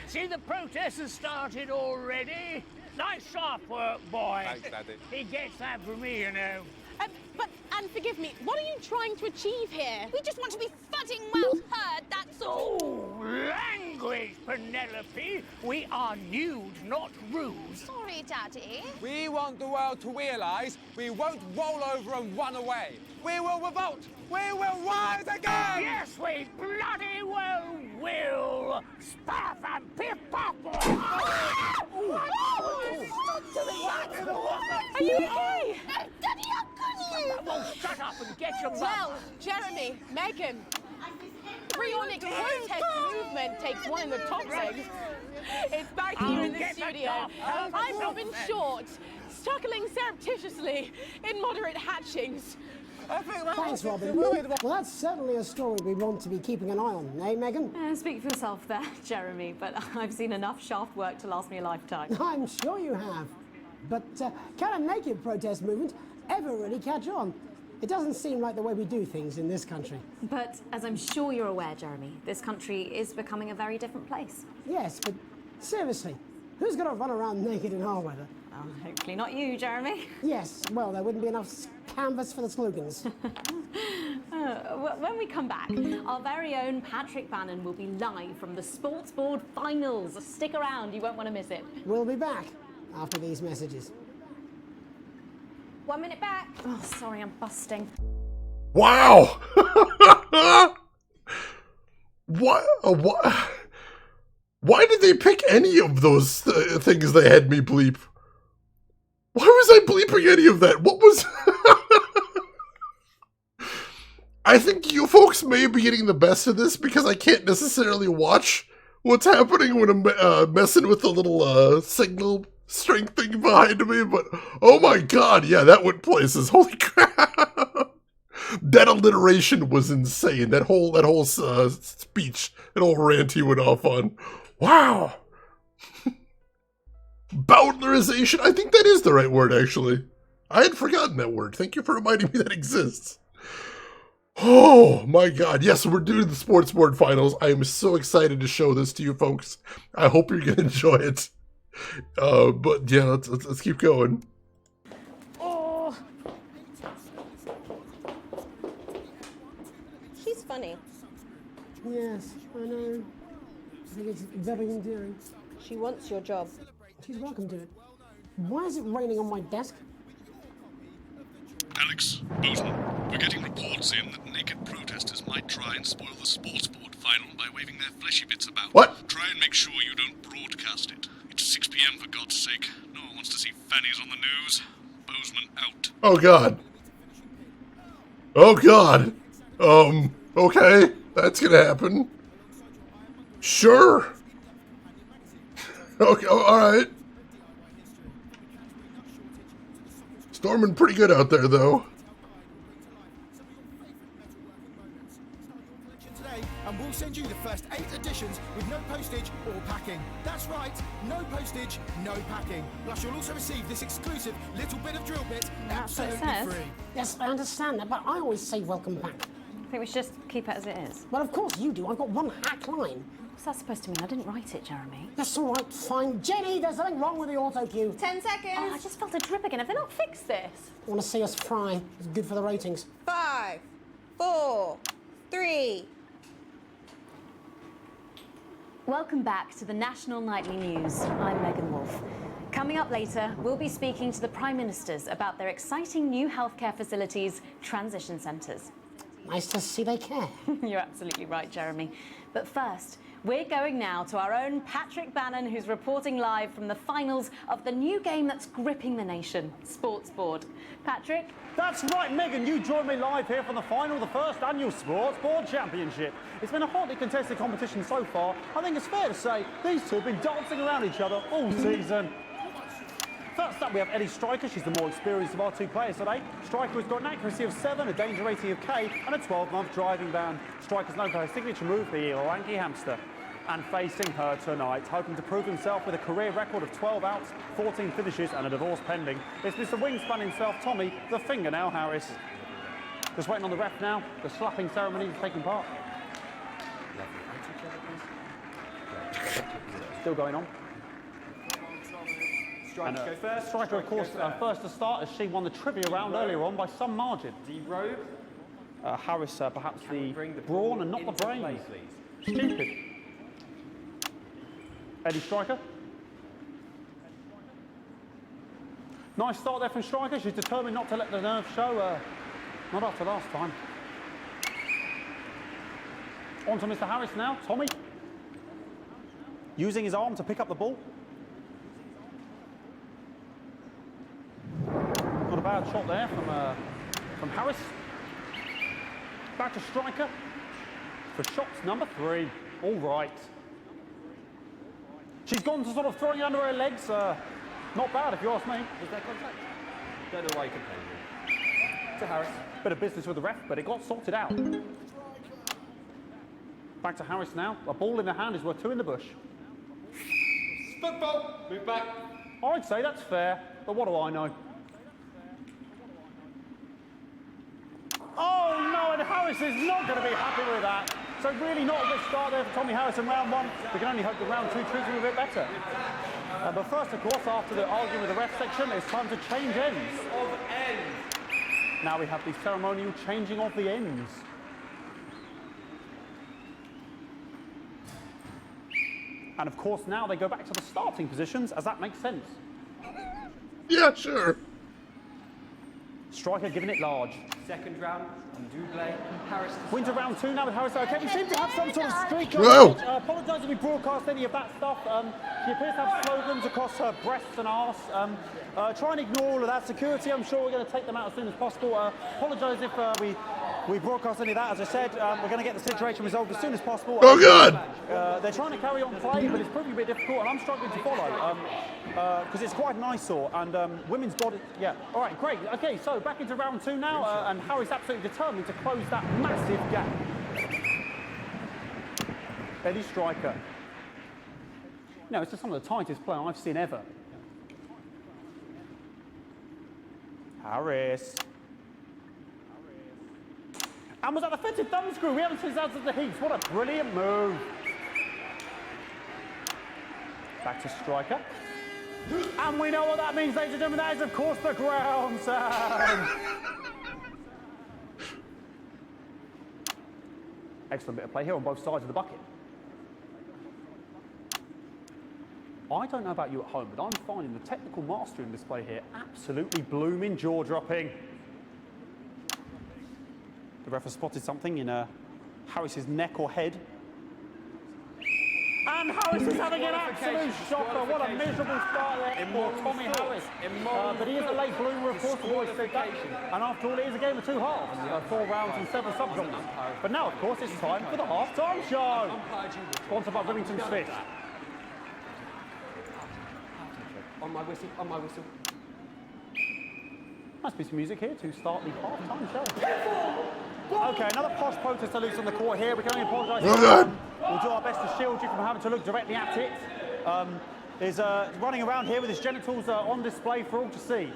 See, the protest has started already. Nice sharp work, boy. Thanks, Daddy. He gets that from me, you know. And forgive me, what are you trying to achieve here? We just want to be fudding well heard, that's all. Oh, language, Penelope. We are nude, not rude. Sorry, Daddy. We want the world to realise we won't roll over and run away. We will revolt. We will rise again. Yes, we bloody well will. Spaff and piff pop. Are you okay? Daddy, how could you? Well, shut up and get your mum. Well, Jeremy, Megan, Embryonic protest movement takes one in the top legs. It's back here in the studio. I'm Robin Short, struggling surreptitiously in Moderate Hatchings. Thanks, Robin. Well, that's certainly a story we want to be keeping an eye on, eh, Megan? Speak for yourself there, Jeremy, but I've seen enough shaft work to last me a lifetime. I'm sure you have. But can a naked protest movement ever really catch on? It doesn't seem like the way we do things in this country. But as I'm sure you're aware, Jeremy, this country is becoming a very different place. Yes, but seriously, who's going to run around naked in our weather? Hopefully not you, Jeremy. Yes, well, there wouldn't be enough canvas for the slogans. When we come back, our very own Patrick Bannon will be live from the Sports Board Finals. Stick around, you won't want to miss it. We'll be back after these messages. 1 minute back. Oh, sorry, I'm busting. Wow! What? Why did they pick any of those things they had me bleep? Why was I bleeping any of that? What was... I think you folks may be getting the best of this because I can't necessarily watch what's happening when I'm messing with the little signal strength thing behind me, but oh my god, yeah, that went places. Holy crap! That alliteration was insane. That whole speech, that whole rant he went off on. Wow! Bowdlerization? I think that is the right word, actually. I had forgotten that word. Thank you for reminding me that exists. Oh my god, yes, we're doing the Sports Board Finals. I am so excited to show this to you folks. I hope you're going to enjoy it. But yeah, let's keep going. Oh. She's funny. Yes, I know. I think it's very endearing. She wants your job. She's welcome to it. Why is it raining on my desk? Alex, Bozeman, we're getting reports in that naked protesters might try and spoil the Sports Board final by waving their fleshy bits about. What? Try and make sure you don't broadcast it. It's 6 p.m. for God's sake. No one wants to see fannies on the news. Bozeman out. Oh god. Oh god. Okay, that's gonna happen. Sure. Okay, alright. Storming pretty good out there, though. And we'll send you the first 8 editions with no postage or packing. That's right, no postage, no packing. Plus you'll also receive this exclusive little bit of drill bit absolutely free. Yes, I understand that, but I always say welcome back. I think we should just keep it as it is. Well, of course you do. I've got one hack line. What's that supposed to mean? I didn't write it, Jeremy. That's all right, fine. Jenny, there's something wrong with the auto cue. 10 seconds. Oh, I just felt a drip again. Have they not fixed this? Want to see us fry? It's good for the ratings. 5, 4, 3. Welcome back to the National Nightly News. I'm Megan Wolf. Coming up later, we'll be speaking to the Prime Ministers about their exciting new healthcare facilities, transition centres. Nice to see they care. You're absolutely right, Jeremy. But first, we're going now to our own Patrick Bannon, who's reporting live from the finals of the new game that's gripping the nation, Sports Board. Patrick? That's right, Megan. You join me live here from the final of the first annual Sports Board Championship. It's been a hotly contested competition so far. I think it's fair to say these two have been dancing around each other all season. First up, we have Ellie Striker. She's the more experienced of our two players today. Striker has got an accuracy of 7, a danger rating of K, and a 12-month driving ban. Striker's known for her signature move, the Lanky Hamster. And facing her tonight, hoping to prove himself with a career record of 12 outs, 14 finishes, and a divorce pending, it's Mr. Wingspan himself, Tommy, the Fingernail Harris. Just waiting on the ref now. The slapping ceremony is taking part. Still going on. Striker go first. Striker, of course, first to start as she won the trivia round earlier on by some margin. D-Robe. Harris, perhaps the brawn and not the brain. Stupid. Eddie Striker. Nice start there from Striker. She's determined not to let the nerves show. Not after last time. On to Mr. Harris now. Tommy. Using his arm to pick up the ball. Not a bad shot there from Harris. Back to Striker for shots number 3. All right. She's gone to sort of throwing under her legs. Not bad, if you ask me. Was there contact? Don't know why you complained. To Harris. Bit of business with the ref, but it got sorted out. Back to Harris now. A ball in the hand is worth 2 in the bush. Football. Move back. I'd say that's fair, but what do I know? Harris is not going to be happy with that. So really not a good start there for Tommy Harris in round 1. We can only hope that round 2 treats him a bit better. But first, of course, after the arguing with the ref section, it's time to change ends. Now we have the ceremonial changing of the ends. And of course, now they go back to the starting positions, as that makes sense. Yeah, sure. Striker giving it large. Second round, Double, Harris. Winter round 2 now with Harris. Okay, we seem to have some sort of streak. Whoa. Apologise if we broadcast any of that stuff. She appears to have slogans across her breasts and arse. Try and ignore all of that. Security, I'm sure we're going to take them out as soon as possible. Apologise if we broadcast any of that. As I said, we're going to get the situation resolved as soon as possible. Oh, good! They're trying to carry on play, but it's proving a bit difficult, and I'm struggling to follow. Because it's quite an eyesore, and women's body, yeah. All right, great. Okay, so back into round 2 now, and Harry's absolutely determined to close that massive gap. Eddie Striker. No, it's just some of the tightest play I've seen ever. Harris. And was that the fitted thumb screw? We haven't seen that since the heats. What a brilliant move. Back to Striker. And we know what that means, ladies and gentlemen. That is, of course, the ground sound. Excellent bit of play here on both sides of the bucket. I don't know about you at home, but I'm finding the technical mastering display here absolutely blooming jaw-dropping. The ref has spotted something in Harris's neck or head. And Harris is having an absolute shocker. What a miserable start there for Tommy Harris. But he is a late bloomer, of course, the boys said that. And after all, it is a game of 2 halves, 4 rounds and 7 subgenres. But now, of course, it's time for the half-time show. Sponsored by Remington Smith. On my whistle, on my whistle. Nice piece of music here to start the half-time show. Okay, another posh protester loose on the court here. We can only apologise. We'll do our best to shield you from having to look directly at it. Is running around here with his genitals on display for all to see.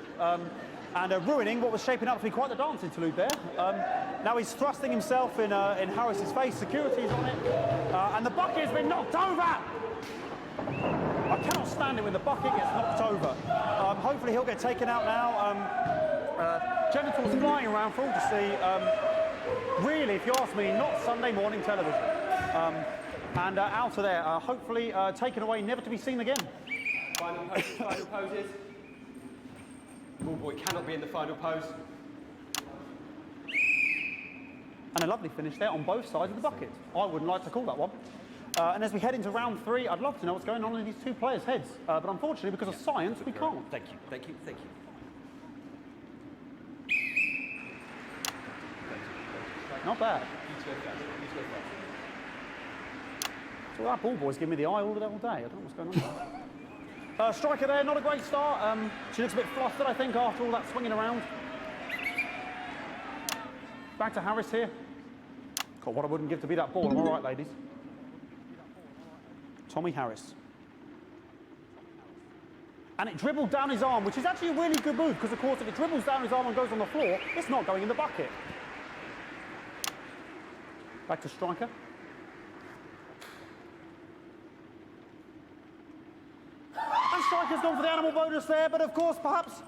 And ruining what was shaping up to be quite the dance interlude there. Now he's thrusting himself in Harris's face. Security's on it. And the bucket has been knocked over. I cannot stand it when the bucket gets knocked over. Hopefully he'll get taken out now. Genitals flying around for all to see. Really, if you ask me, not Sunday morning television. And out of there, hopefully taken away, never to be seen again. Final poses. Ball boy cannot be in the final pose. And a lovely finish there on both sides of the bucket. I wouldn't like to call that one. And as we head into round 3, I'd love to know what's going on in these 2 players' heads. But unfortunately, because of science, we can't. Thank you, thank you, thank you. Not bad. So that ball boy's giving me the eye all day. I don't know what's going on there. Striker there, not a great start. She looks a bit flustered, I think, after all that swinging around. Back to Harris here. God, what I wouldn't give to be that ball. Am I right, ladies? Tommy Harris. And it dribbled down his arm, which is actually a really good move, because, of course, if it dribbles down his arm and goes on the floor, it's not going in the bucket. Back to Striker. And Striker's gone for the animal bonus there, but of course, perhaps...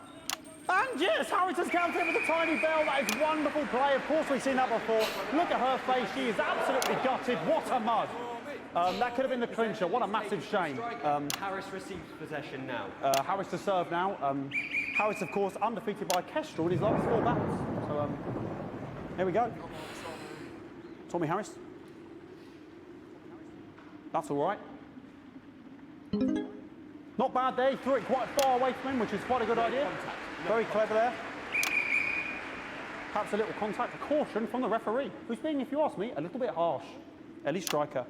And yes, Harris has counted with a tiny bell. That is wonderful play. Of course, we've seen that before. Look at her face. She is absolutely gutted. What a mud. That could have been the clincher. What a massive shame. Harris receives possession now. Harris to serve now. Harris, of course, undefeated by Kestrel in his last 4 battles. So, here we go. Tommy Harris. That's all right. Not bad there. He threw it quite far away from him, which is quite a good idea. Very clever there. Perhaps a little contact. A caution from the referee, who's being, if you ask me, a little bit harsh. Ellie Striker.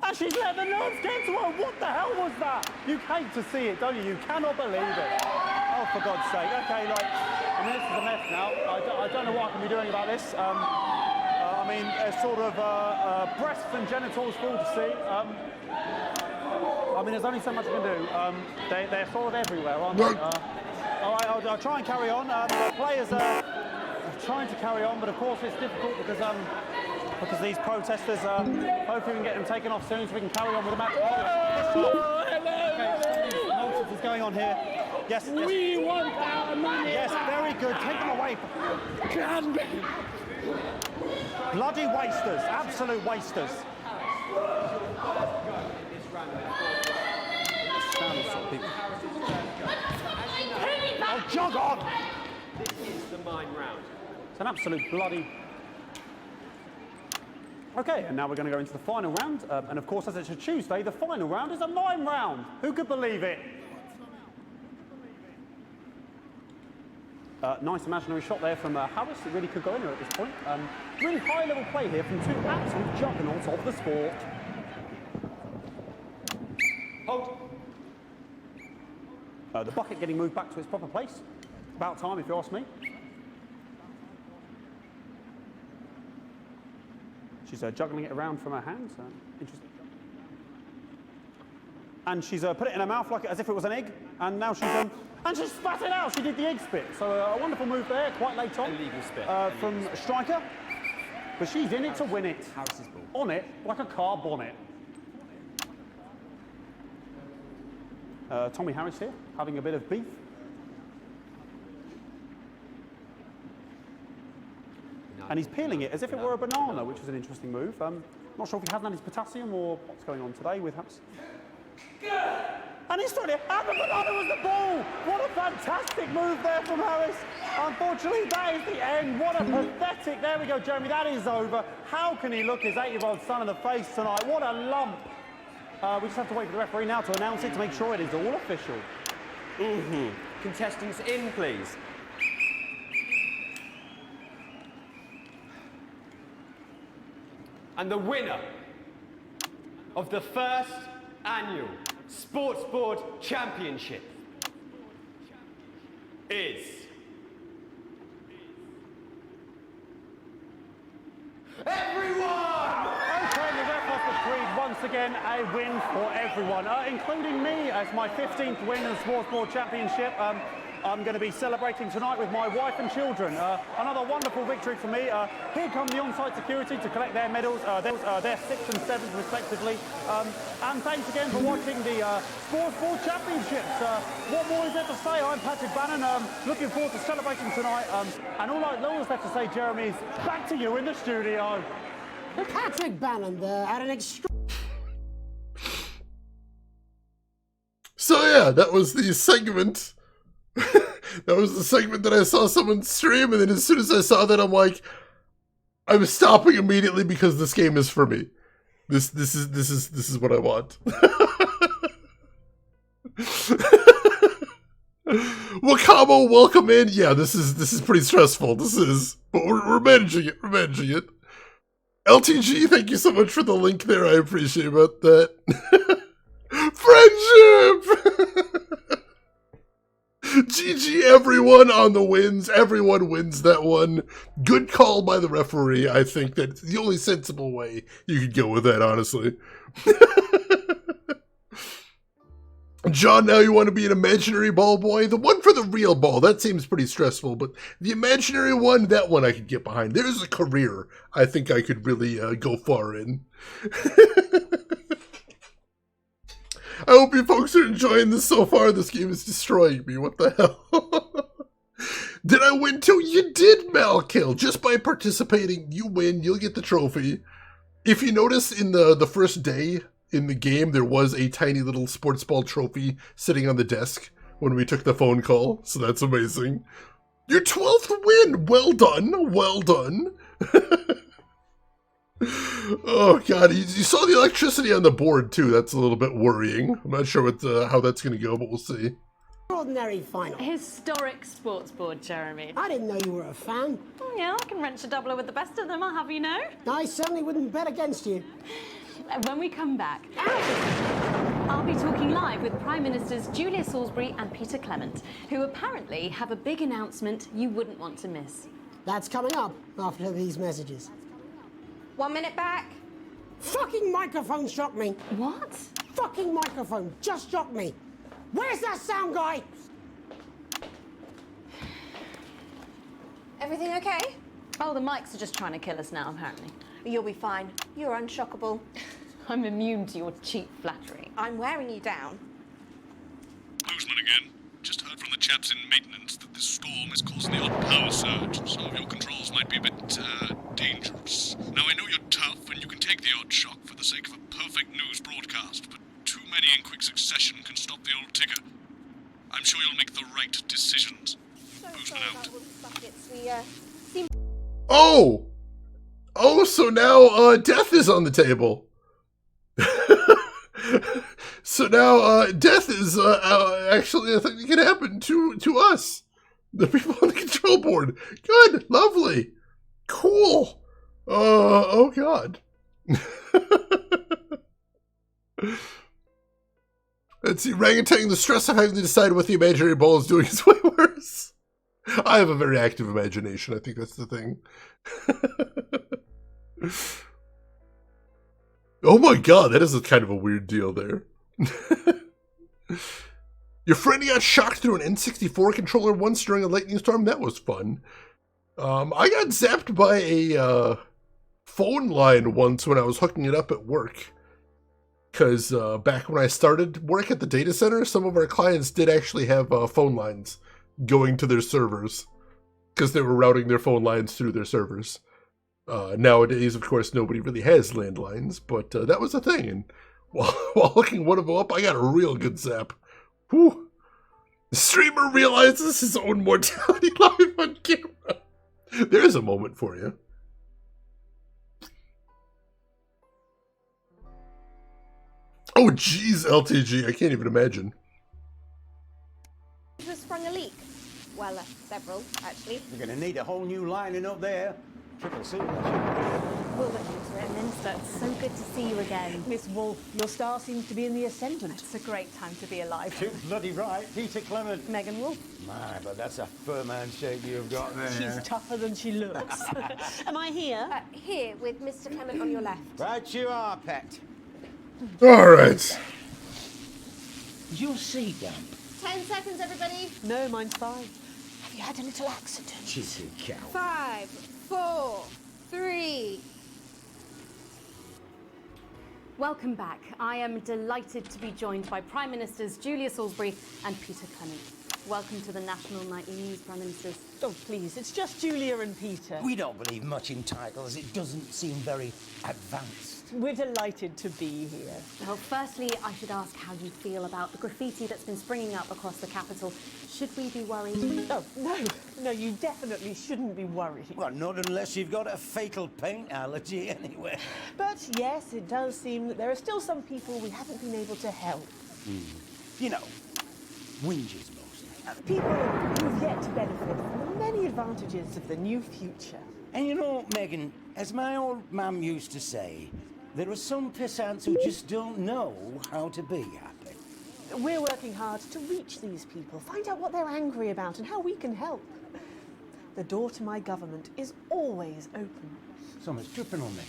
And she's let the nerves get to her. What the hell was that? You hate to see it, don't you? You cannot believe it. Oh, for God's sake. Okay, like, I mean, this is a mess now. I don't know what I can be doing about this. I mean, sort of breasts and genitals for all to see. I mean, there's only so much I can do. They're sort of everywhere, aren't they? All right, I'll try and carry on. The players trying to carry on, but of course it's difficult because these protesters are hoping we can get them taken off soon so we can carry on with the match. Nonsense is going on here. Yes, yes. We want our money. Yes, very good. Take them away. Bloody wasters, absolute wasters. Oh, jog on! This is the mime round. It's an absolute bloody... Okay, and now we're going to go into the final round. And of course, as it's a Tuesday, the final round is a mime round. Who could believe it? Nice imaginary shot there from Harris. It really could go anywhere at this point. Really high-level play here from two absolute juggernauts of the sport. Hold. The bucket getting moved back to its proper place. About time, if you ask me. She's juggling it around from her hands. Interesting. And she's put it in her mouth like as if it was an egg. And now she's and she spat it out. She did the egg spit. So a wonderful move there, quite late on. Illegal spit. From Striker. But she's in it to win it. Harris's ball. On it like a car bonnet. Tommy Harris here, having a bit of beef. And he's peeling it as if it were a banana, which is an interesting move. Not sure if he hasn't had his potassium or what's going on today with Harris. And he's trying to, and the banana was the ball! What a fantastic move there from Harris. Unfortunately, that is the end. What a pathetic, there we go, Jeremy, that is over. How can he look his 8-year-old son in the face tonight? What a lump. We just have to wait for the referee now to announce it to make sure it is all official. Contestants in, please. And the winner of the first annual Sports Board Championship is... everyone! Okay, the ref has decreed once again a win for everyone, including me as my 15th win in the Sports Board Championship. I'm going to be celebrating tonight with my wife and children. Another wonderful victory for me. Here come the on-site security to collect their medals, their 6th and 7th respectively. And thanks again for watching the Sports Board Championships. What more is there to say? I'm Patrick Bannon, looking forward to celebrating tonight. And all that's left to say, Jeremy, is back to you in the studio. Patrick Bannon there at an So yeah, that was the segment. That was the segment that I saw someone stream, and then as soon as I saw that, I'm like, I'm stopping immediately because this game is for me. This is what I want. Wakamo, welcome in. Yeah, this is pretty stressful. But we're managing it. We're managing it. LTG, thank you so much for the link there. I appreciate about that. Friendship. GG everyone on the wins. Everyone wins that one. Good call by the referee. I think that's the only sensible way you could go with that, honestly. John, now you want to be an imaginary ball boy? The one for the real ball, that seems pretty stressful, but the imaginary one, that one I could get behind. There's a career I think I could really go far in. I hope you folks are enjoying this so far. This game is destroying me. What the hell? Did I win too? You did, Malkill. Just by participating, you win. You'll get the trophy. If you notice in the first day in the game, there was a tiny little sports ball trophy sitting on the desk when we took the phone call. So that's amazing. Your 12th win. Well done. Well done. Oh god, you saw the electricity on the board too. That's a little bit worrying. I'm not sure what how that's going to go, but we'll see. Extraordinary final. Historic sports board, Jeremy. I didn't know you were a fan. Oh yeah, I can wrench a doubler with the best of them, I'll have you know. I certainly wouldn't bet against you. When we come back, I'll be talking live with Prime Ministers Julia Salisbury and Peter Clement, who apparently have a big announcement you wouldn't want to miss. That's coming up after these messages. 1 minute back. Fucking microphone shocked me. What? Fucking microphone just shocked me. Where's that sound guy? Everything okay? Oh, the mics are just trying to kill us now, apparently. You'll be fine. You're unshockable. I'm immune to your cheap flattery. I'm wearing you down. Boozman again. Just heard from the chaps in maintenance that this storm is causing the odd power surge. Some of your controls might be a bit, dangerous. Now, I know you're tough and you can take the odd shock for the sake of a perfect news broadcast, but too many in quick succession can stop the old ticker. I'm sure you'll make the right decisions. Boozman out. Oh! Oh, so now, death is on the table. So now, death is, actually a thing that can happen to us. The people on the control board. Good. Lovely. Cool. Oh God. Let's see. Orangutan, the stress of having to decide what the imaginary ball is doing is way worse. I have a very active imagination. I think that's the thing. Oh my God, that is a kind of a weird deal there. Your friend got shocked through an N64 controller once during a lightning storm. That was fun. I got zapped by a phone line once when I was hooking it up at work. Because back when I started work at the data center, some of our clients did actually have phone lines going to their servers. Because they were routing their phone lines through their servers. Nowadays, of course, nobody really has landlines, but that was a thing. And while hooking one of them up, I got a real good zap. Whew. The streamer realizes his own mortality live on camera. There's a moment for you. Oh, geez, LTG. I can't even imagine. Just sprung a leak. Well, several, actually. You're going to need a whole new lining up there. Triple suit. We'll look into it, Minster. It's so good to see you again. Miss Wolf, your star seems to be in the ascendant. It's a great time to be alive. Too bloody right. Peter Clement. Megan Wolf. My, but that's a firm handshake you've got there. She's tougher than she looks. Am I here? Here, with Mr. Clement on your left. Right you are, pet. All right. Is your seat damp? 10 seconds, everybody. No, mine's fine. Have you had a little accident? Cheeky cow. 5, 4, 3. Welcome back. I am delighted to be joined by Prime Ministers Julia Salisbury and Peter Clement. Welcome to the National Nightly News, Prime Ministers. Oh, please, it's just Julia and Peter. We don't believe much in titles. It doesn't seem very advanced. We're delighted to be here. Well, firstly, I should ask how you feel about the graffiti that's been springing up across the capital. Should we be worried? Oh, no, you definitely shouldn't be worried. Well, not unless you've got a fatal paint allergy anyway. But yes, it does seem that there are still some people we haven't been able to help. You know, whinges mostly. People who've yet to benefit from the many advantages of the new future. And you know, Megan, as my old mum used to say, there are some pissants who just don't know how to be happy. We're working hard to reach these people, find out what they're angry about and how we can help. The door to my government is always open. Someone's tripping on me.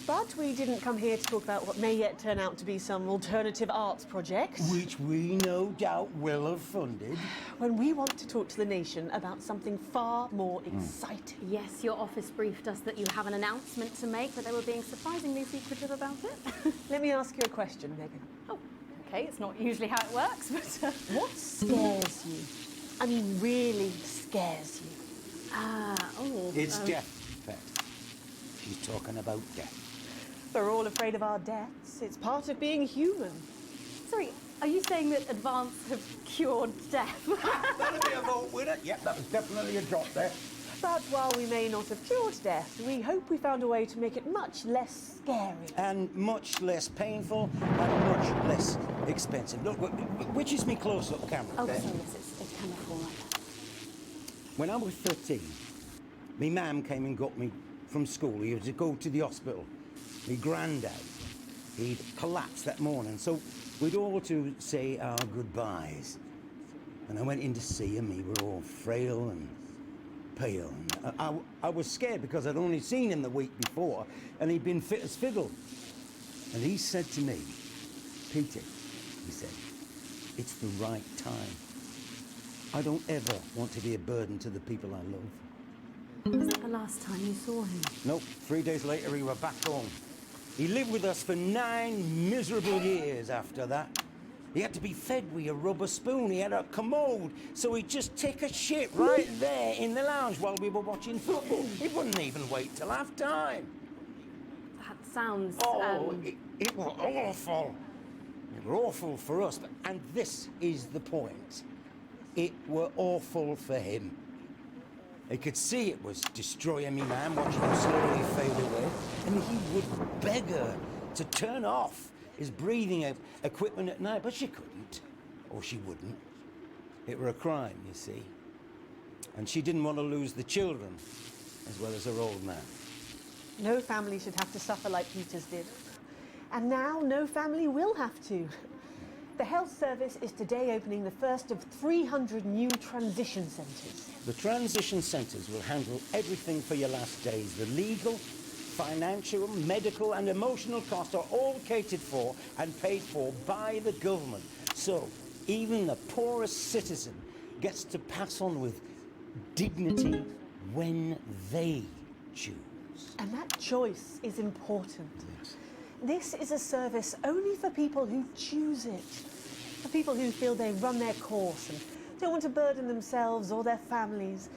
But we didn't come here to talk about what may yet turn out to be some alternative arts project. Which we no doubt will have funded. When we want to talk to the nation about something far more exciting. Yes, your office briefed us that you have an announcement to make, but they were being surprisingly secretive about it. Let me ask you a question, Megan. Oh, okay, it's not usually how it works, but... What scares you? I mean, really scares you? It's death, Pet. She's talking about death. We're all afraid of our deaths. It's part of being human. Sorry, are you saying that Advance have cured death? That'll be a vote winner. Yep, that was definitely a drop there. But while we may not have cured death, we hope we found a way to make it much less scary. And much less painful and much less expensive. Look, which is me close-up camera? Oh, there. sorry, it's camera 4 like that. When I was 13, my mum came and got me from school. He had to go to the hospital. My granddad, he'd collapsed that morning, so we'd all to say our goodbyes. And I went in to see him. He were all frail and pale. And I was scared because I'd only seen him the week before, and he'd been fit as fiddle. And he said to me, "Peter," he said, "it's the right time." I don't ever want to be a burden to the people I love. Was that the last time you saw him? Nope, 3 days later he were back home. He lived with us for 9 miserable years after that. He had to be fed with a rubber spoon. He had a commode, so he'd just take a shit right there in the lounge while we were watching football. He wouldn't even wait till half time. That sounds... It was awful. It were awful for us, and this is the point. It were awful for him. He could see it was destroying me, man, watching him slowly fade away, and he would beg her to turn off his breathing equipment at night, but she couldn't, or she wouldn't. It were a crime, you see. And she didn't want to lose the children, as well as her old man. No family should have to suffer like Peter's did. And now no family will have to. The health service is today opening the first of 300 new transition centres. The transition centres will handle everything for your last days. The legal, financial, medical and emotional costs are all catered for and paid for by the government. So even the poorest citizen gets to pass on with dignity when they choose. And that choice is important. This is a service only for people who choose it. For people who feel they've run their course and don't want to burden themselves or their families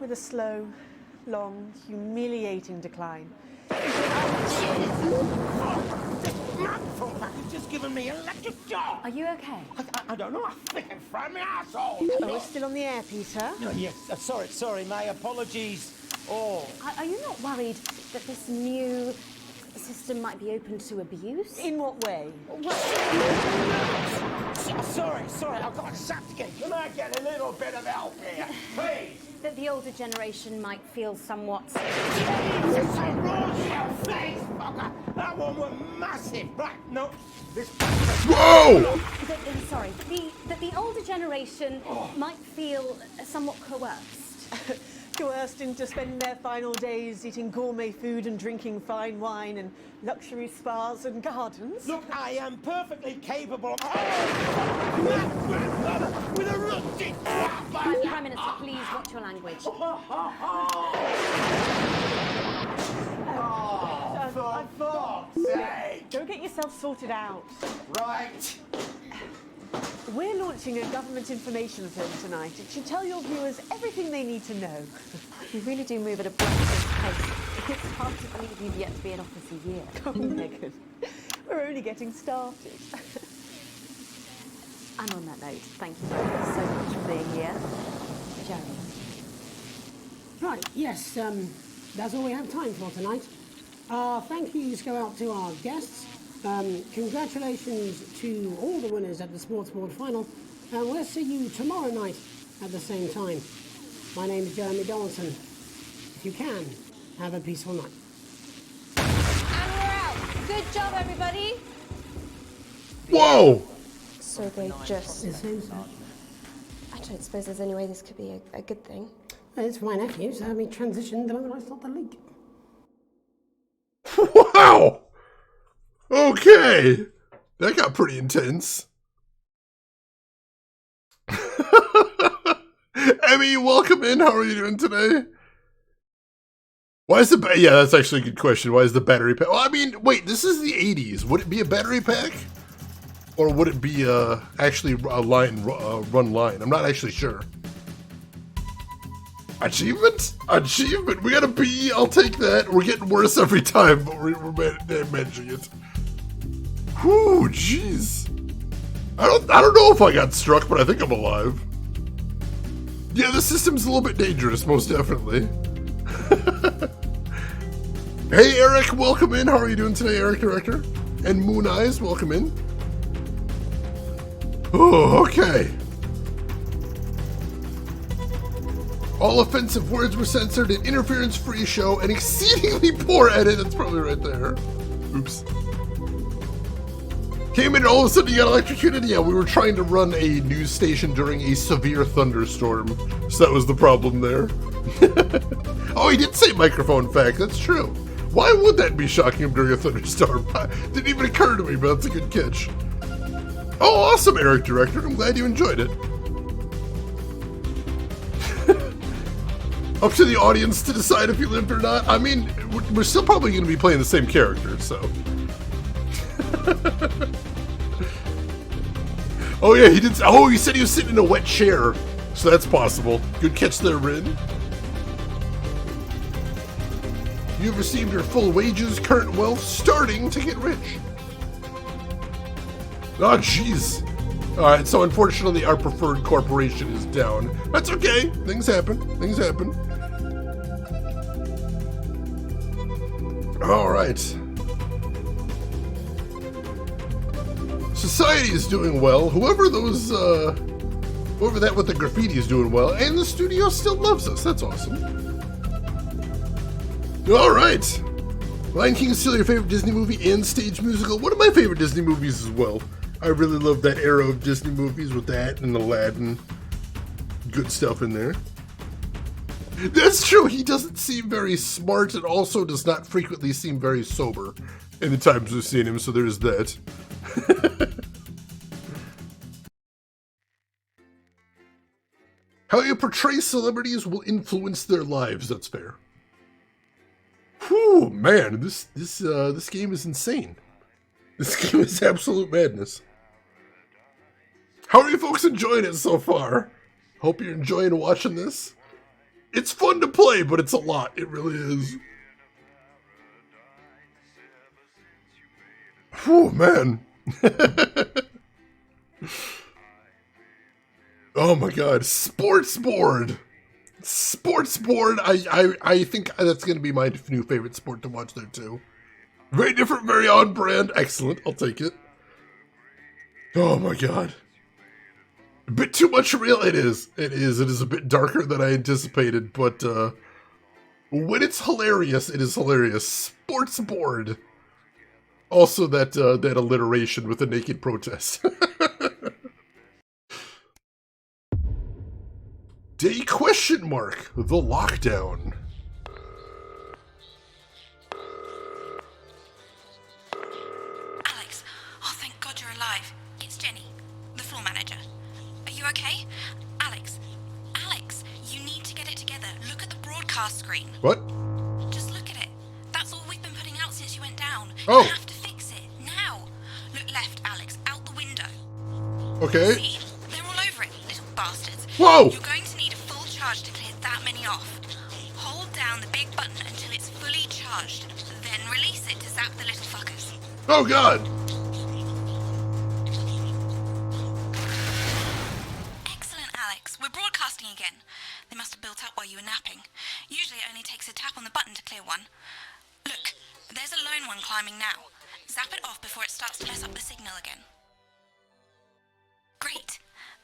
with a slow, long, humiliating decline. He's just given me an electric shock. Are you okay? I don't know. I think it fried my asshole. Oh, we're still on the air, Peter. No, yes. Sorry. My apologies. Oh. Are you not worried that this new system might be open to abuse? In what way? Sorry. I've got sapped again. Can I get a little bit of help here, please? That the older generation might feel somewhat... Jesus, a Royal face, fucker! That one was massive. Right, no. This... Whoa! Sorry. That the older generation might feel somewhat coerced. Coerced into spending their final days eating gourmet food and drinking fine wine and luxury spas and gardens. Look, I am perfectly capable of... with a rusty... Prime Minister, please watch your language. For fuck's sake! Go get yourself sorted out. Right. We're launching a government information film tonight. It should tell your viewers everything they need to know. You really do move at a breathtaking pace. It's hard to believe you've yet to be in office a year. Oh, Megan, we're only getting started. And on that note, thank you so much for being here. Jeremy. Right, yes, that's all we have time for tonight. Thank yous go out to our guests. Congratulations to all the winners at the Sports Board final, and we'll see you tomorrow night at the same time. My name is Jeremy Donaldson. If you can, have a peaceful night. And we're out. Good job, everybody. Whoa! So they just... It seems so. I don't suppose there's any way this could be a good thing. It's my nephew, so we transitioned the moment I saw the leak. Wow! Okay! That got pretty intense. Emmy, welcome in. How are you doing today? Why is the... Yeah, that's actually a good question. Why is the battery pack... Well, I mean, wait, this is the 80s. Would it be a battery pack? Or would it be actually a line, run line? I'm not actually sure. Achievement? Achievement. We got a B. I'll take that. We're getting worse every time, but we're managing it. Whew, jeez. I don't know if I got struck, but I think I'm alive. Yeah, the system's a little bit dangerous, most definitely. Hey, Eric, welcome in. How are you doing today, Eric Director? And Moon Eyes, welcome in. Oh, okay. All offensive words were censored, an interference-free show, an exceedingly poor edit. That's probably right there. Oops. Came in and all of a sudden you got electrocuted? Yeah, we were trying to run a news station during a severe thunderstorm. So that was the problem there. Oh, he did say microphone fact. That's true. Why would that be shocking him during a thunderstorm? Didn't even occur to me, but that's a good catch. Oh, awesome, Eric Director. I'm glad you enjoyed it. Up to the audience to decide if he lived or not. I mean, we're still probably going to be playing the same character, so. Oh yeah, he did. Oh, he said he was sitting in a wet chair, so that's possible. Good catch there, Rin. You've received your full wages, current wealth, starting to get rich. Oh, jeez. Alright, so unfortunately our preferred corporation is down. That's okay. Things happen. Things happen. Alright. Society is doing well. Whoever that with the graffiti is doing well. And the studio still loves us. That's awesome. Alright. Lion King is still your favorite Disney movie and stage musical. One of my favorite Disney movies as well. I really love that era of Disney movies with that and Aladdin. Good stuff in there. That's true. He doesn't seem very smart and also does not frequently seem very sober in the times we've seen him, so there's that. How you portray celebrities will influence their lives. That's fair. Whew, man, this game is insane. This game is absolute madness. How are you folks enjoying it so far? Hope you're enjoying watching this. It's fun to play, but it's a lot. It really is. Whew, man. Oh my god, Sports Board. Sports Board, I think that's going to be my new favorite sport to watch there too. Very different, very on brand. Excellent, I'll take it. Oh my god. A bit too much real. It is. It is a bit darker than I anticipated, but when it's hilarious, it is hilarious. Sports Board. Also that alliteration with the naked protest. Day question mark. The lockdown. Alex, oh thank God you're alive. It's Jenny, the floor manager. Are you okay? Alex, you need to get it together. Look at the broadcast screen. What? Just look at it. That's all we've been putting out since you went down. Oh. You have to fix it, now. Look left, Alex, out the window. Okay. See? They're all over it, little bastards. Whoa! You're going to need a full charge to clear that many off. Hold down the big button until it's fully charged. Then release it to zap the little fuckers. Oh god! Excellent, Alex. We're broadcasting again. They must have built up while you were napping. Usually it only takes a tap on the button to clear one. Look, there's a lone one climbing now. Zap it off before it starts to mess up the signal again. Great.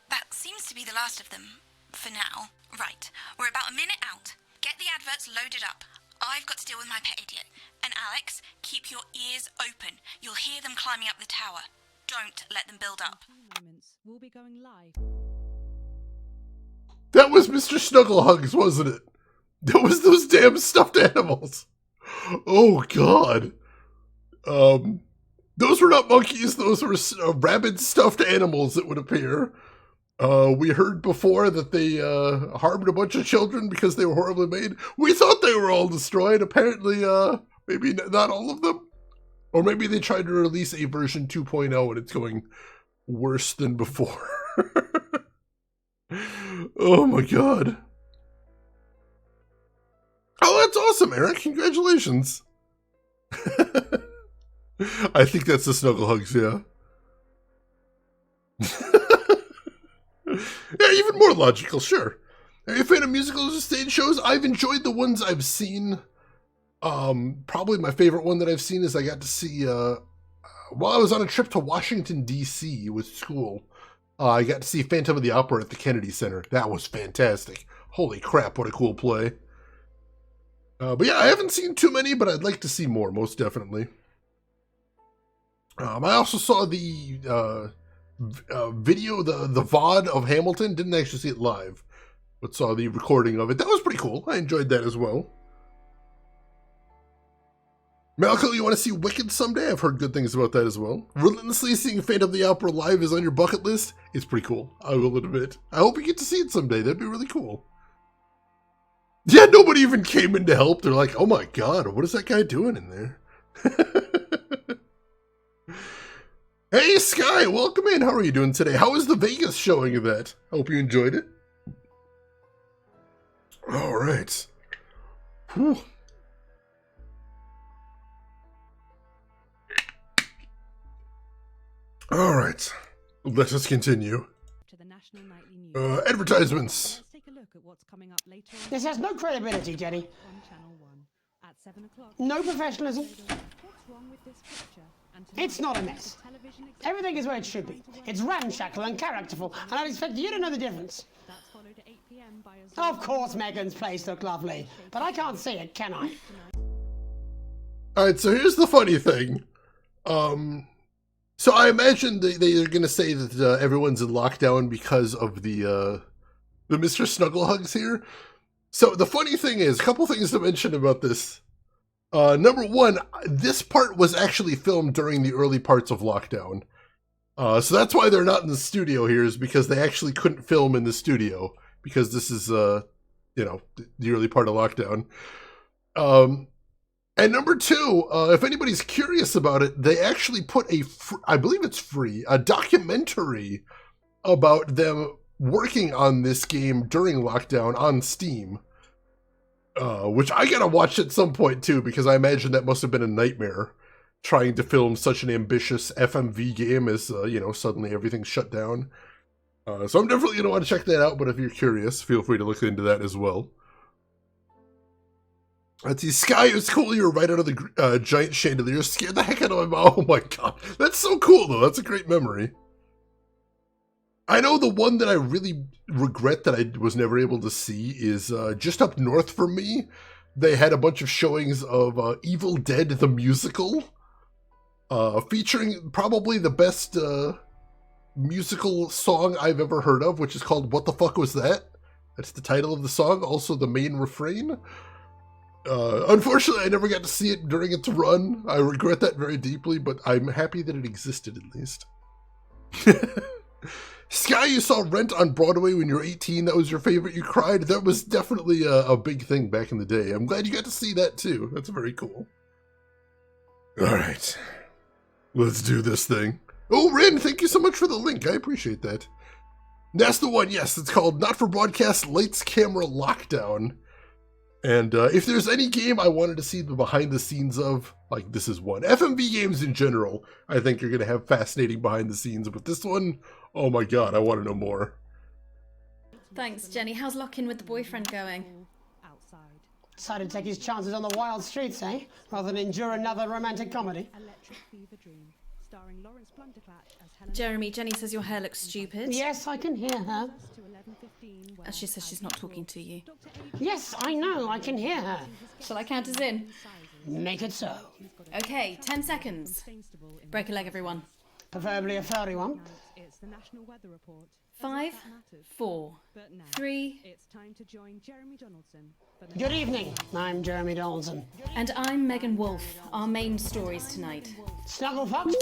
That seems to be the last of them. For now. Right. We're about a minute out. Get the adverts loaded up. I've got to deal with my pet idiot. And Alex, keep your ears open. You'll hear them climbing up the tower. Don't let them build up. We'll be going live. That was Mr. Snugglehugs, wasn't it? That was those damn stuffed animals. Oh god. Those were not monkeys, those were rabid stuffed animals, it would appear. We heard before that they harmed a bunch of children because they were horribly made. We thought they were all destroyed. Apparently, maybe not all of them. Or maybe they tried to release a version 2.0 and it's going worse than before. Oh my god. Oh, that's awesome, Eric. Congratulations. I think that's the Snugglehugs, yeah. Yeah, even more logical, sure. Are you a fan of musicals or stage shows? I've enjoyed the ones I've seen. Probably my favorite one that I've seen is I got to see, while I was on a trip to Washington, D.C. with school, I got to see Phantom of the Opera at the Kennedy Center. That was fantastic. Holy crap, what a cool play. But yeah, I haven't seen too many, but I'd like to see more, most definitely. I also saw the video, the VOD of Hamilton. Didn't actually see it live, but saw the recording of it. That was pretty cool. I enjoyed that as well. Malcolm, you want to see Wicked someday? I've heard good things about that as well. Relentlessly seeing Phantom of the Opera live is on your bucket list. It's pretty cool, I will admit. I hope you get to see it someday. That'd be really cool. Yeah, nobody even came in to help. They're like, oh my god, what is that guy doing in there? Hey, Sky, welcome in. How are you doing today? How was the Vegas showing of that? Hope you enjoyed it. All right. Whew. All right. Let us continue. Advertisements. This has no credibility, Jenny. No professionalism. It's not a mess. Everything is where it should be. It's ramshackle and characterful, and I expect you to know the difference. Of course Megan's place looked lovely, but I can't see it, can I? Alright, so here's the funny thing. So I imagine they're going to say that everyone's in lockdown because of the Mr. Snugglehugs here. So the funny thing is, a couple things to mention about this. Number one, this part was actually filmed during the early parts of lockdown. So that's why they're not in the studio here, is because they actually couldn't film in the studio, because this is, you know, the early part of lockdown. And number two, if anybody's curious about it, they actually put I believe it's free, a documentary about them working on this game during lockdown on Steam. Which I gotta watch at some point too, because I imagine that must have been a nightmare, trying to film such an ambitious FMV game as, you know, suddenly everything's shut down. So I'm definitely gonna want to check that out, but if you're curious, feel free to look into that as well. Let's see, Sky, it was cool you were right out of the giant chandelier. Scared the heck out of my mom. Oh my god. That's so cool, though. That's a great memory. I know the one that I really regret that I was never able to see is just up north from me. They had a bunch of showings of Evil Dead the Musical, featuring probably the best musical song I've ever heard of, which is called What the Fuck Was That? That's the title of the song, also the main refrain. Unfortunately, I never got to see it during its run. I regret that very deeply, but I'm happy that it existed at least. Sky, you saw Rent on Broadway when you were 18. That was your favorite. You cried. That was definitely a big thing back in the day. I'm glad you got to see that too. That's very cool. All right. Let's do this thing. Oh, Rin, thank you so much for the link. I appreciate that. That's the one, yes. It's called Not for Broadcast Lights Camera Lockdown. And if there's any game I wanted to see the behind the scenes of, like, this is one. FMV games in general, I think you're going to have fascinating behind the scenes. But this one, oh my god, I want to know more. Thanks, Jenny. How's lock-in with the boyfriend going? Decided to take his chances on the wild streets, eh? Rather than endure another romantic comedy. Jeremy, Jenny says your hair looks stupid. Yes, I can hear her. She says she's not talking to you. Yes, I know, I can hear her. Shall I count us in? Make it so. Okay, 10 seconds. Break a leg, everyone. Preferably a furry one. 5, 4, 3. Good evening, I'm Jeremy Donaldson. And I'm Megan Wolf. Our main stories tonight. Snugglefox?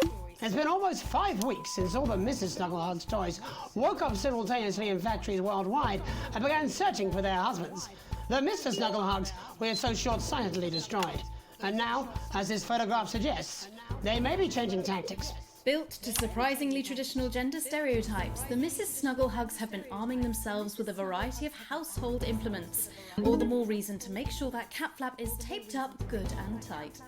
It's been almost 5 weeks since all the Mrs. Snugglehugs toys woke up simultaneously in factories worldwide and began searching for their husbands. The Mr. Snugglehugs we had so short-sightedly destroyed. And now, as this photograph suggests, they may be changing tactics. Built to surprisingly traditional gender stereotypes, the Mrs. Snugglehugs have been arming themselves with a variety of household implements. All the more reason to make sure that cat flap is taped up good and tight.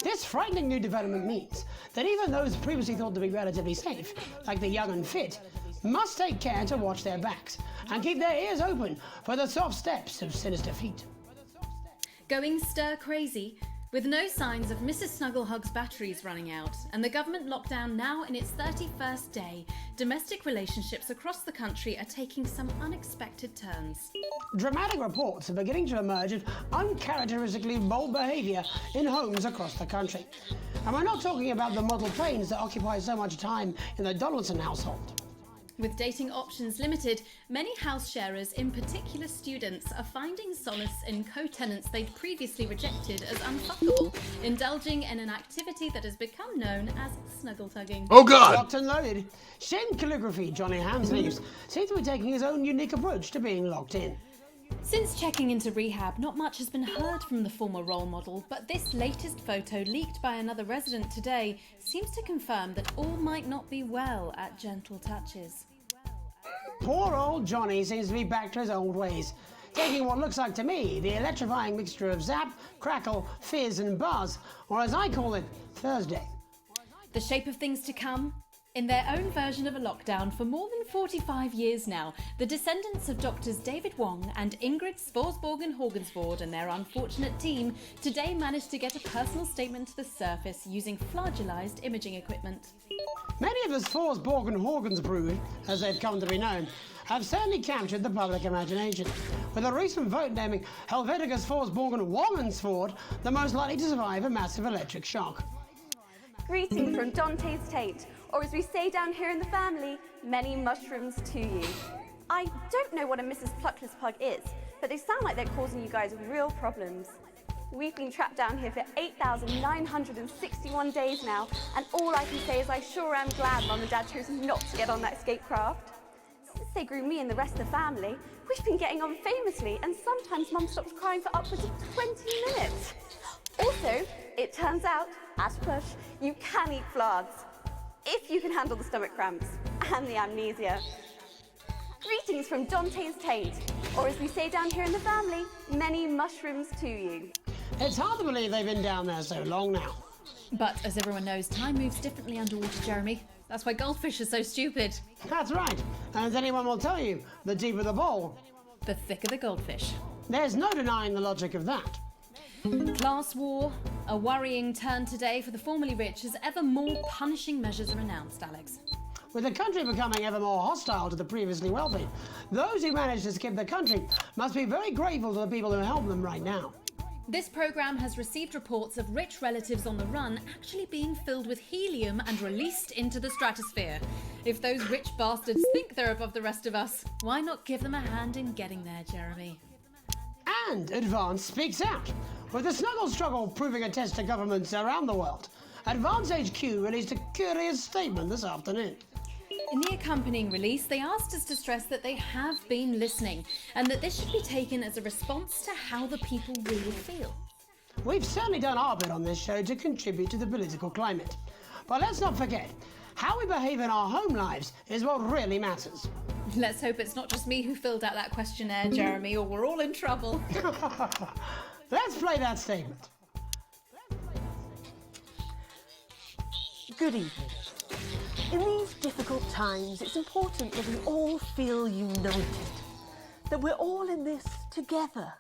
This frightening new development means that even those previously thought to be relatively safe, like the young and fit, must take care to watch their backs and keep their ears open for the soft steps of sinister feet. Going stir crazy, with no signs of Mrs. Snugglehugs' batteries running out, and the government lockdown now in its 31st day, domestic relationships across the country are taking some unexpected turns. Dramatic reports are beginning to emerge of uncharacteristically bold behaviour in homes across the country. And we're not talking about the model planes that occupy so much time in the Donaldson household. With dating options limited, many house sharers, in particular students, are finding solace in co-tenants they'd previously rejected as unfuckable, indulging in an activity that has become known as snuggle-tugging. Oh god! Locked and loaded. Shin Calligraphy, Johnny Hamsleeves, seems to be taking his own unique approach to being locked in. Since checking into rehab, not much has been heard from the former role model, but this latest photo leaked by another resident today seems to confirm that all might not be well at Gentle Touches. Poor old Johnny seems to be back to his old ways, taking what looks like to me the electrifying mixture of zap, crackle, fizz and buzz, or as I call it, Thursday. The shape of things to come? In their own version of a lockdown for more than 45 years now, the descendants of Doctors David Wong and Ingrid Svorsborgen-Horgensvoord and their unfortunate team today managed to get a personal statement to the surface using flagellized imaging equipment. Many of the Svorsborgen-Horgens brood, as they've come to be known, have certainly captured the public imagination, with a recent vote naming Helvetica Svorsborgen-Wongensvoord the most likely to survive a massive electric shock. Greetings from Dante's Taint, or as we say down here in the family, many mushrooms to you. I don't know what a Mrs. Pluckless Pug is, but they sound like they're causing you guys real problems. We've been trapped down here for 8,961 days now, and all I can say is I sure am glad Mum and Dad chose not to get on that escape craft. Since they grew me and the rest of the family, we've been getting on famously, and sometimes Mum stops crying for upwards of 20 minutes. Also, it turns out, at a push, you can eat flards, if you can handle the stomach cramps and the amnesia. Greetings from Dante's Taint, or as we say down here in the family, many mushrooms to you. It's hard to believe they've been down there so long now. But as everyone knows, time moves differently underwater, Jeremy. That's why goldfish are so stupid. That's right, and as anyone will tell you, the deeper the bowl, the thicker the goldfish. There's no denying the logic of that. Class war, a worrying turn today for the formerly rich as ever more punishing measures are announced, Alex. With the country becoming ever more hostile to the previously wealthy, those who manage to skip the country must be very grateful to the people who help them right now. This programme has received reports of rich relatives on the run actually being filled with helium and released into the stratosphere. If those rich bastards think they're above the rest of us, why not give them a hand in getting there, Jeremy? And Advance speaks out. With the snuggle struggle proving a test to governments around the world, Advance HQ released a curious statement this afternoon. In the accompanying release, they asked us to stress that they have been listening and that this should be taken as a response to how the people really feel. We've certainly done our bit on this show to contribute to the political climate. But let's not forget, how we behave in our home lives is what really matters. Let's hope it's not just me who filled out that questionnaire, Jeremy, or we're all in trouble. Let's play that statement. Good evening. In these difficult times, it's important that we all feel united, that we're all in this together.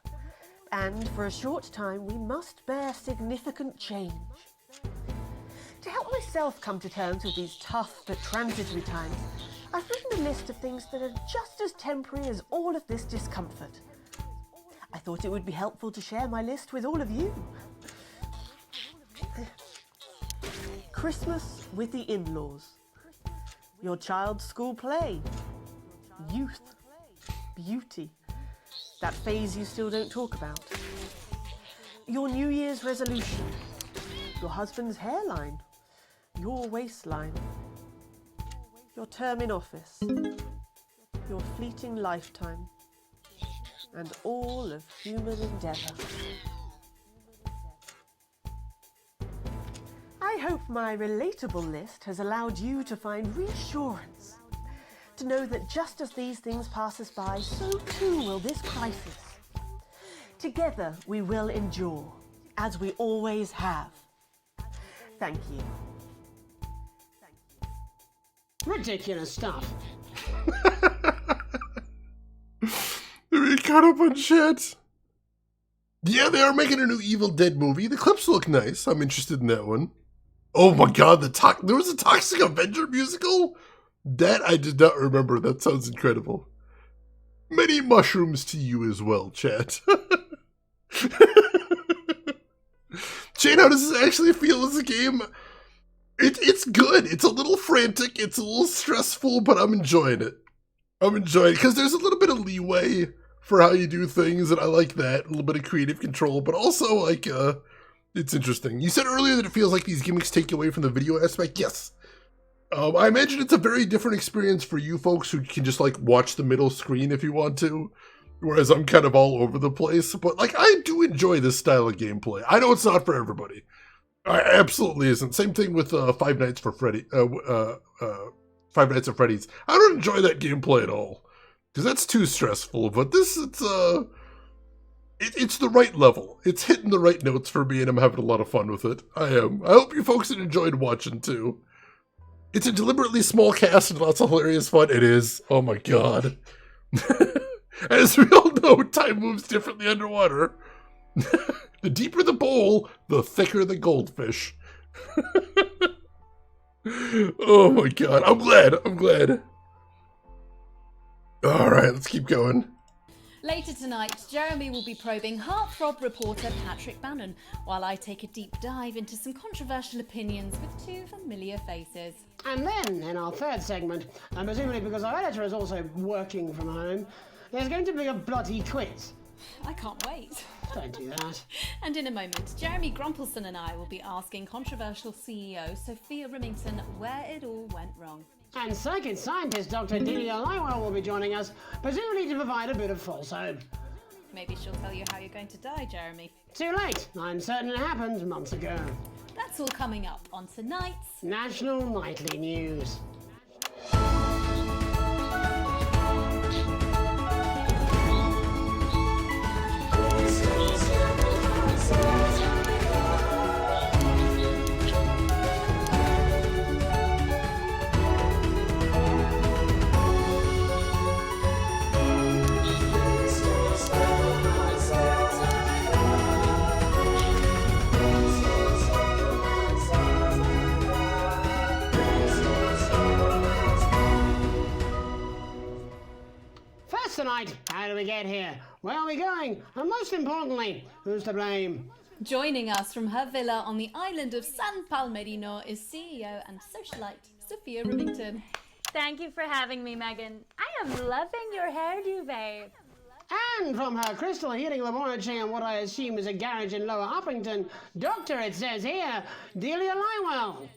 And for a short time, we must bear significant change. To help myself come to terms with these tough but transitory times, I've written a list of things that are just as temporary as all of this discomfort. I thought it would be helpful to share my list with all of you. Christmas with the in-laws. Your child's school play. Youth. Beauty. That phase you still don't talk about. Your New Year's resolution. Your husband's hairline. Your waistline. Your term in office. Your fleeting lifetime. And all of human endeavour. I hope my relatable list has allowed you to find reassurance, to know that just as these things pass us by, so too will this crisis. Together we will endure, as we always have. Thank you. Ridiculous stuff. We caught up on shit. Yeah, they are making a new Evil Dead movie. The clips look nice. I'm interested in that one. Oh my god, there was a Toxic Avenger musical? That I did not remember. That sounds incredible. Many mushrooms to you as well, chat. Shane, how does this actually feel as a game? It's good. It's a little frantic. It's a little stressful, but I'm enjoying it. I'm enjoying it because there's a little bit of leeway for how you do things, and I like that. A little bit of creative control, but also, like, it's interesting. You said earlier that it feels like these gimmicks take away from the video aspect. Yes. I imagine it's a very different experience for you folks who can just, like, watch the middle screen if you want to. whereas I'm kind of all over the place. But like, I do enjoy this style of gameplay. I know it's not for everybody. I absolutely isn't. Same thing with Five Nights at Freddy's. I don't enjoy that gameplay at all because that's too stressful. But this, it's the right level. It's hitting the right notes for me, and I'm having a lot of fun with it. I am. I hope you folks enjoyed watching too. It's a deliberately small cast and lots of hilarious fun. It is. Oh my god. As we all know, time moves differently underwater. The deeper the bowl, the thicker the goldfish. Oh my god. I'm glad. Alright, let's keep going. Later tonight, Jeremy will be probing heartthrob reporter Patrick Bannon, while I take a deep dive into some controversial opinions with two familiar faces. And then, in our third segment, and presumably because our editor is also working from home, there's going to be a bloody quiz. I can't wait. Don't do that. And in a moment, Jeremy Grumpelson and I will be asking controversial CEO Sophia Remington where it all went wrong. And psychic scientist Dr. Delia Lywell will be joining us, presumably to provide a bit of false hope. Maybe she'll tell you how you're going to die, Jeremy. Too late. I'm certain it happened months ago. That's all coming up on tonight's National Nightly News. Tonight, how do we get here? Where are we going? And most importantly, who's to blame? Joining us from her villa on the island of San Palmerino is CEO and socialite Sophia Remington. Thank you for having me, Megan. I am loving your hairdo, babe. And from her crystal heating laboratory in what I assume is a garage in Lower Uppington, Doctor, it says here, Delia Lywell.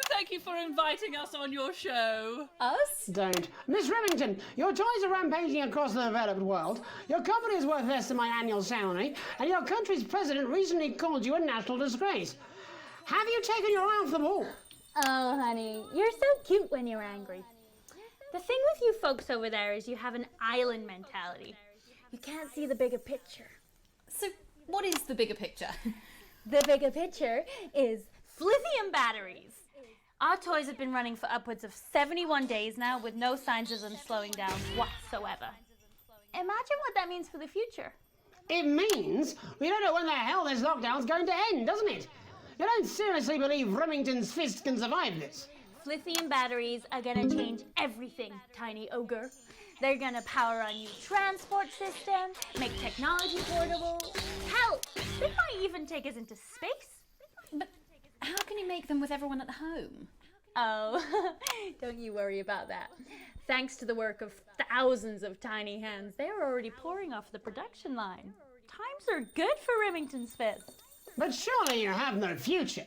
Thank you for inviting us on your show. Us? Don't. Miss Remington, your toys are rampaging across the developed world, your company is worth less than my annual salary, and your country's president recently called you a national disgrace. Have you taken your eye off the ball? Oh, honey, you're so cute when you're angry. The thing with you folks over there is you have an island mentality. You can't see the bigger picture. So, what is the bigger picture? The bigger picture is lithium batteries. Our toys have been running for upwards of 71 days now with no signs of them slowing down whatsoever. Imagine what that means for the future. It means we don't know when the hell this lockdown's going to end, doesn't it? You don't seriously believe Remington's fist can survive this? Lithium batteries are gonna change everything, tiny ogre. They're gonna power a new transport system, make technology portable. Hell, they might even take us into space. But how can you make them with everyone at home? Oh, don't you worry about that. Thanks to the work of thousands of tiny hands, they're already pouring off the production line. Times are good for Remington's fist. But surely you have no future.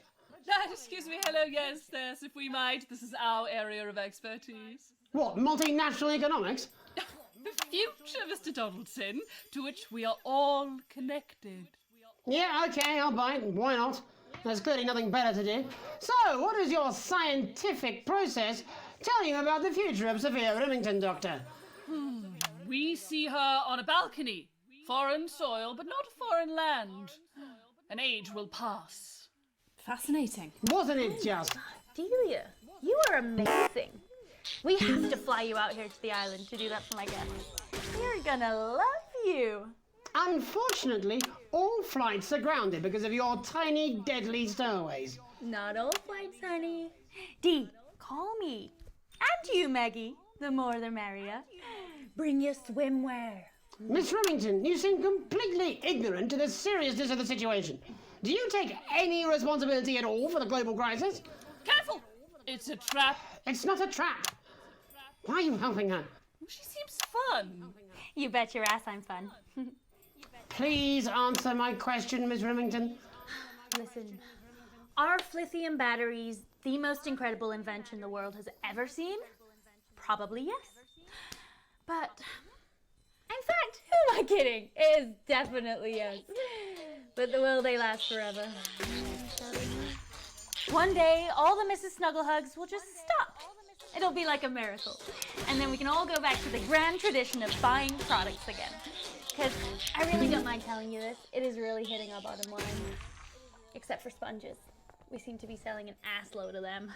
Excuse me, hello, yes, if we might. This is our area of expertise. What, multinational economics? The future, Mr. Donaldson, to which we are all connected. Yeah, okay, I'll bite. Why not? There's clearly nothing better to do. So, what does your scientific process tell you about the future of Sophia Remington, Doctor? We see her on a balcony. Foreign soil, but not foreign land. An age will pass. Fascinating. Wasn't it just? Delia, you are amazing. We have to fly you out here to the island to do that for my guests. They're gonna love you. Unfortunately, all flights are grounded because of your tiny, deadly stowaways. Not all flights, honey. Dee, call me. And you, Maggie. The more the merrier. Bring your swimwear. Miss Remington, you seem completely ignorant to the seriousness of the situation. Do you take any responsibility at all for the global crisis? Careful! It's a trap. It's not a trap. Why are you helping her? She seems fun. You bet your ass I'm fun. Please answer my question, Miss Remington. Listen, are lithium batteries the most incredible invention the world has ever seen? Probably yes. But In fact, who am I kidding? It is definitely yes. But will they last forever? One day, all the Mrs. Snugglehugs will just stop. It'll be like a miracle. And then we can all go back to the grand tradition of buying products again. Because I really don't mind telling you this, it is really hitting our bottom line. Except for sponges. We seem to be selling an assload of them.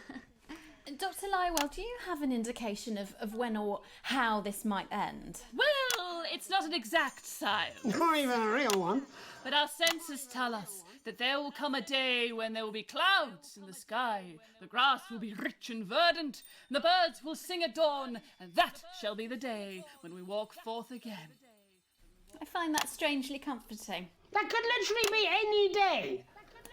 Dr. Lywell, do you have an indication of when or how this might end? Well, it's not an exact science. Not even a real one. But our senses tell us that there will come a day when there will be clouds in the sky, the grass will be rich and verdant, and the birds will sing at dawn, and that shall be the day when we walk forth again. I find that strangely comforting. That could literally be any day.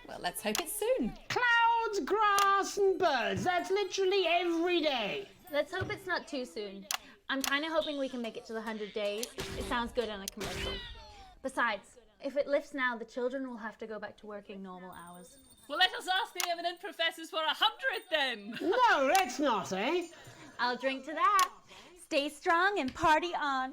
Well, let's hope it's soon. Clouds, grass, and birds. That's literally every day. Let's hope it's not too soon. I'm kind of hoping we can make it to the 100 days. It sounds good on a commercial. Besides, if it lifts now, the children will have to go back to working normal hours. Well, let us ask the eminent professors for 100 then. No, let's not, eh? I'll drink to that. Stay strong and party on.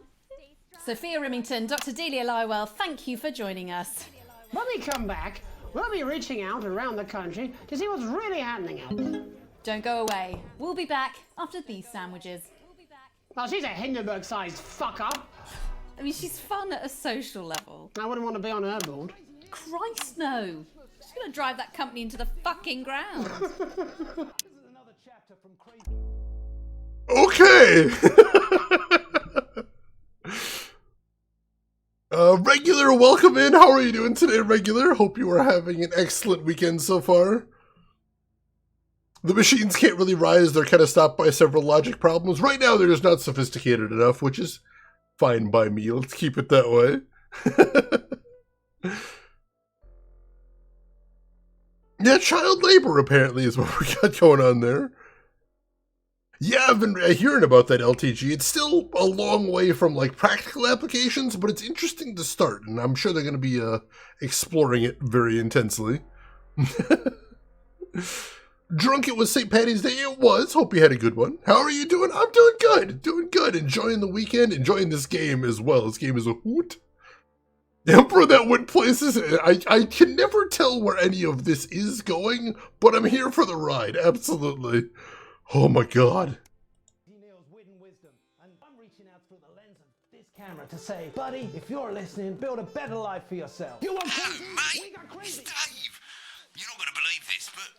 Sophia Rimington, Dr. Delia Lywell, thank you for joining us. When we come back, we'll be reaching out around the country to see what's really happening out there. Don't go away. We'll be back after these sandwiches. Well, she's a Hindenburg-sized fuck-up. I mean, she's fun at a social level. I wouldn't want to be on her board. Christ, no. She's going to drive that company into the fucking ground. Okay. Regular, welcome in. How are you doing today, Regular? Hope you are having an excellent weekend so far. The machines can't really rise. They're kind of stopped by several logic problems. Right now, they're just not sophisticated enough, which is fine by me. Let's keep it that way. Yeah, child labor apparently is what we got going on there. Yeah, I've been hearing about that LTG. It's still a long way from like practical applications, but it's interesting to start, and I'm sure they're going to be exploring it very intensely. Drunk it was St. Paddy's Day. It was. Hope you had a good one. How are you doing? I'm doing good. Doing good. Enjoying the weekend. Enjoying this game as well. This game is a hoot. Emperor that went places. I can never tell where any of this is going, but I'm here for the ride. Absolutely. Oh my god. Camera to say, buddy, if you're listening, build a better life for yourself. You want crazy? Mate, it's Dave. You're not going to believe this, but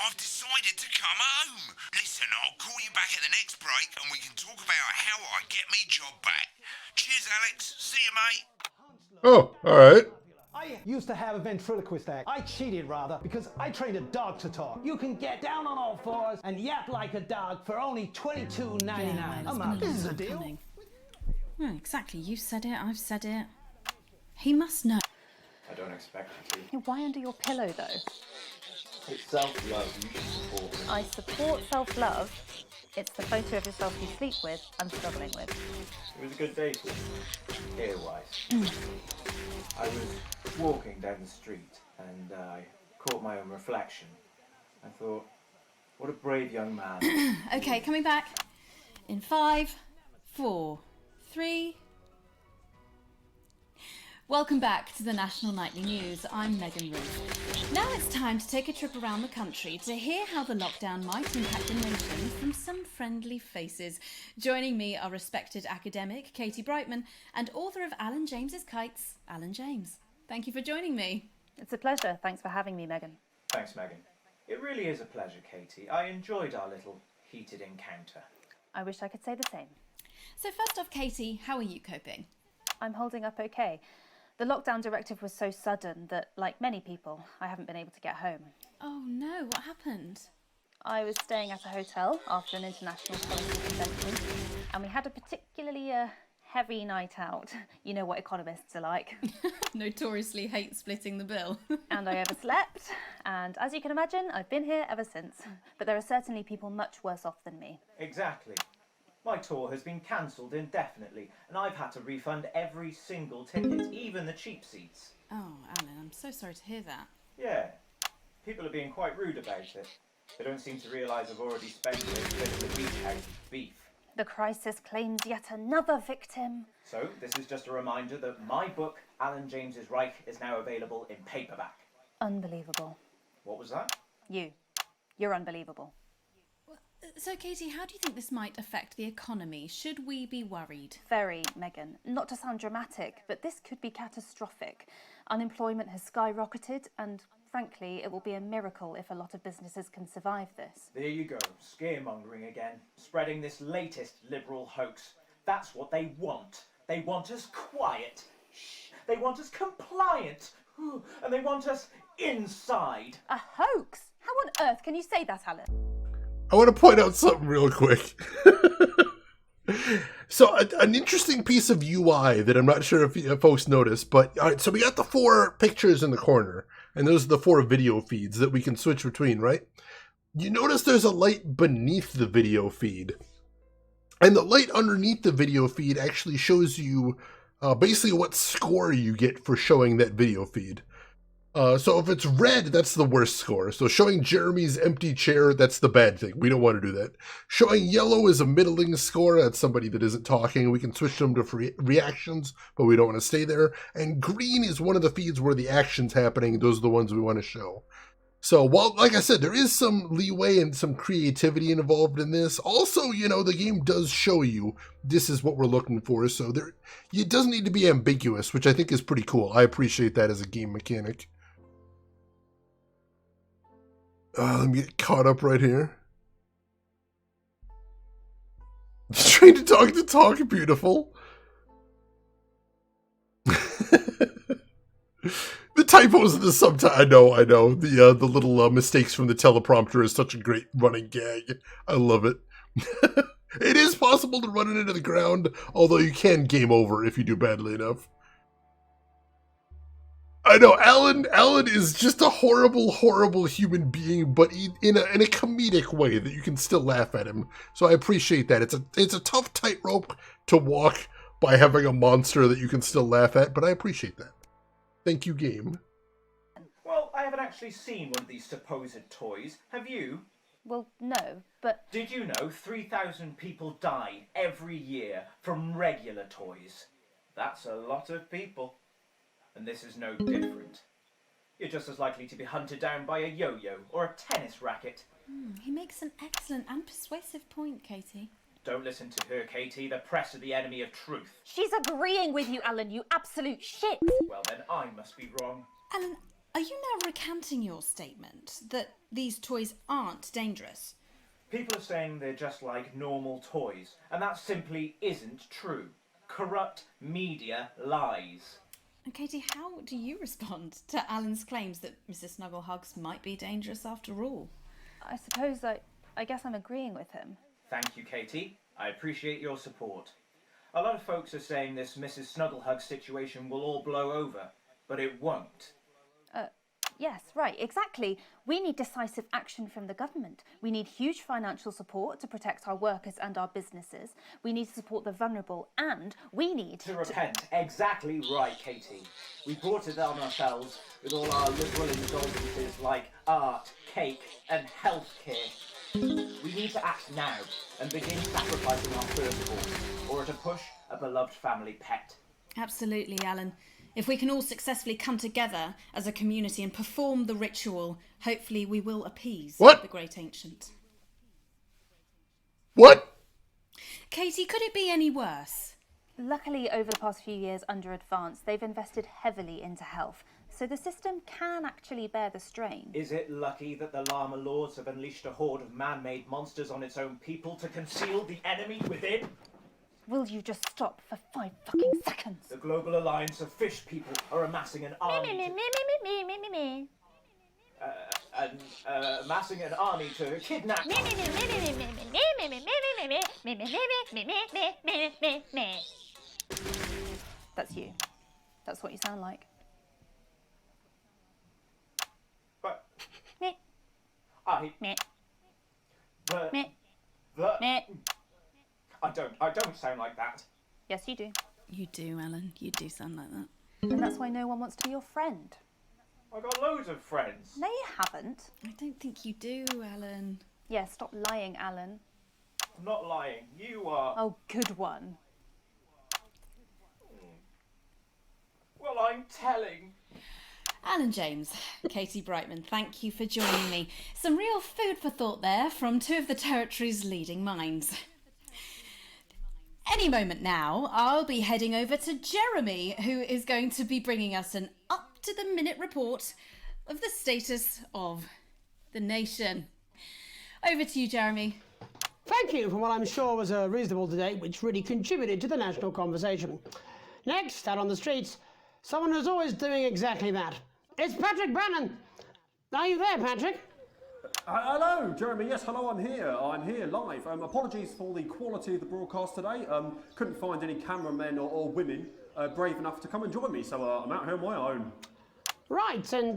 I've decided to come home. Listen, I'll call you back at the next break and we can talk about how I get me job back. Cheers, Alex. See you, mate. Oh, alright. I used to have a ventriloquist act. I cheated, rather, because I trained a dog to talk. You can get down on all fours and yap like a dog for only $22.99. This is a deal. No, exactly. You said it. I've said it. He must know. I don't expect you to. Why under your pillow, though? It's self-love. You should support it. I support self-love. It's the photo of yourself you sleep with I'm struggling with. It was a good day for you, hair-wise. I was walking down the street and I caught my own reflection. I thought, what a brave young man. Okay, coming back. In 5, 4, 3. Welcome back to the National Nightly News. I'm Megan Ruth. Now it's time to take a trip around the country to hear how the lockdown might impact a nation from some friendly faces. Joining me are respected academic Katie Brightman and author of Alan James's Kites, Alan James. Thank you for joining me. It's a pleasure. Thanks for having me, Megan. Thanks, Megan. It really is a pleasure, Katie. I enjoyed our little heated encounter. I wish I could say the same. So first off, Katie, how are you coping? I'm holding up okay. The lockdown directive was so sudden that, like many people, I haven't been able to get home. Oh no, what happened? I was staying at a hotel after an international policy convention, and we had a particularly heavy night out. You know what economists are like. Notoriously hate splitting the bill. And I overslept, and as you can imagine, I've been here ever since. But there are certainly people much worse off than me. Exactly. My tour has been cancelled indefinitely, and I've had to refund every single ticket, even the cheap seats. Oh, Alan, I'm so sorry to hear that. Yeah, people are being quite rude about it. They don't seem to realise I've already spent a bit of the beach house with beef. The crisis claims yet another victim. So, this is just a reminder that my book, Alan James's Reich, is now available in paperback. Unbelievable. What was that? You're unbelievable. So, Katie, how do you think this might affect the economy? Should we be worried? Very, Megan. Not to sound dramatic, but this could be catastrophic. Unemployment has skyrocketed, and frankly, it will be a miracle if a lot of businesses can survive this. There you go, scaremongering again, spreading this latest liberal hoax. That's what they want. They want us quiet. Shh. They want us compliant. And they want us inside. A hoax? How on earth can you say that, Alan? I want to point out something real quick. So an interesting piece of UI that I'm not sure if folks noticed, but all right, so we got the 4 pictures in the corner, and those are the 4 video feeds that we can switch between, right? You notice there's a light beneath the video feed, and the light underneath the video feed actually shows you basically what score you get for showing that video feed. So if it's red, that's the worst score. So showing Jeremy's empty chair, that's the bad thing. We don't want to do that. Showing yellow is a middling score. That's somebody that isn't talking. We can switch them to reactions, but we don't want to stay there. And green is one of the feeds where the action's happening. Those are the ones we want to show. So while, like I said, there is some leeway and some creativity involved in this. Also, you know, the game does show you this is what we're looking for. So it doesn't need to be ambiguous, which I think is pretty cool. I appreciate that as a game mechanic. Let me get caught up right here. Trying to talk, beautiful. The typos in the subtitle, I know. The little mistakes from the teleprompter is such a great running gag. I love it. It is possible to run it into the ground, although you can game over if you do badly enough. I know, Alan is just a horrible, horrible human being, but in a comedic way that you can still laugh at him. So I appreciate that. It's a tough tightrope to walk by having a monster that you can still laugh at, but I appreciate that. Thank you, game. Well, I haven't actually seen one of these supposed toys. Have you? Well, no, but... Did you know 3,000 people die every year from regular toys? That's a lot of people. And this is no different. You're just as likely to be hunted down by a yo-yo or a tennis racket. He makes an excellent and persuasive point, Katie. Don't listen to her, Katie. The press are the enemy of truth. She's agreeing with you, Alan, you absolute shit. Well, then I must be wrong. Alan, are you now recanting your statement that these toys aren't dangerous? People are saying they're just like normal toys, and that simply isn't true. Corrupt media lies. And Katie, how do you respond to Alan's claims that Mrs. Snugglehugs might be dangerous after all? I suppose I guess I'm agreeing with him. Thank you, Katie. I appreciate your support. A lot of folks are saying this Mrs. Snugglehug situation will all blow over, but it won't. Yes, right, exactly. We need decisive action from the government. We need huge financial support to protect our workers and our businesses. We need to support the vulnerable, and we need to repent. Exactly right, Katie. We brought it on ourselves with all our liberal indulgences like art, cake, and healthcare. We need to act now and begin sacrificing our firstborn, or to push a beloved family pet. Absolutely, Alan. If we can all successfully come together as a community and perform the ritual, hopefully we will appease the Great Ancient. What? Katie, could it be any worse? Luckily, over the past few years under Advance, they've invested heavily into health, so the system can actually bear the strain. Is it lucky that the Llama Lords have unleashed a horde of man-made monsters on its own people to conceal the enemy within? Will you just stop for 5 fucking seconds? The Global Alliance of Fish People are amassing an army amassing an army to kidnap... That's you. That's what you sound like. But... I don't sound like that. Yes, you do. You do, Alan. You do sound like that. And that's why no one wants to be your friend. I've got loads of friends. No, you haven't. I don't think you do, Alan. Yeah, stop lying, Alan. I'm not lying. You are... Oh, good one. Well, I'm telling. Alan James, Katie Brightman, thank you for joining me. Some real food for thought there from two of the territory's leading minds. Any moment now, I'll be heading over to Jeremy, who is going to be bringing us an up-to-the-minute report of the status of the nation. Over to you, Jeremy. Thank you for what I'm sure was a reasonable debate which really contributed to the national conversation. Next, out on the streets, someone who's always doing exactly that. It's Patrick Bannon. Are you there, Patrick? Hello, Jeremy. Yes, hello, I'm here. I'm here live. Apologies for the quality of the broadcast today. Couldn't find any cameramen or women brave enough to come and join me, so I'm out here on my own. Right, and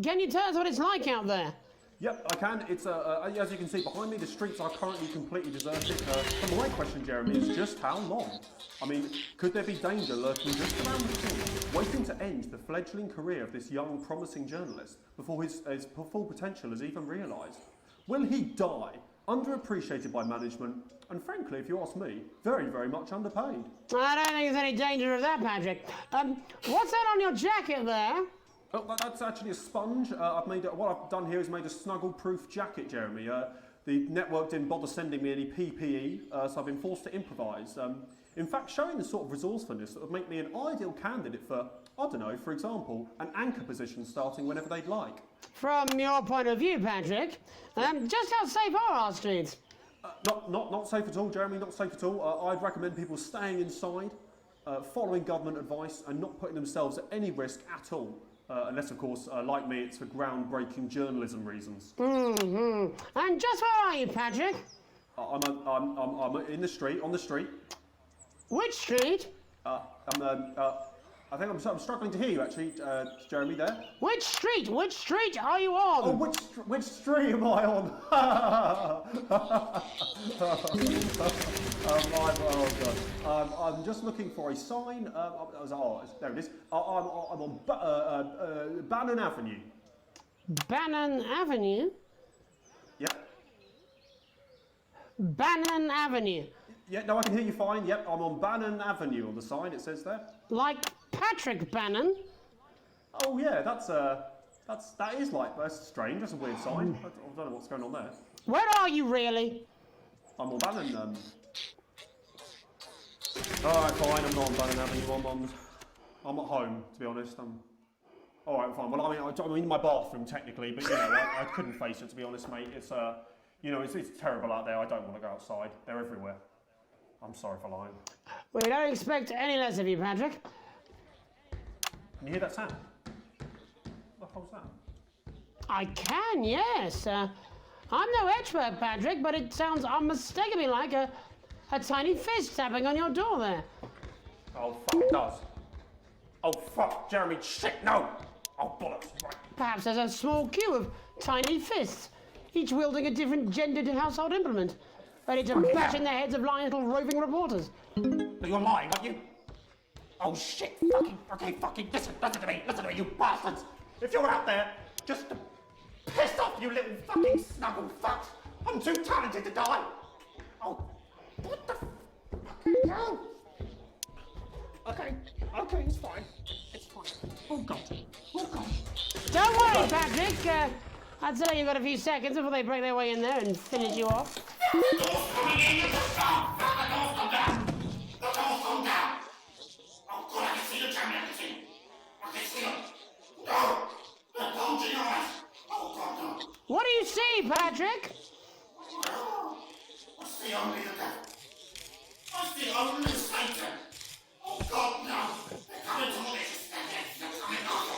can you tell us what it's like out there? Yep, I can. It's as you can see behind me, the streets are currently completely deserted. So my question, Jeremy, is just how long? I mean, could there be danger lurking just around the corner, waiting to end the fledgling career of this young, promising journalist before his full potential is even realised? Will he die, underappreciated by management, and frankly, if you ask me, very, very much underpaid? I don't think there's any danger of that, Patrick. What's that on your jacket there? Oh, that's actually a sponge. What I've done here is made a snuggle-proof jacket, Jeremy. The network didn't bother sending me any PPE, so I've been forced to improvise. In fact, showing the sort of resourcefulness that would make me an ideal candidate for, I don't know, for example, an anchor position starting whenever they'd like. From your point of view, Patrick, just how safe are our streets? Not safe at all, Jeremy, not safe at all. I'd recommend people staying inside, following government advice, and not putting themselves at any risk at all. Unless, of course, like me, it's for groundbreaking journalism reasons. Mm-hmm. And just where are you, Patrick? I'm in the street, on the street. Which street? I think I'm struggling to hear you, actually, Jeremy, there. Which street? Which street are you on? Oh, which street am I on? I'm just looking for a sign. There it is. I'm on Bannon Avenue. Bannon Avenue? Yep. Bannon Avenue. Yeah, no, I can hear you fine. Yep, I'm on Bannon Avenue on the sign, it says there. Like Patrick Bannon? Oh yeah, that's strange. That's a weird sign. I don't know what's going on there. Where are you really? I'm on Bannon. Alright, fine. I'm not on Bannon Avenue. I'm at home, to be honest. Alright, fine. Well, I'm in my bathroom technically, but you know, I couldn't face it, to be honest, mate. It's it's terrible out there. I don't want to go outside. They're everywhere. I'm sorry for lying. We don't expect any less of you, Patrick. Can you hear that sound? What the hell's that? I can, yes. I'm no expert, Patrick, but it sounds unmistakably like a tiny fist tapping on your door there. Oh, fuck, it does. Oh, fuck, Jeremy, shit, no! Oh, bollocks. Right. Perhaps there's a small queue of tiny fists, each wielding a different gendered household implement, ready to bash in the heads of lying little roving reporters. But you're lying, aren't you? Oh, shit, fucking, listen to me, you bastards! If you're out there, just to piss off, you little fucking snuggle fucks, I'm too talented to die! Oh, what the fucking hell? Okay, it's fine. Oh, God. Don't worry, Patrick. I'd say you've got a few seconds before they break their way in there and finish you off. What do you see, Patrick? I see only the devil. I see only Satan. Oh God, no. They're coming to me. They're coming over.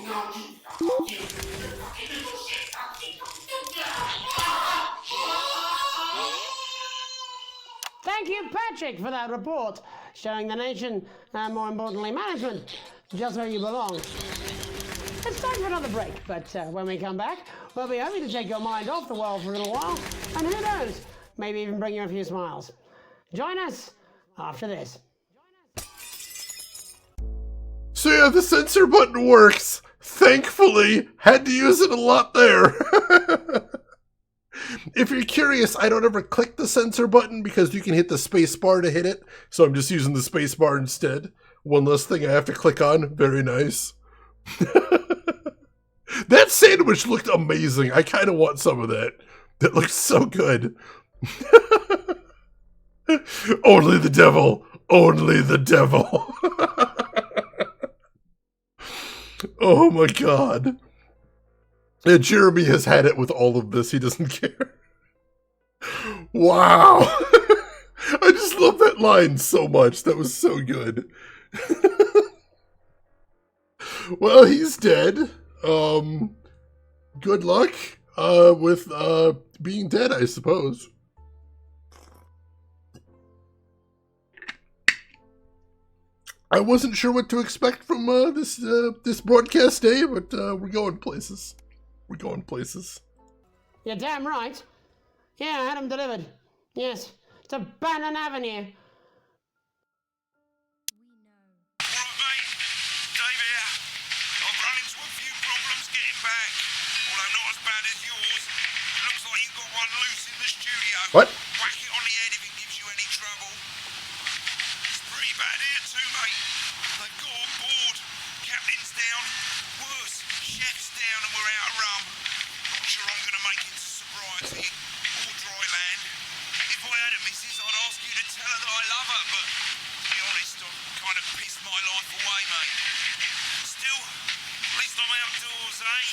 No, you fucking little shit. Thank you, Patrick, for that report, showing the nation, and more importantly, management, just where you belong. It's time for another break, but when we come back, we'll be hoping to take your mind off the world for a little while, and who knows, maybe even bring you a few smiles. Join us after this. So yeah, the censor button works. Thankfully, had to use it a lot there. If you're curious, I don't ever click the censor button because you can hit the space bar to hit it. So I'm just using the space bar instead. One less thing I have to click on. Very nice. That sandwich looked amazing. I kind of want some of that. That looks so good. Only the devil. Only the devil. Oh my god. Yeah, Jeremy has had it with all of this. He doesn't care. Wow. I just love that line so much. That was so good. Well, he's dead. Good luck with being dead, I suppose. I wasn't sure what to expect from this broadcast day, but we're going places. We're going places. You're damn right. Yeah, I had them delivered. Yes, to Bannon Avenue. What? Whack it on the head if it gives you any trouble. It's pretty bad here too, mate. They've got on board. Captain's down. Worse, chef's down and we're out of rum. Not sure I'm going to make it to sobriety or dry land. If I had a missus, I'd ask you to tell her that I love her, but to be honest, I've kind of pissed my life away, mate. Still, at least I'm outdoors, eh?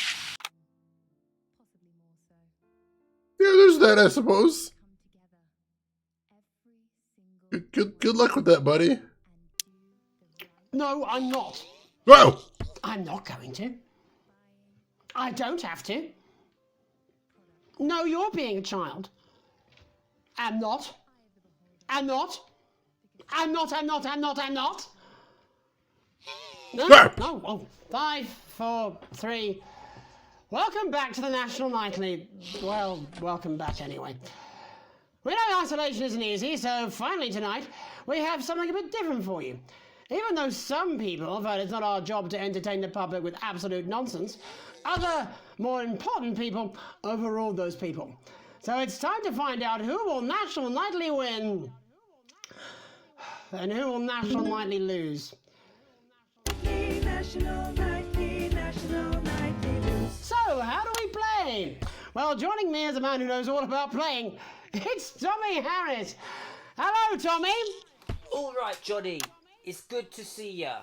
Yeah, there's that, I suppose. Good luck with that, buddy. No, I'm not. Whoa! I'm not going to. I don't have to. No, you're being a child. I'm not. I'm not. I'm not, I'm not, I'm not, I'm not. No, no, oh, 5, 4, 3. Welcome back to the National Nightly. Well, welcome back anyway. We know isolation isn't easy, so finally tonight we have something a bit different for you. Even though some people felt it's not our job to entertain the public with absolute nonsense, other, more important people overruled those people. So it's time to find out who will National Nightly win and who will National Nightly lose. So, how do we play? Well, joining me is a man who knows all about playing. It's Tommy Harris. Hello, Tommy. All right, Johnny. It's good to see ya.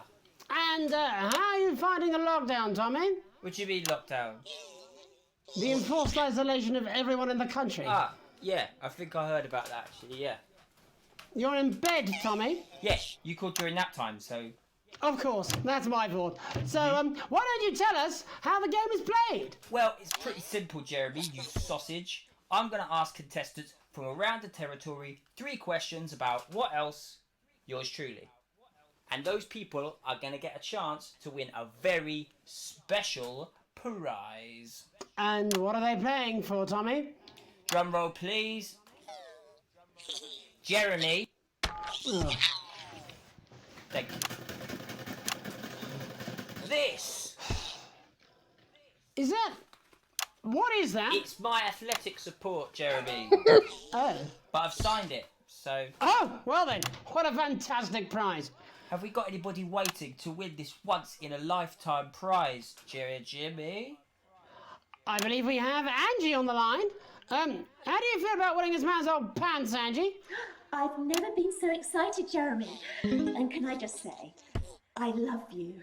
And how are you finding the lockdown, Tommy? What do you mean lockdown? The enforced isolation of everyone in the country. Ah, yeah. I think I heard about that, actually, yeah. You're in bed, Tommy? Yes, you called during nap time, so... Of course, that's my fault. So, why don't you tell us how the game is played? Well, it's pretty simple, Jeremy, you sausage. I'm going to ask contestants from around the territory 3 questions about what else? Yours truly. And those people are going to get a chance to win a very special prize. And what are they playing for, Tommy? Drum roll, please. Jeremy. Ugh. Thank you. This. Is that... What is that? It's my athletic support, Jeremy. Oh. But I've signed it, so... Oh, well then, what a fantastic prize. Have we got anybody waiting to win this once-in-a-lifetime prize, Jimmy? I believe we have Angie on the line. How do you feel about winning this man's old pants, Angie? I've never been so excited, Jeremy. And can I just say, I love you.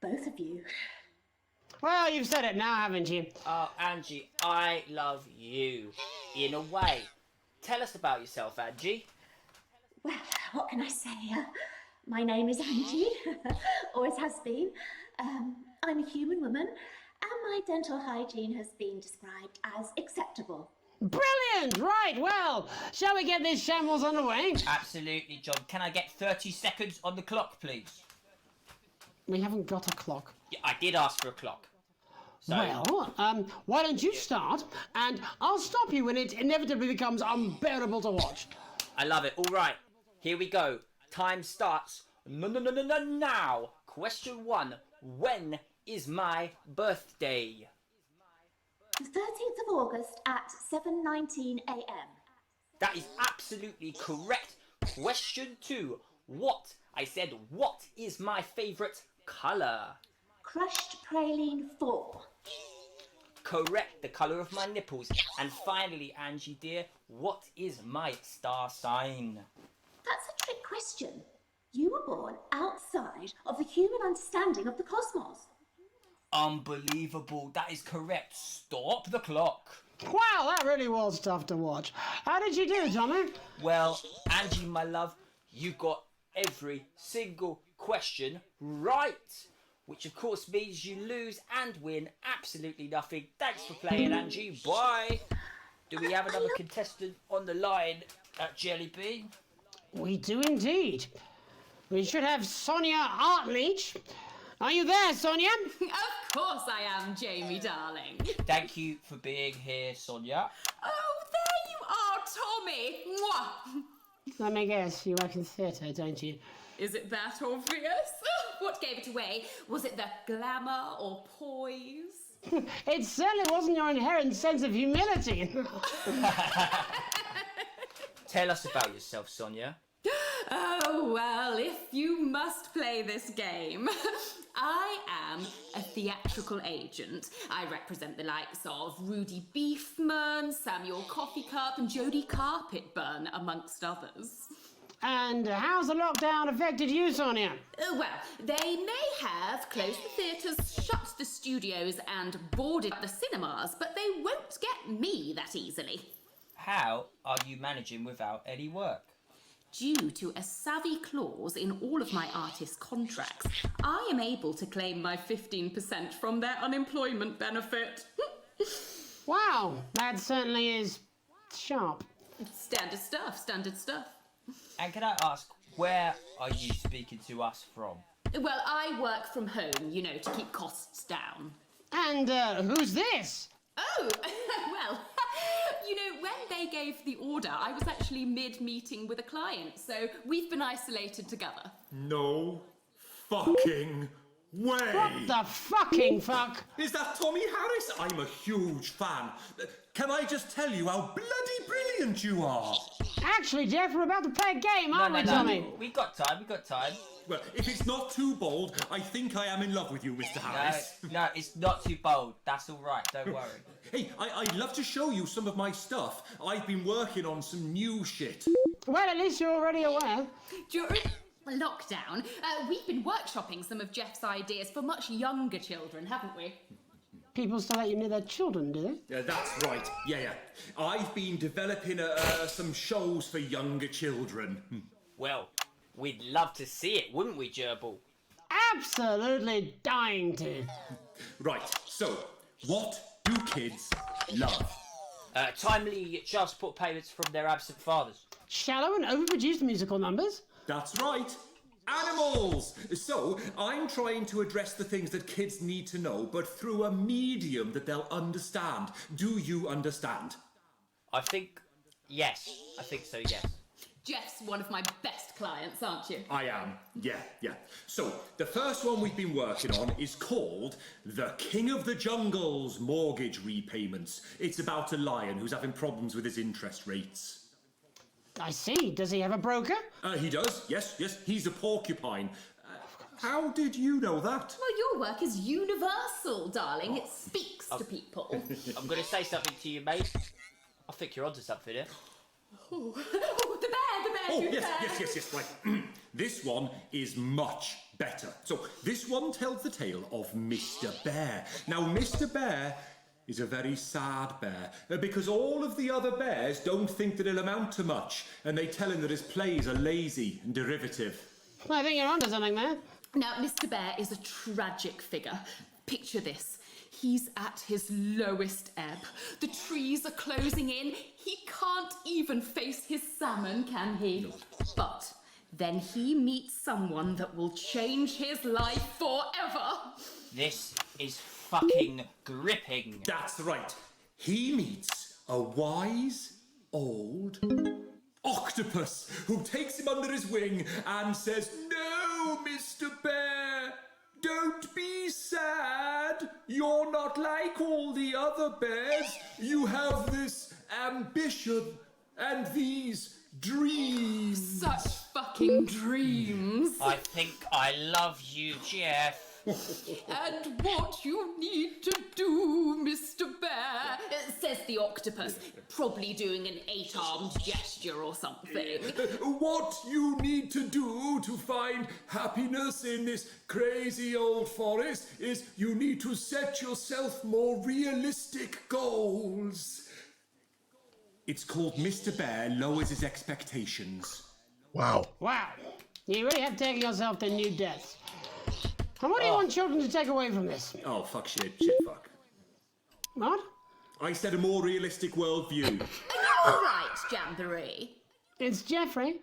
Both of you. Well, you've said it now, haven't you? Oh, Angie, I love you. In a way. Tell us about yourself, Angie. Well, what can I say? My name is Angie. Always has been. I'm a human woman, and my dental hygiene has been described as acceptable. Brilliant! Right, well, shall we get this shambles underway? Absolutely, John. Can I get 30 seconds on the clock, please? We haven't got a clock. Yeah, I did ask for a clock. So... Well, why don't you start, and I'll stop you when it inevitably becomes unbearable to watch. I love it. All right, here we go. Time starts now. Question 1. When is my birthday? The 13th of August at 7:19 a.m. That is absolutely correct. Question 2. What? I said, what is my favourite colour? Crushed praline 4. Correct, the colour of my nipples. And finally, Angie dear, what is my star sign? That's a trick question. You were born outside of the human understanding of the cosmos. Unbelievable, that is correct. Stop the clock. Wow, that really was tough to watch. How did you do, Tommy? Well, Angie, my love, you got every single question right. Which of course means you lose and win absolutely nothing. Thanks for playing, Angie. Bye. Do we have another contestant on the line at Jelly Bean? We do indeed. We should have Sonia Artleach. Are you there, Sonia? Of course I am, Jamie, darling. Thank you for being here, Sonia. Oh, there you are, Tommy. Mwah. Let me guess, you work in theatre, don't you? Is it that obvious? What gave it away? Was it the glamour or poise? It certainly wasn't your inherent sense of humility. Tell us about yourself, Sonia. Oh, well, if you must play this game. I am a theatrical agent. I represent the likes of Rudy Beefman, Samuel Coffee Cup and Jodie Carpetburn, amongst others. And how's the lockdown affected you, Sonia? Well, they may have closed the theatres, shut the studios and boarded the cinemas, but they won't get me that easily. How are you managing without any work? Due to a savvy clause in all of my artist contracts, I am able to claim my 15% from their unemployment benefit. Wow, that certainly is sharp. Standard stuff, standard stuff. And can I ask, where are you speaking to us from? Well, I work from home, you know, to keep costs down. And who's this? Oh, well, you know, when they gave the order, I was actually mid-meeting with a client, so we've been isolated together. No fucking way! What the fucking fuck? Is that Tommy Harris? I'm a huge fan. Can I just tell you how bloody brilliant you are? Actually, Jeff, we're about to play a game, aren't we, Tommy? We got time. Well, if it's not too bold, I think I am in love with you, Mr. Harris. No, it's not too bold. That's all right, don't worry. Hey, I'd love to show you some of my stuff. I've been working on some new shit. Well, at least you're already aware. During lockdown, we've been workshopping some of Jeff's ideas for much younger children, haven't we? People still let you near their children, do they? Yeah, that's right. Yeah. I've been developing some shows for younger children. Well, we'd love to see it, wouldn't we, Gerbil? Absolutely dying to. Right, so, what do kids love? Timely child support payments from their absent fathers. Shallow and overproduced musical numbers? That's right. Animals! So, I'm trying to address the things that kids need to know, but through a medium that they'll understand. Do you understand? I think yes. Jeff's one of my best clients, aren't you? I am, yeah. So, the first one we've been working on is called The King of the Jungle's Mortgage Repayments. It's about a lion who's having problems with his interest rates. I see. Does he have a broker? He does, yes. He's a porcupine. How did you know that? Well, your work is universal, darling. It speaks to people. I'm going to say something to you, mate. I think you're onto something here. Oh, the bear, Yes, right. This one is much better. So, this one tells the tale of Mr. Bear. Now, Mr. Bear is a very sad bear, because all of the other bears don't think that he'll amount to much, and they tell him that his plays are lazy and derivative. I think you're onto something there. Now, Mr. Bear is a tragic figure. Picture this. He's at his lowest ebb. The trees are closing in. He can't even face his salmon, can he? No. But then he meets someone that will change his life forever. This is fucking gripping. That's right. He meets a wise old octopus who takes him under his wing and says, "No, Mr. Bear, Don't be sad. You're not like all the other bears. You have this ambition and these dreams. Such fucking dreams. I think I love you, Jeff. And what you need to do, Mr. Bear, says the octopus, probably doing an 8-armed gesture or something. What you need to do to find happiness in this crazy old forest is you need to set yourself more realistic goals. It's called Mr. Bear Lowers His Expectations. Wow. Wow. You really have taken yourself to new depths. And what do you want children to take away from this? Oh, fuck shit, fuck. What? I said a more realistic worldview. Are you all right, Jamboree? It's Jeffrey.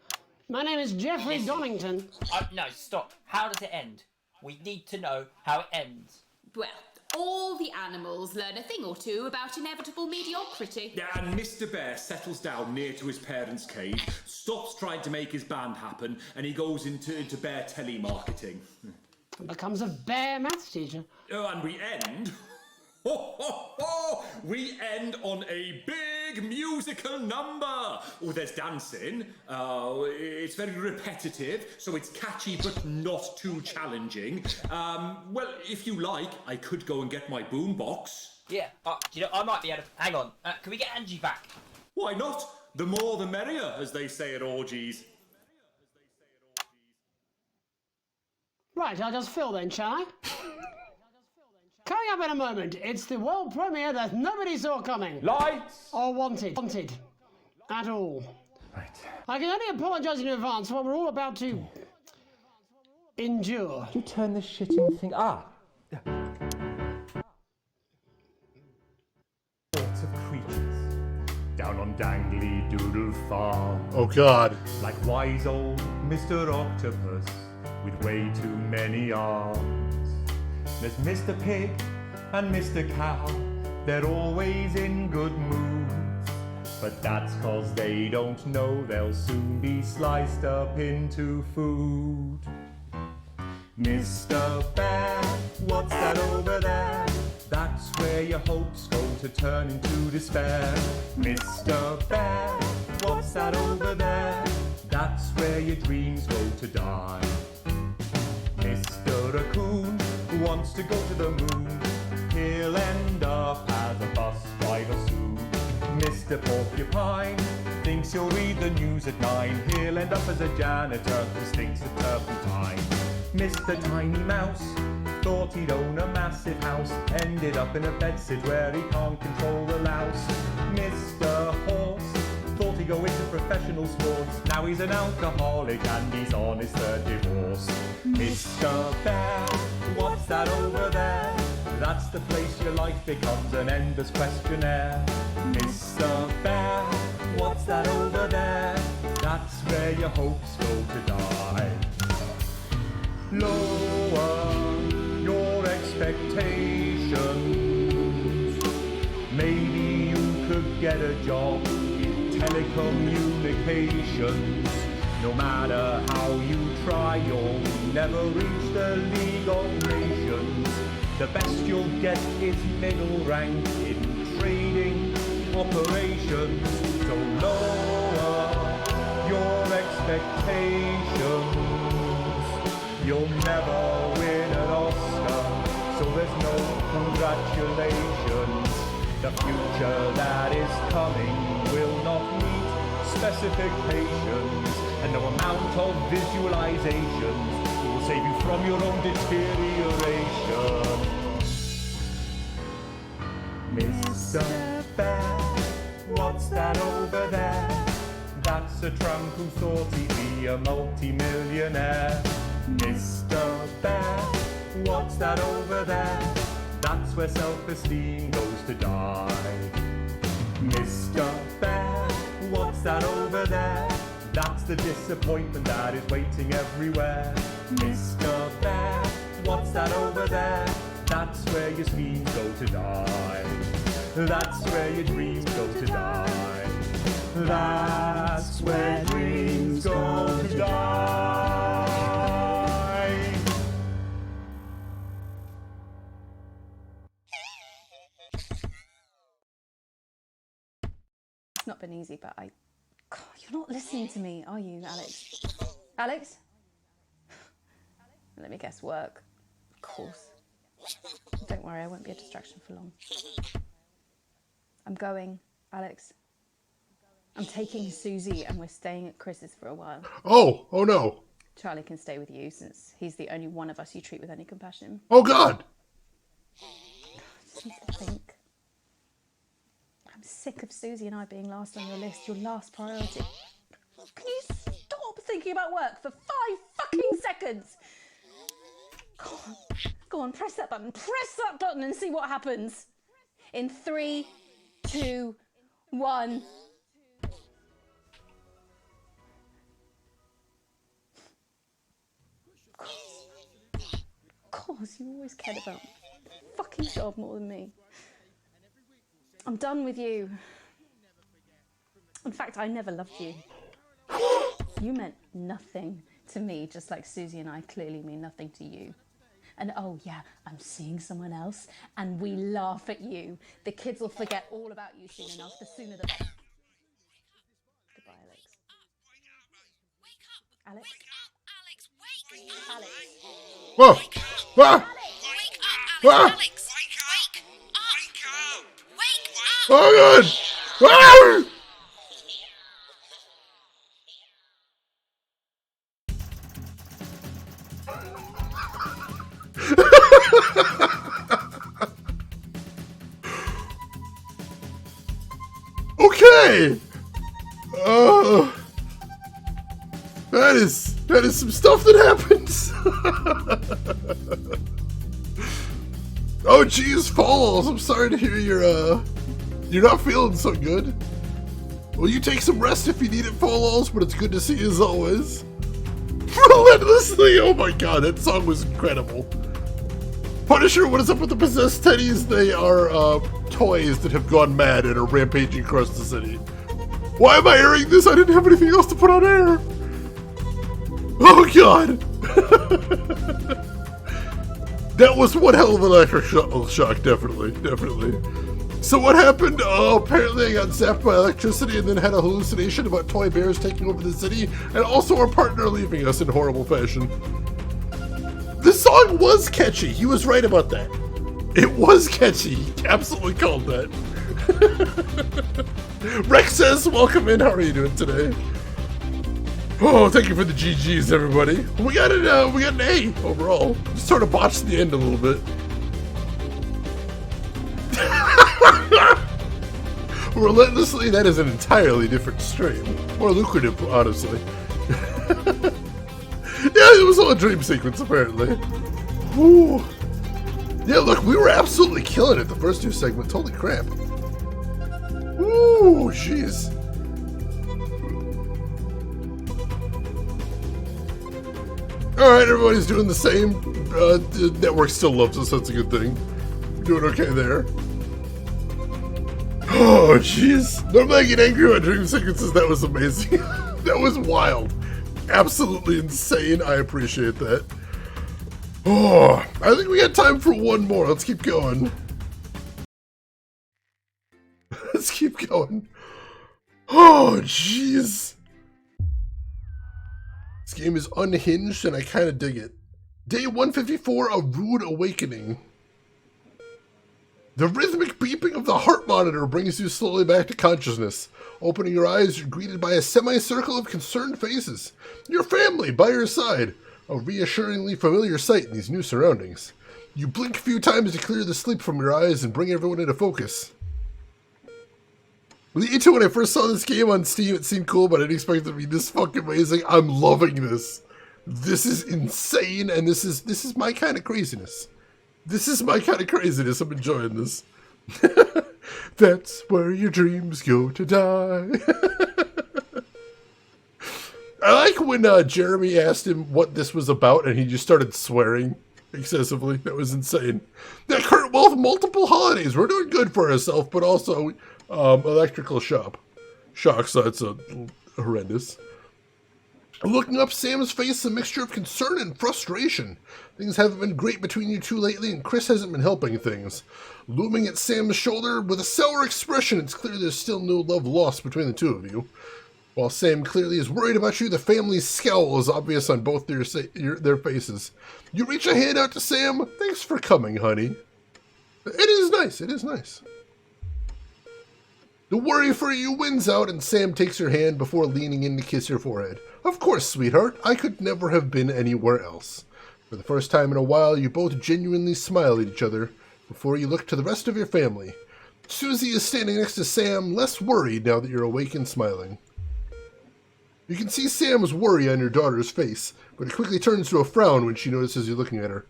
My name is Jeffrey Donington. No, stop. How does it end? We need to know how it ends. Well, all the animals learn a thing or two about inevitable mediocrity. Yeah, and Mr. Bear settles down near to his parents' cave, stops trying to make his band happen, and he goes into bear telemarketing. Becomes a bear maths teacher. Oh, and we end... we end on a big musical number. Oh, there's dancing. It's very repetitive, so it's catchy but not too challenging. Well, if you like, I could go and get my boombox. Yeah, I might be able to... Hang on, can we get Angie back? Why not? The more the merrier, as they say at orgies. Right, I'll just fill then, shall I? Coming up in a moment, it's the world premiere that nobody saw coming. Lights! Or wanted at all. Right. I can only apologise in advance for what we're all about to endure. You turn this shitting thing... Sorts of creatures down on Dangly Doodle Farm. Oh, God. Like wise old Mr. Octopus with way too many arms. There's Mr. Pig and Mr. Cow. They're always in good moods. But that's 'cause they don't know they'll soon be sliced up into food. Mr. Bear, what's that over there? That's where your hopes go to turn into despair. Mr. Bear, what's that over there? That's where your dreams go to die. Mr. Raccoon wants to go to the moon. He'll end up as a bus driver soon. Mr. Porcupine thinks he'll read the news at 9. He'll end up as a janitor who stinks of turpentine. Mr. Tiny Mouse thought he'd own a massive house. Ended up in a bedsit where he can't control the louse. Mr. Horse thought he'd go into professional sports. Now he's an alcoholic and he's on his 3rd divorce. Mr. Bear, what's that over there? That's the place your life becomes an endless questionnaire. Mr. Bear, what's that over there? That's where your hopes go to die. Lower your expectations. Maybe you could get a job in telecommunications. No matter how you try, you'll never reach the League of Nations. The best you'll get is middle rank in trading operations. So lower your expectations. You'll never win an Oscar, so there's no congratulations. The future that is coming will not meet specifications, and no amount of visualizations will save you from your own deterioration. Mr. Bear, what's that over there? That's a tramp who thought he'd be a multi-millionaire. Mr. Bear, what's that over there? That's where self-esteem goes to die. Mr. Bear, what's that over there? That's the disappointment that is waiting everywhere. Mr. Bear, what's that over there? That's where your schemes go to die. That's where your dreams go to die. That's where dreams go to die. It's not been easy, but God, you're not listening to me, are you, Alex? Alex? Let me guess, work. Of course. Don't worry, I won't be a distraction for long. I'm going, Alex. I'm taking Susie and we're staying at Chris's for a while. Oh no. Charlie can stay with you since he's the only one of us you treat with any compassion. Oh God. I just need to think. I'm sick of Susie and I being last on your list, your last priority. Can you stop thinking about work for 5 fucking seconds? Go on, press that button. Press that button and see what happens. In 3, 2, 1. Of course, you always cared about fucking job more than me. I'm done with you. In fact, I never loved you. You meant nothing to me, just like Susie and I clearly mean nothing to you. And oh yeah, I'm seeing someone else, and we laugh at you. The kids will forget all about you soon enough. The sooner the better. Goodbye, Alex. Alex? Alex. Whoa! Ah! Ah! Oh God! Ah! Okay. That is some stuff that happens. Oh geez, Falls, I'm sorry to hear you're not feeling so good. Well, you take some rest if you need it, Falls, but it's good to see you as always. Relentlessly, oh my God, that song was incredible. Punisher, what is up with the possessed teddies? They are toys that have gone mad and are rampaging across the city. Why am I airing this? I didn't have anything else to put on air. Oh God. That was one hell of an electric shock, definitely. So what happened? Apparently I got zapped by electricity and then had a hallucination about toy bears taking over the city and also our partner leaving us in horrible fashion. The song was catchy. He was right about that. It was catchy. He absolutely called that. Rex says, welcome in. How are you doing today? Oh, thank you for the GGs, everybody. We got an A overall. Just sort of botched the end a little bit. Relentlessly, that is an entirely different stream. More lucrative, honestly. Yeah, it was all a dream sequence, apparently. Ooh. Yeah, look, we were absolutely killing it the first 2 segments. Holy crap. Ooh, jeez. Alright, everybody's doing the same. The network still loves us, that's a good thing. We're doing okay there. Oh, jeez. Normally I get angry about dream sequences. That was amazing. That was wild. Absolutely insane. I appreciate that. Oh, I think we got time for one more. Let's keep going. Let's keep going. Oh, jeez. This game is unhinged and I kind of dig it. Day 154, A Rude Awakening. The rhythmic beeping of the heart monitor brings you slowly back to consciousness. Opening your eyes, you're greeted by a semicircle of concerned faces. Your family by your side. A reassuringly familiar sight in these new surroundings. You blink a few times to clear the sleep from your eyes and bring everyone into focus. When I first saw this game on Steam, it seemed cool, but I didn't expect it to be this fucking amazing. I'm loving this. This is insane, and this is my kind of craziness. This is my kind of craziness. I'm enjoying this. That's where your dreams go to die. I like when Jeremy asked him what this was about, and he just started swearing excessively. That was insane. That Kurt Wolf, multiple holidays. We're doing good for ourselves, but also electrical shocks. So it's horrendous. Looking up Sam's face, a mixture of concern and frustration. Things haven't been great between you two lately, and Chris hasn't been helping things. Looming at Sam's shoulder with a sour expression, it's clear there's still no love lost between the two of you. While Sam clearly is worried about you, the family's scowl is obvious on both their faces. You reach a hand out to Sam. Thanks for coming, honey. It is nice. It is nice. The worry for you wins out, and Sam takes your hand before leaning in to kiss your forehead. Of course, sweetheart. I could never have been anywhere else. For the first time in a while, you both genuinely smile at each other before you look to the rest of your family. Susie is standing next to Sam, less worried now that you're awake and smiling. You can see Sam's worry on your daughter's face, but it quickly turns to a frown when she notices you looking at her.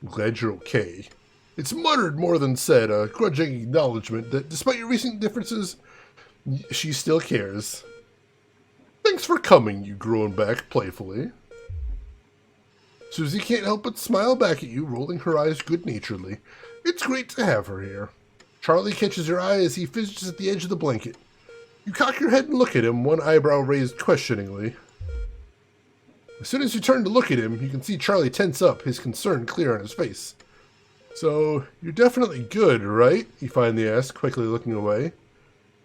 I'm glad you're okay. It's muttered more than said, a grudging acknowledgement that despite your recent differences, she still cares. Thanks for coming, you groan back playfully. Susie can't help but smile back at you, rolling her eyes good-naturedly. It's great to have her here. Charlie catches your eye as he fidgets at the edge of the blanket. You cock your head and look at him, one eyebrow raised questioningly. As soon as you turn to look at him, you can see Charlie tense up, his concern clear on his face. So, you're definitely good, right? He finally asks, quickly looking away.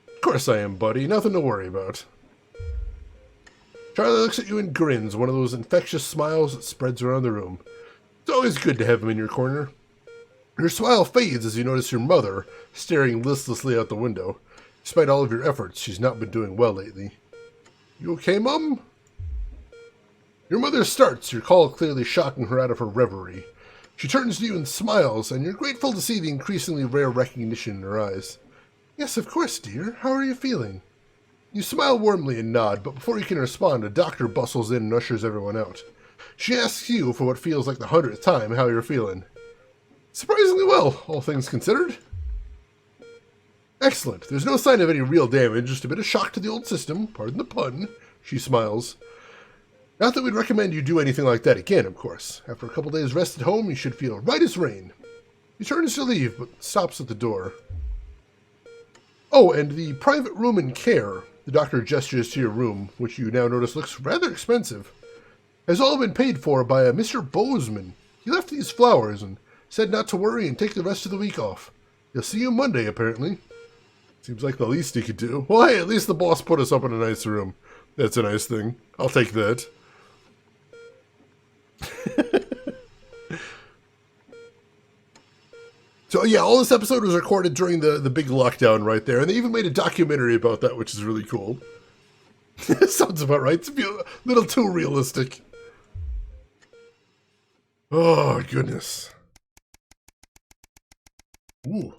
Of course I am, buddy. Nothing to worry about. Charlie looks at you and grins, one of those infectious smiles that spreads around the room. It's always good to have him in your corner. Your smile fades as you notice your mother staring listlessly out the window. Despite all of your efforts, she's not been doing well lately. You okay, Mum? Your mother starts, your call clearly shocking her out of her reverie. She turns to you and smiles, and you're grateful to see the increasingly rare recognition in her eyes. Yes, of course, dear. How are you feeling? You smile warmly and nod, but before you can respond, a doctor bustles in and ushers everyone out. She asks you, for what feels like the 100th time, how you're feeling. Surprisingly well, all things considered. Excellent. There's no sign of any real damage, just a bit of shock to the old system, pardon the pun. She smiles. Not that we'd recommend you do anything like that again, of course. After a couple days rest at home, you should feel right as rain. He turns to leave, but stops at the door. Oh, and the private room in care, the doctor gestures to your room, which you now notice looks rather expensive, has all been paid for by a Mr. Bozeman. He left these flowers and said not to worry and take the rest of the week off. He'll see you Monday, apparently. Seems like the least he could do. Well, hey, at least the boss put us up in a nice room. That's a nice thing. I'll take that. So yeah, all this episode was recorded during the big lockdown right there, and they even made a documentary about that, which is really cool. Sounds about right. It's a little too realistic. Oh, goodness. Ooh.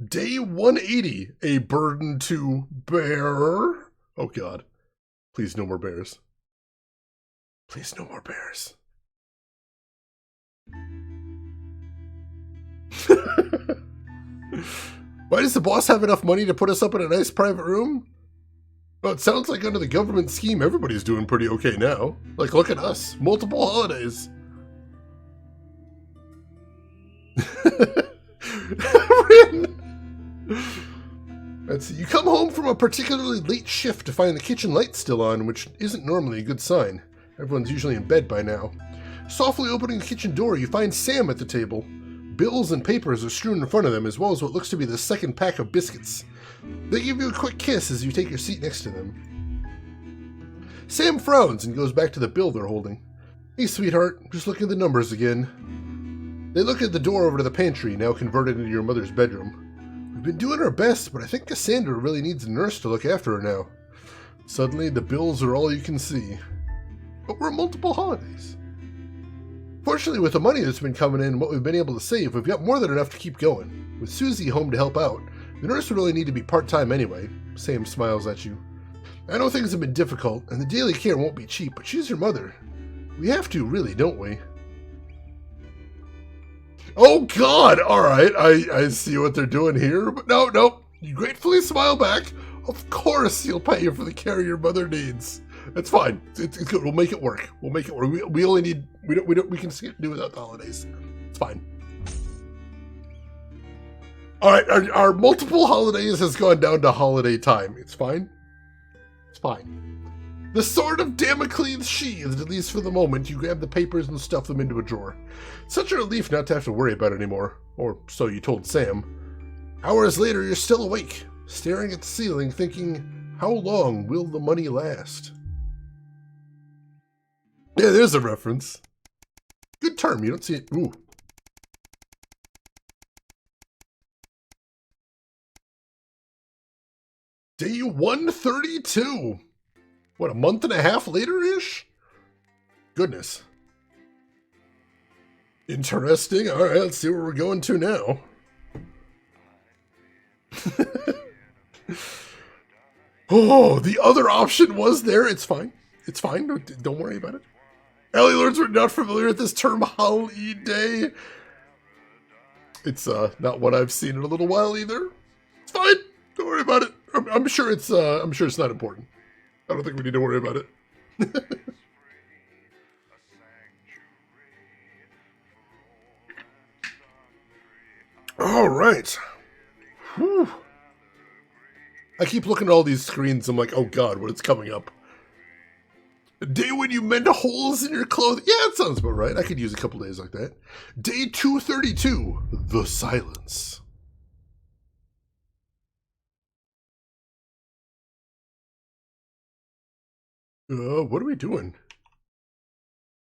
Day 180, a burden to bear. Oh, God. Please, no more bears. Please, no more bears. Why does the boss have enough money to put us up in a nice private room? Well, it sounds like under the government scheme, everybody's doing pretty okay now. Like, look at us. Multiple holidays. Let's see. You come home from a particularly late shift to find the kitchen light still on, which isn't normally a good sign. Everyone's usually in bed by now. Softly opening the kitchen door, you find Sam at the table. Bills and papers are strewn in front of them, as well as what looks to be the second pack of biscuits. They give you a quick kiss as you take your seat next to them. Sam frowns and goes back to the bill they're holding. Hey, sweetheart, just looking at the numbers again. They look at the door over to the pantry, now converted into your mother's bedroom. We've been doing our best, but I think Cassandra really needs a nurse to look after her now. Suddenly, the bills are all you can see. But we're multiple holidays. Fortunately, with the money that's been coming in and what we've been able to save, we've got more than enough to keep going. With Susie home to help out, the nurse would only need to be part-time anyway. Sam smiles at you. I know things have been difficult, and the daily care won't be cheap, but she's your mother. We have to, really, don't we? Oh, God! Alright, I see what they're doing here, but no. You gratefully smile back. Of course you'll pay for the care your mother needs. It's fine. It's good. We'll make it work. We only need... We can do without the holidays. It's fine. Alright, our multiple holidays has gone down to holiday time. It's fine. fine. The sword of Damocles sheathed, at least for the moment. You grab the papers and stuff them into a drawer. Such a relief not to have to worry about it anymore. Or so you told Sam. Hours later, you're still awake, staring at the ceiling, thinking, how long will the money last? Yeah, there's a reference. Good term, you don't see it. Ooh. Day 132. What, a month and a half later-ish? Goodness. Interesting. All right, let's see where we're going to now. Oh, the other option was there. It's fine. It's fine. Don't worry about it. Ellie learns we're not familiar with this term, holiday. It's not what I've seen in a little while either. It's fine. Don't worry about it. I'm sure it's not important. I don't think we need to worry about it. All right. Whew. I keep looking at all these screens. I'm like, oh God, what is coming up? A day when you mend holes in your clothing. Yeah, that sounds about right. I could use a couple days like that. Day 232, the silence. What are we doing?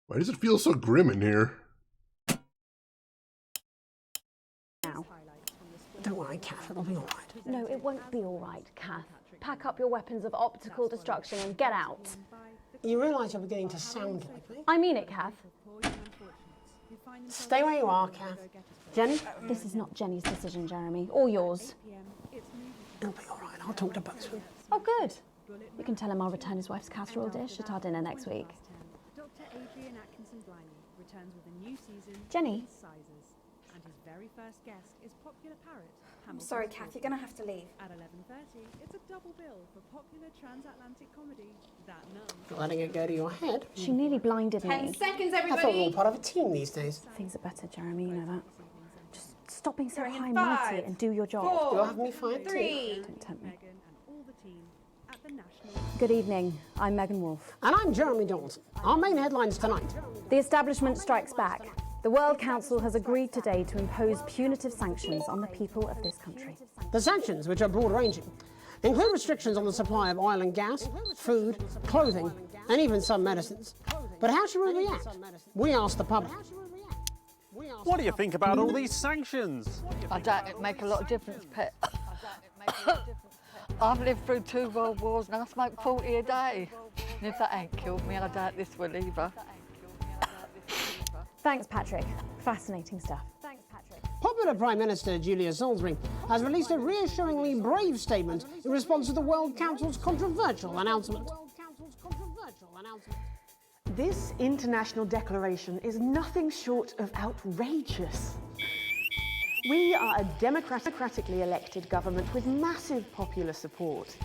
Why does it feel so grim in here? Now. Don't worry, Kath, it'll be all right. No, it won't be all right, Kath. Pack up your weapons of optical destruction and get out. You realise you're beginning to sound like me? I mean it, Kath. Stay where you are, Kath. Jenny? This is not Jenny's decision, Jeremy, or yours. It'll be all right. I'll talk to both of them. Oh, good. You can tell him I'll return his wife's casserole dish at our dinner next week. Dr. Adrian Atkinson Blimey returns with a new season. Jenny? Sizes, and his very first guest is popular parrot. I'm sorry, Kath, you're going to have to leave. At 11:30, it's a double bill for popular transatlantic comedy, That Nun. Letting it go to your head. She nearly blinded me. 10 seconds, I everybody. thought we were all part of a team these days. Things are better, Jeremy, you know that. Just stop being so Sorry, in high and mighty 5, and do your job. 4, You'll have me fired too. 3. Don't tempt me. Meghan and all the team at the National. Good evening. I'm Megan Wolfe. And I'm Jeremy Dalton. Our main headlines tonight. The establishment strikes back. The World Council has agreed today to impose punitive sanctions on the people of this country. The sanctions, which are broad-ranging, include restrictions on the supply of oil and gas, food, clothing, and even some medicines. But how should we react? We asked the public. What do you think about all these sanctions? I doubt it make a lot of difference, Pet. I've lived through 2 world wars and I smoke 40 a day. And if that ain't killed me, I doubt this will either. Thanks, Patrick. Fascinating stuff. Popular Prime Minister Julia Salisbury has released a reassuringly brave statement in response to the World Council's controversial announcement. This international declaration is nothing short of outrageous. We are a democratically elected government with massive popular support.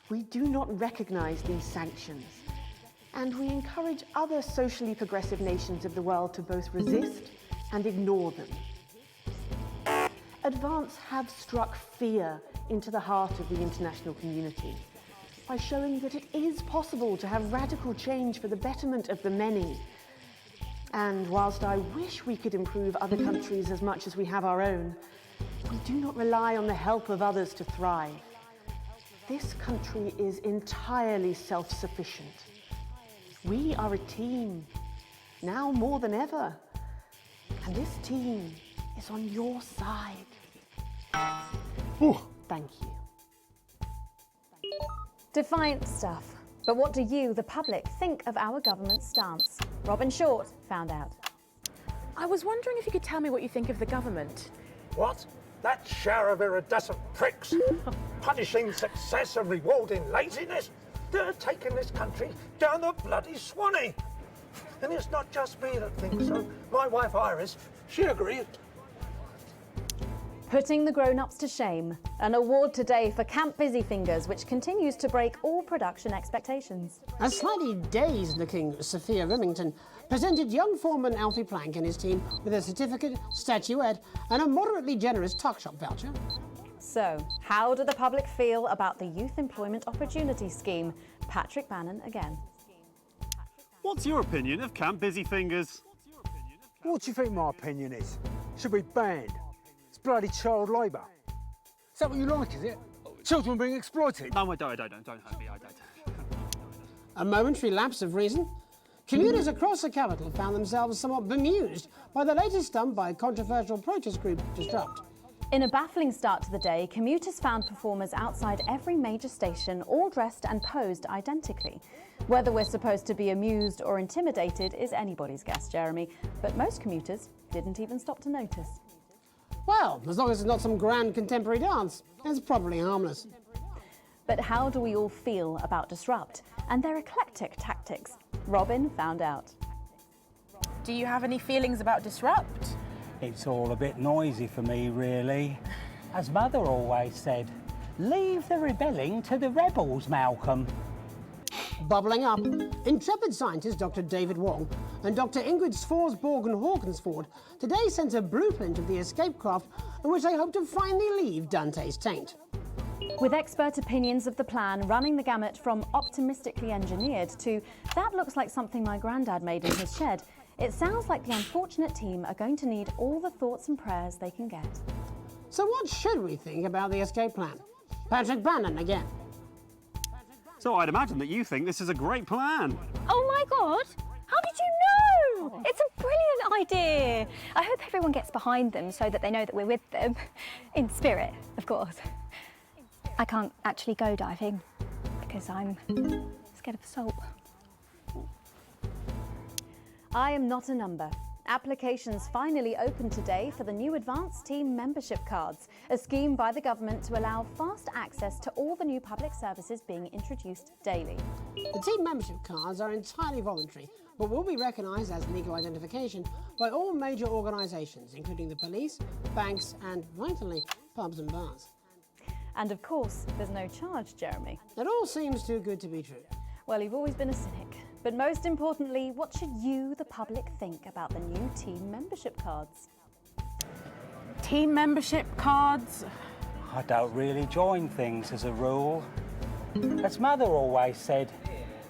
We do not recognise these sanctions, and we encourage other socially progressive nations of the world to both resist and ignore them. Advance have struck fear into the heart of the international community by showing that it is possible to have radical change for the betterment of the many. And whilst I wish we could improve other countries as much as we have our own, we do not rely on the help of others to thrive. This country is entirely self-sufficient. We are a team, now more than ever. And this team is on your side. Ooh. Thank you. Defiant stuff. But what do you, the public, think of our government's stance? Robin Short found out. I was wondering if you could tell me what you think of the government. What? That shower of iridescent pricks, punishing success and rewarding laziness? They're taking this country down the bloody Swanee. And it's not just me that thinks so. My wife Iris, she agrees. Putting the grown-ups to shame. An award today for Camp Busyfingers, which continues to break all production expectations. A slightly dazed-looking Sophia Remington presented young foreman Alfie Plank and his team with a certificate, statuette, and a moderately generous tuck shop voucher. So, how do the public feel about the Youth Employment Opportunity Scheme? Patrick Bannon again. What's your opinion of Camp Busy Fingers? What do you think my opinion is? Should be banned. It's bloody child labour. Is that what you like, is it? Children being exploited? No, I don't hurt me, I don't. A momentary lapse of reason. Commuters across the capital found themselves somewhat bemused by the latest stunt by controversial protest group Disrupt. In a baffling start to the day, commuters found performers outside every major station, all dressed and posed identically. Whether we're supposed to be amused or intimidated is anybody's guess, Jeremy, but most commuters didn't even stop to notice. Well, as long as it's not some grand contemporary dance, it's probably harmless. But how do we all feel about Disrupt and their eclectic tactics? Robin found out. Do you have any feelings about Disrupt? It's all a bit noisy for me, really. As Mother always said, leave the rebelling to the rebels, Malcolm. Bubbling up, intrepid scientist Dr. David Wong and Dr. Ingrid Svorsborg Hawkinsford today sent a blueprint of the escape craft in which they hope to finally leave Dante's taint. With expert opinions of the plan running the gamut from optimistically engineered to that looks like something my granddad made in his shed, it sounds like the unfortunate team are going to need all the thoughts and prayers they can get. So what should we think about the escape plan? Patrick Bannon again. So I'd imagine that you think this is a great plan. Oh my God! How did you know? It's a brilliant idea. I hope everyone gets behind them so that they know that we're with them. In spirit, of course. I can't actually go diving because I'm scared of salt. I am not a number. Applications finally opened today for the new Advanced Team membership cards, a scheme by the government to allow fast access to all the new public services being introduced daily. The team membership cards are entirely voluntary, but will be recognised as legal identification by all major organisations, including the police, banks and, vitally, pubs and bars. And of course, there's no charge, Jeremy. It all seems too good to be true. Well, you've always been a cynic. But most importantly, what should you, the public, think about the new team membership cards? Team membership cards? I don't really join things as a rule. As Mother always said,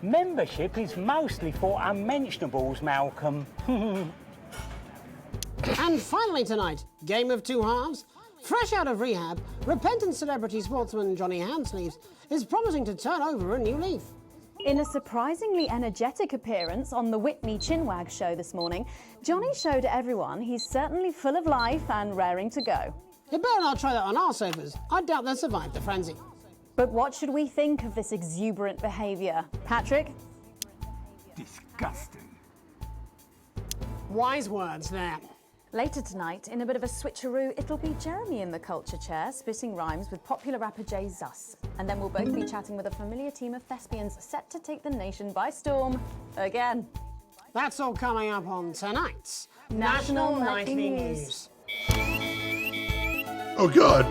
membership is mostly for unmentionables, Malcolm. And finally tonight, game of two halves. Fresh out of rehab, repentant celebrity sportsman Johnny Handsleeves is promising to turn over a new leaf. In a surprisingly energetic appearance on the Whitney Chinwag show this morning, Johnny showed everyone he's certainly full of life and raring to go. You better not try that on our sofas. I doubt they'll survive the frenzy. But what should we think of this exuberant behaviour? Patrick? Disgusting. Wise words there. Later tonight, in a bit of a switcheroo, it'll be Jeremy in the culture chair, spitting rhymes with popular rapper Jay Zus. And then we'll both be chatting with a familiar team of thespians set to take the nation by storm again. That's all coming up on tonight's National Nightly News. Oh, God.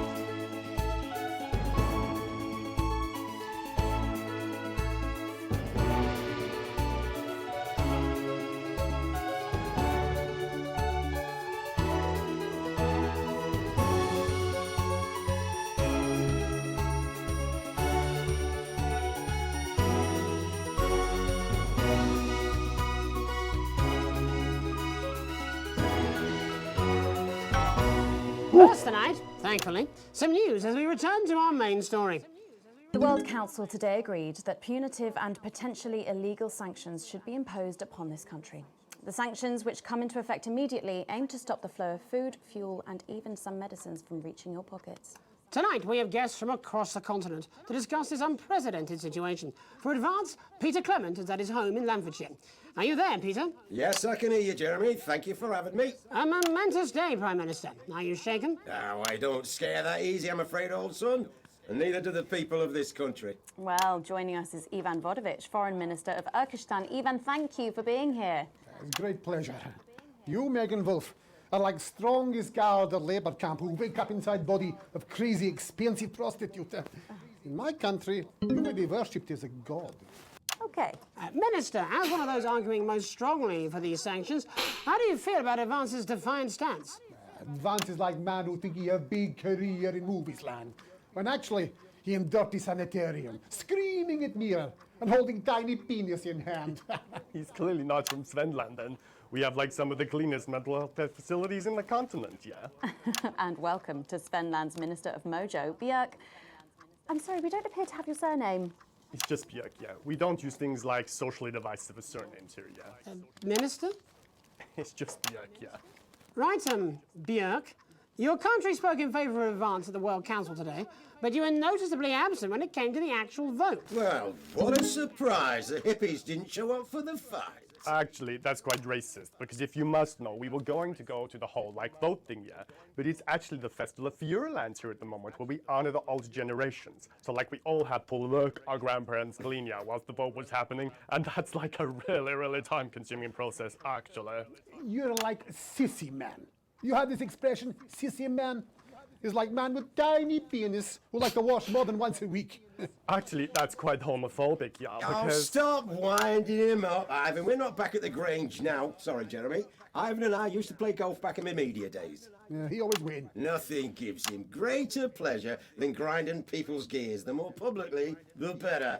First tonight, thankfully, some news as we return to our main story. The World Council today agreed that punitive and potentially illegal sanctions should be imposed upon this country. The sanctions, which come into effect immediately, aim to stop the flow of food, fuel and even some medicines from reaching your pockets. Tonight, we have guests from across the continent to discuss this unprecedented situation. For Advance, Peter Clement is at his home in Lamfordshire. Are you there, Peter? Yes, I can hear you, Jeremy. Thank you for having me. A momentous day, Prime Minister. Are you shaken? Oh, I don't scare that easy, I'm afraid, old son. And neither do the people of this country. Well, joining us is Ivan Vodovich, Foreign Minister of Urkistan. Ivan, thank you for being here. It's a great pleasure. You, Megan Wolf, are like strongest guard at Labour camp who wake up inside body of crazy, expensive prostitute. In my country, you may be worshipped as a god. OK. Minister, as one of those arguing most strongly for these sanctions, how do you feel about Advance's defiant stance? Advance is like man who think he have big career in movies land, when actually he in dirty sanitarium, screaming at mirror and holding tiny penis in hand. He's clearly not from Svenland, and we have like some of the cleanest mental health facilities in the continent, yeah? And welcome to Svenland's Minister of Mojo, Björk. I'm sorry, we don't appear to have your surname. It's just Björk, yeah. We don't use things like socially divisive surnames here, yeah? Minister? It's just Björk, yeah. Right, Björk. Your country spoke in favour of advance at the World Council today, but you were noticeably absent when it came to the actual vote. Well, what a surprise. The hippies didn't show up for the fight. Actually, that's quite racist, because if you must know, we were going to go to the whole, like, vote thing, yeah? But it's actually the Festival of Feuerland here at the moment, where we honor the old generations. So, like, we all had to work our grandparents' Glinja whilst the vote was happening, and that's, like, a really, really time-consuming process, actually. You're like a sissy man. You have this expression, sissy man? Is like man with tiny penis who like to wash more than once a week. Actually, that's quite homophobic, yeah, Oh, because... stop winding him up, Ivan. We're not back at the Grange now. Sorry, Jeremy. Ivan and I used to play golf back in my media days. Yeah, he always win. Nothing gives him greater pleasure than grinding people's gears. The more publicly, the better.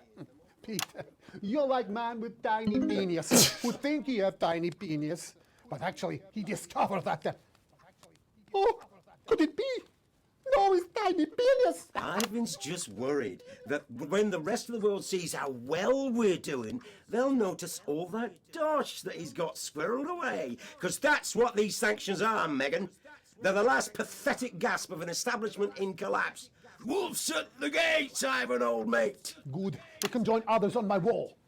Peter, you're like man with tiny penis who think he have tiny penis, but actually he discovered that. Oh, could it be? No, it's tiny penis. Ivan's just worried that when the rest of the world sees how well we're doing, they'll notice all that dosh that he's got squirreled away. Because that's what these sanctions are, Megan. They're the last pathetic gasp of an establishment in collapse. Wolves at the gates, Ivan, old mate. Good. You can join others on my wall.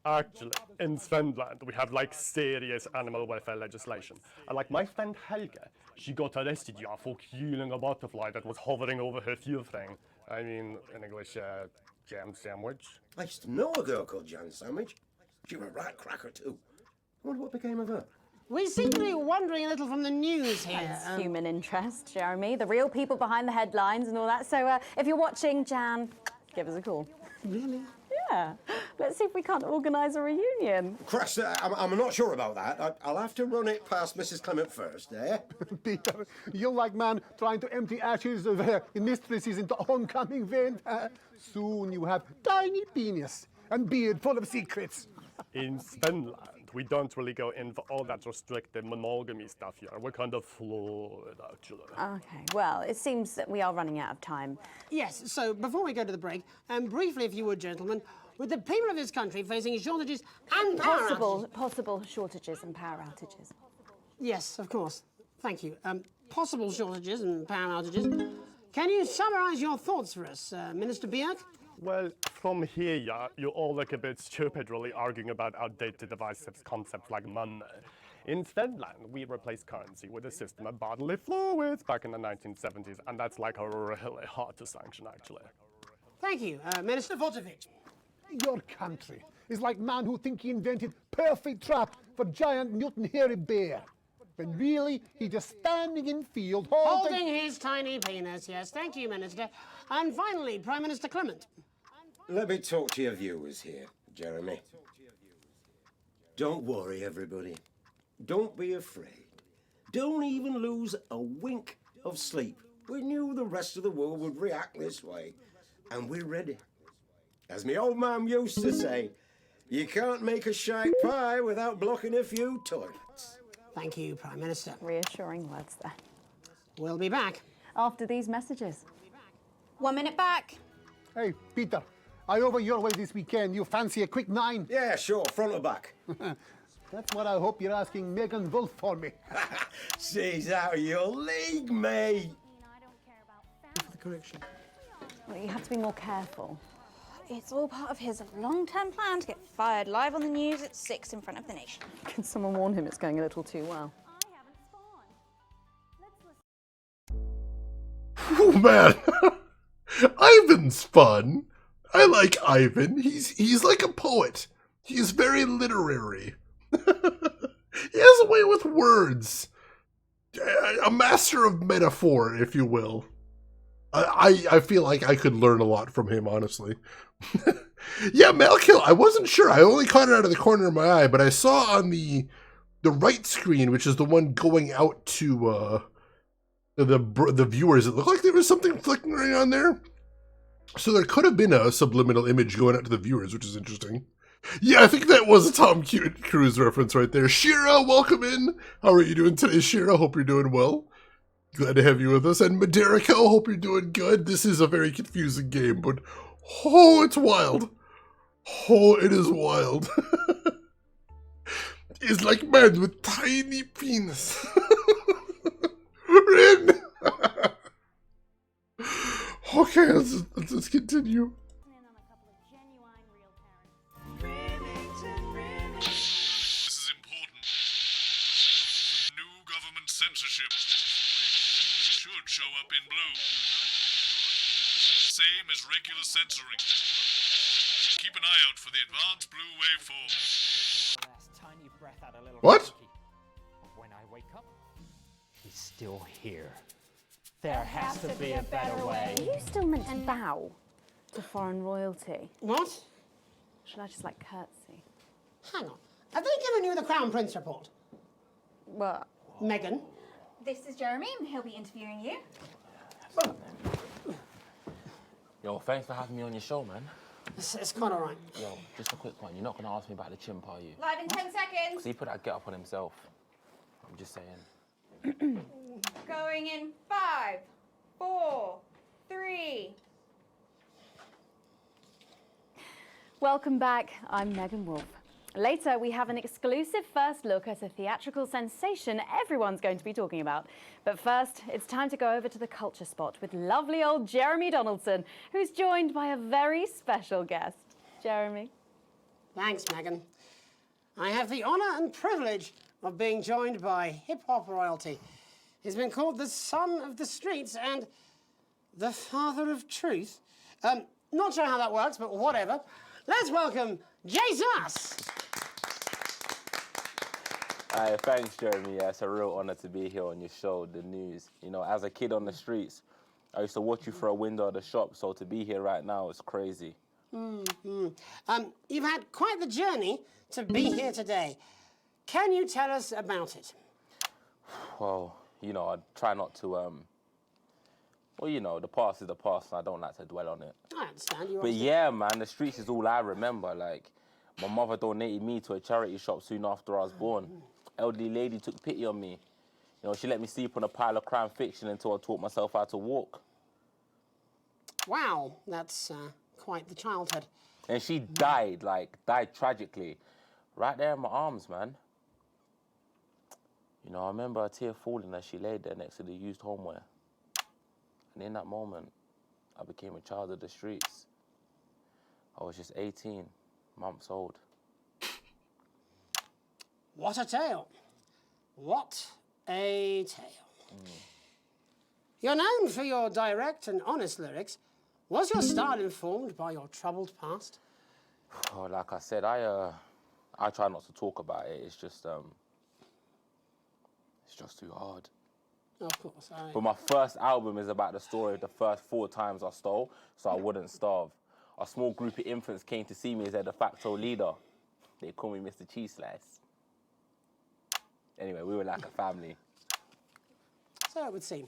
Actually, in Svenland, we have, like, serious animal welfare legislation. And, like, my friend Helga, she got arrested, yeah, for killing a butterfly that was hovering over her fuel thing. I mean, in English, jam sandwich. I used to know a girl called Jam Sandwich. She was a right cracker, too. I wonder what became of her. We seem to be wandering a little from the news here. That's human interest, Jeremy. The real people behind the headlines and all that. So if you're watching, Jan, give us a call. Really? Yeah. Let's see if we can't organise a reunion. Crash, I'm not sure about that. I'll have to run it past Mrs. Clement first, eh? Peter, you're like man trying to empty ashes of mistresses into oncoming vent. Soon you have tiny penis and beard full of secrets. In Svenland, we don't really go in for all that restrictive monogamy stuff here. We're kind of fluid, actually. Okay, well, it seems that we are running out of time. Yes, so before we go to the break, briefly, if you would, gentlemen, with the people of this country facing shortages and power outages... Possible shortages and power outages. Yes, of course. Thank you. Possible shortages and power outages. Can you summarise your thoughts for us, Minister Björk? Well, from here, yeah, you all look a bit stupid really arguing about outdated divisive concepts like money. In Svenland, we replaced currency with a system of bodily fluids back in the 1970s, and that's like really hard to sanction, actually. Thank you, Minister Votovich. Your country is like man who think he invented perfect trap for giant mutant hairy bear. When really, he's just standing in field holding his tiny penis, yes. Thank you, Minister. And finally, Prime Minister Clement. Let me talk to your viewers here, Jeremy. Don't worry, everybody. Don't be afraid. Don't even lose a wink of sleep. We knew the rest of the world would react this way, and we're ready. As my old man used to say, you can't make a shite pie without blocking a few toilets. Thank you, Prime Minister. Reassuring words there. We'll be back. After these messages. 1 minute back. Hey, Peter, I over your way this weekend. You fancy a quick 9? Yeah, sure, front or back. That's what I hope you're asking Megan Wolf for me. She's out of your league, mate. For the correction. Well, you have to be more careful. It's all part of his long-term plan to get fired live on the news at 6 in front of the nation. Can someone warn him it's going a little too well? Oh man, Ivan's fun. I like Ivan. He's like a poet. He's very literary. He has a way with words. A master of metaphor, if you will. I feel like I could learn a lot from him, honestly. Yeah, Malkill, I wasn't sure. I only caught it out of the corner of my eye, but I saw on the right screen, which is the one going out to the viewers, it looked like there was something flickering on there. So there could have been a subliminal image going out to the viewers, which is interesting. Yeah, I think that was a Tom Cruise reference right there. Shira, welcome in. How are you doing today, Shira? Hope you're doing well. Glad to have you with us. And Maderico, hope you're doing good. This is a very confusing game, but oh, it's wild. Oh, it is wild. It's like man with tiny penis. Rin! Okay, let's continue. This is important. New government censorship should show up in blue. Same as regular censoring. Keep an eye out for the advanced blue waveform. What? When I wake up, he's still here. There has to be a better way. Are you still meant to bow to foreign royalty? What? Should I just like curtsy? Hang on. Have they given you the Crown Prince report? What? Meghan? This is Jeremy, and he'll be interviewing you. Yo, thanks for having me on your show, man. It's quite all right. Yo, just a quick one. You're not going to ask me about the chimp, are you? Live in 10 seconds. Because he put that get up on himself. I'm just saying. Going in 5, 4, 3. Welcome back. I'm Megan Wolf. Later, we have an exclusive first look at a theatrical sensation everyone's going to be talking about. But first, it's time to go over to the culture spot with lovely old Jeremy Donaldson, who's joined by a very special guest. Jeremy. Thanks, Megan. I have the honour and privilege of being joined by hip-hop royalty. He's been called the son of the streets and the father of truth. Not sure how that works, but whatever. Let's welcome Jesus! Thanks, Jeremy. Yeah, it's a real honour to be here on your show, The News. You know, as a kid on the streets, I used to watch you through a window of the shop, so to be here right now is crazy. You've had quite the journey to be here today. Can you tell us about it? Well, you know, I try not to, well, you know, the past is the past, and I don't like to dwell on it. I understand. But yeah, man, the streets is all I remember. Like, my mother donated me to a charity shop soon after I was born. Elderly lady took pity on me. You know, she let me sleep on a pile of crime fiction until I taught myself how to walk. Wow, that's quite the childhood. And she died tragically. Right there in my arms, man. You know, I remember a tear falling as she laid there next to the used homeware. And in that moment, I became a child of the streets. I was just 18 months old. What a tale. What a tale. You're known for your direct and honest lyrics. Was your style informed by your troubled past? Oh, like I said, I try not to talk about it. It's just too hard. Of course. But my first album is about the story of the first 4 times I stole, so I wouldn't starve. A small group of infants came to see me as their de facto leader. They call me Mr. Cheese Slice. Anyway, we were like a family. So it would seem.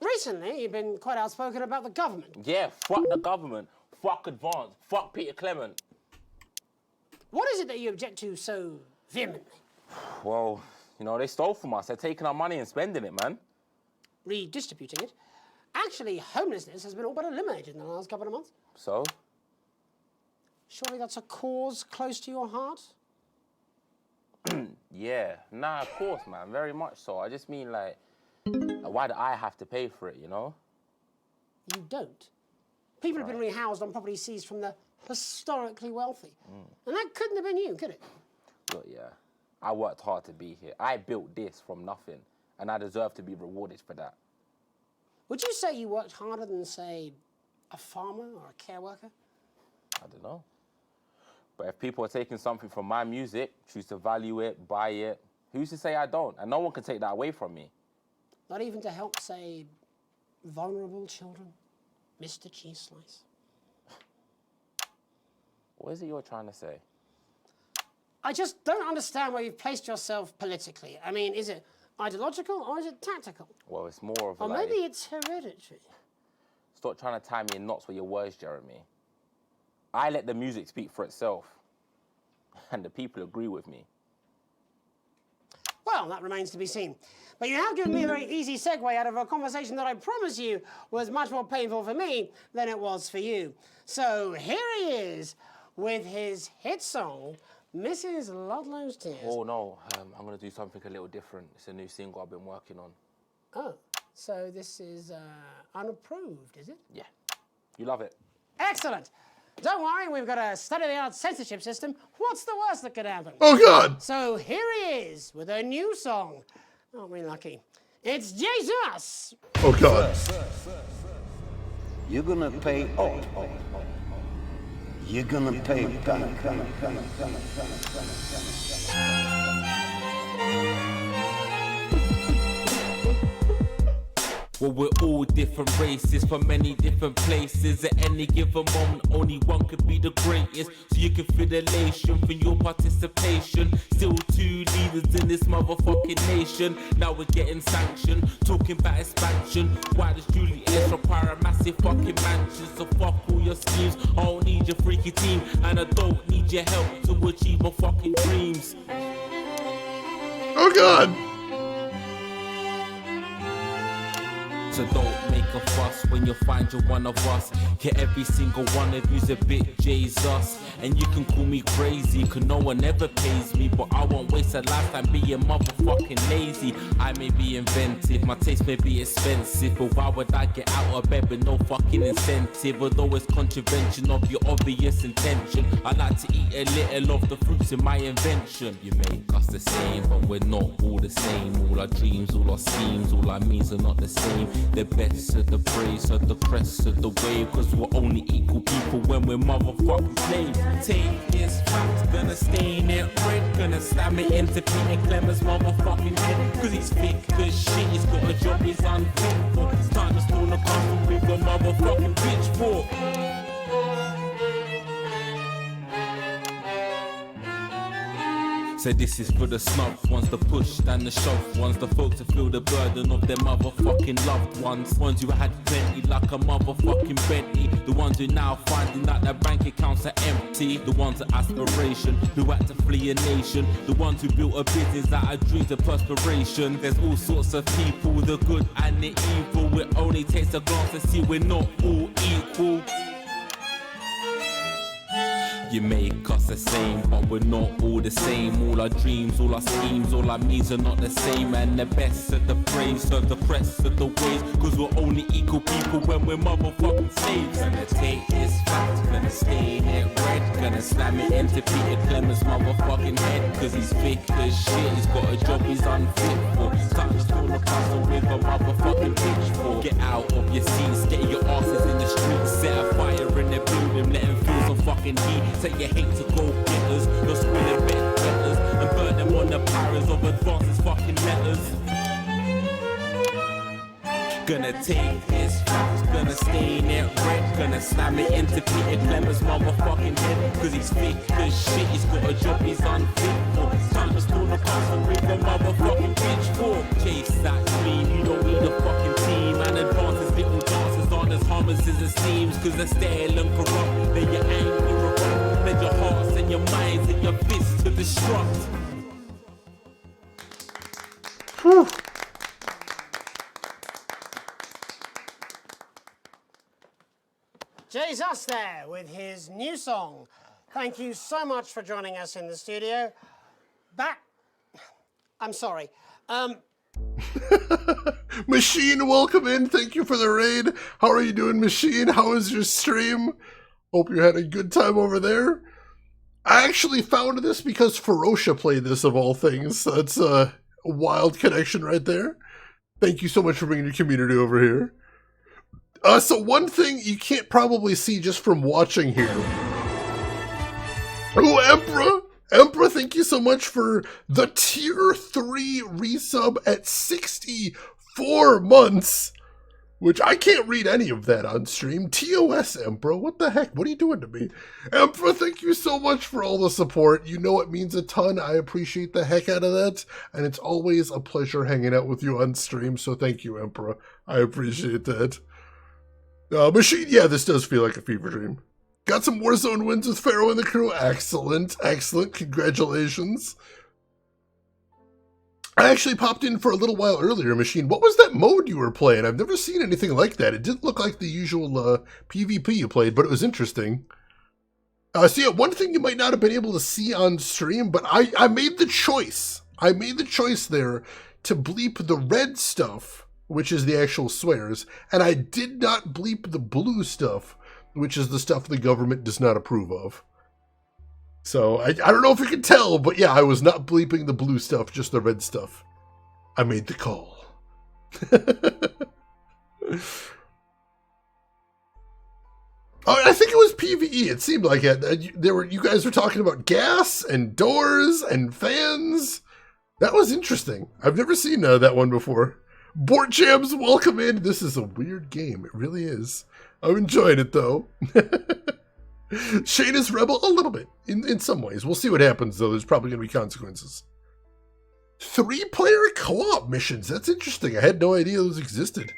Recently, you've been quite outspoken about the government. Yeah, fuck the government. Fuck Advance. Fuck Peter Clement. What is it that you object to so vehemently? Well, you know, they stole from us. They're taking our money and spending it, man. Redistributing it? Actually, homelessness has been all but eliminated in the last couple of months. So? Surely that's a cause close to your heart? Yeah. Nah, of course, man. Very much so. I just mean, like, why do I have to pay for it, you know? You don't. People have been rehoused on property seized from the historically wealthy. And that couldn't have been you, could it? Look, yeah. I worked hard to be here. I built this from nothing, and I deserve to be rewarded for that. Would you say you worked harder than, say, a farmer or a care worker? I don't know. But if people are taking something from my music, choose to value it, buy it, who's to say I don't? And no one can take that away from me. Not even to help, say, vulnerable children? Mr. Cheese Slice? What is it you're trying to say? I just don't understand where you've placed yourself politically. I mean, is it ideological or is it tactical? Well, it's more of a... Or maybe it's hereditary. Stop trying to tie me in knots with your words, Jeremy. I let the music speak for itself. And the people agree with me. Well, that remains to be seen. But you have given me a very easy segue out of a conversation that I promise you was much more painful for me than it was for you. So here he is with his hit song, Mrs. Ludlow's Tears. Oh no, I'm gonna do something a little different. It's a new single I've been working on. Oh, so this is unapproved, is it? Yeah, you love it. Excellent. Don't worry, we've got a state-of-the-art censorship system. What's the worst that could happen? Oh, God! So here he is with a new song. Aren't we lucky? It's Jesus! Oh, God. You're gonna pay up. You're gonna pay back. Well, we're all different races from many different places. At any given moment, only one could be the greatest. So you can feel elation from your participation. Still two leaders in this motherfucking nation. Now we're getting sanctioned, talking about expansion. Why does Julius require a massive fucking mansion? So fuck all your schemes. I don't need your freaky team, and I don't need your help to achieve my fucking dreams. Oh, God. So don't make a fuss when you find you're one of us. Yeah, every single one of you's a bit Jesus. And you can call me crazy, cause no one ever pays me. But I won't waste a lifetime being motherfucking lazy. I may be inventive, my taste may be expensive. But why would I get out of bed with no fucking incentive? Although it's contravention of your obvious intention. I like to eat a little of the fruits in my invention. You make us the same, but we're not all the same. All our dreams, all our schemes, all our means are not the same. The best of the praise of the crest of the wave. Cause we're only equal people when we're motherfucking slaves. Take this fact, gonna stain it red. Gonna slam it into Peter Clemens' motherfucking head. Cause he's thick as shit, he's got a job he's unfit for. It's time to storm the castle with a motherfucking pitchfork. So this is for the snuff ones, the push and the shove ones, the folks that feel the burden of their motherfucking loved ones. Ones who had plenty like a motherfucking Bentley. The ones who now finding that their bank accounts are empty. The ones of aspiration who had to flee a nation. The ones who built a business out of dreams of perspiration. There's all sorts of people, the good and the evil. It only takes a glance to see we're not all equal. You make us the same, but we're not all the same. All our dreams, all our schemes, all our means are not the same. And the best of the praise, of the press of the ways. Cause we're only equal people when we're motherfucking slaves. Gonna take this fact, gonna stain it red. Gonna slam it into Peter Clemens' motherfucking head. Cause he's thick as shit, he's got a job he's unfit for. Time to storm the castle with a motherfucking pitchfork. Get out of your seats, get your asses in the streets. Set a fire in the building, let them feel some fucking heat. Say you hate to go getters, you're squilling bed betters, and burn them on the powers of advances fucking letters. Gonna take this fact, gonna stain it red. Gonna slam it into Peter Clemens' motherfucking head. Cause he's thick as shit, he's got a job he's unfit for. Time to storm the castle with a motherfucking pitchfork. Chase that dream, you don't need a fucking team. And advances, little dances aren't as harmless as it seems. Cause they're stale and corrupt, then you're angry or wrong. Then your hearts and your minds and your fists to destruct. Whew. Jesus there with his new song. Thank you so much for joining us in the studio. I'm sorry. Machine, welcome in. Thank you for the raid. How are you doing, Machine? How was your stream? Hope you had a good time over there. I actually found this because Ferocia played this, of all things. That's a wild connection right there. Thank you so much for bringing your community over here. So one thing you can't probably see just from watching here. Oh, Emperor! Emperor, thank you so much for the tier 3 resub at 64 months. Which I can't read any of that on stream. TOS, Emperor, what the heck? What are you doing to me? Emperor, thank you so much for all the support. You know it means a ton. I appreciate the heck out of that. And it's always a pleasure hanging out with you on stream. So thank you, Emperor. I appreciate that. Machine, yeah, this does feel like a fever dream. Got some Warzone wins with Pharaoh and the crew. Excellent, excellent. Congratulations. I actually popped in for a little while earlier, Machine. What was that mode you were playing? I've never seen anything like that. It didn't look like the usual PvP you played, but it was interesting. So yeah, one thing you might not have been able to see on stream, but I made the choice. I made the choice there to bleep the red stuff, which is the actual swears, and I did not bleep the blue stuff, which is the stuff the government does not approve of. So, I don't know if you can tell, but yeah, I was not bleeping the blue stuff, just the red stuff. I made the call. I think it was PvE, it seemed like it. You guys were talking about gas and doors and fans. That was interesting. I've never seen that one before. Board Jams, welcome in. This is a weird game, it really is. I'm enjoying it though. Shane is rebel a little bit, in some ways. We'll see what happens, though. There's probably going to be consequences. 3-player co-op missions. That's interesting. I had no idea those existed.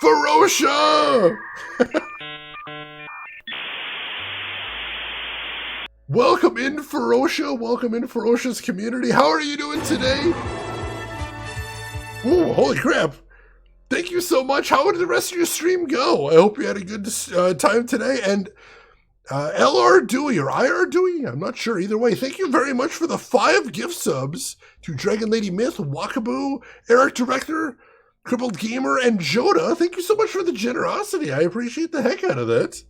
Ferocia! Welcome in, Ferocia. Welcome in, Ferocia's community. How are you doing today? Ooh, holy crap. Thank you so much. How did the rest of your stream go? I hope you had a good time today. And LR Dewey or IR Dewey, I'm not sure. Either way, thank you very much for the 5 gift subs to Dragon Lady Myth, Wakaboo, Eric Director, Crippled Gamer, and Joda. Thank you so much for the generosity. I appreciate the heck out of that.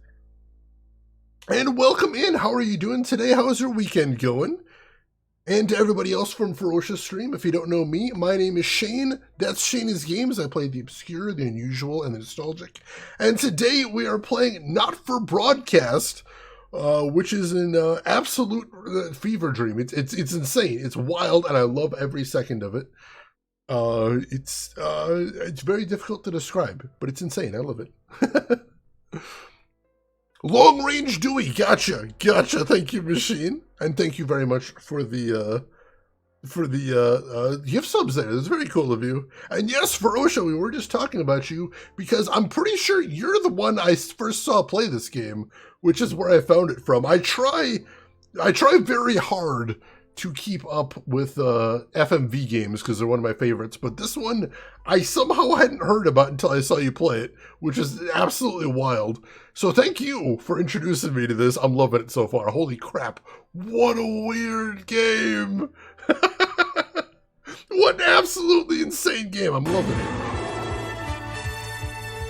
And welcome in. How are you doing today? How's your weekend going? And to everybody else from Ferocia Stream, if you don't know me, my name is Shane. That's Shane's Games. I play the obscure, the unusual, and the nostalgic. And today we are playing Not For Broadcast, which is an absolute fever dream. It's insane. It's wild, and I love every second of it. It's very difficult to describe, but it's insane. I love it. Long Range Dewey, gotcha. Thank you, Machine, and thank you very much for the gift subs there. That's very cool of you. And yes, Ferocia, we were just talking about you because I'm pretty sure you're the one I first saw play this game, which is where I found it from. I try very hard to keep up with FMV games because they're one of my favorites, but this one I somehow hadn't heard about until I saw you play it, which is absolutely wild. So thank you for introducing me to this. I'm loving it so far. Holy crap. What a weird game. What an absolutely insane game. I'm loving it.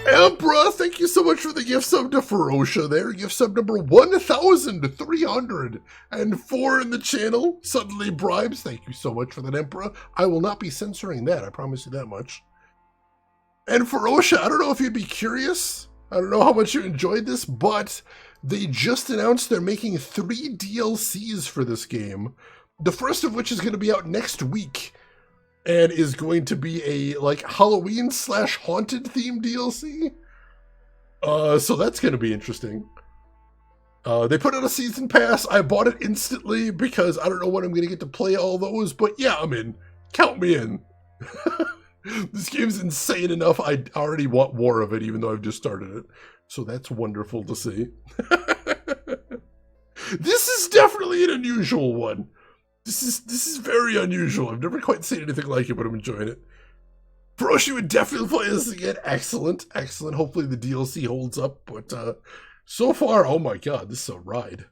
Emperor, thank you so much for the gift sub to Ferocia there. Gift sub number 1,304 in the channel. Suddenly Bribes, thank you so much for that, Emperor. I will not be censoring that, I promise you that much. And Ferocia, I don't know if you'd be curious. I don't know how much you enjoyed this, but they just announced they're making 3 DLCs for this game. The first of which is going to be out next week. And is going to be a Halloween / haunted themed DLC. So that's going to be interesting. They put out a season pass. I bought it instantly because I don't know when I'm going to get to play all those. But yeah, I'm in. Count me in. This game's insane enough. I already want more of it, even though I've just started it. So that's wonderful to see. This is definitely an unusual one. This is very unusual. I've never quite seen anything like it, but I'm enjoying it. Ferocia would definitely play this again. Excellent. Hopefully the DLC holds up, but so far, oh my god, this is a ride.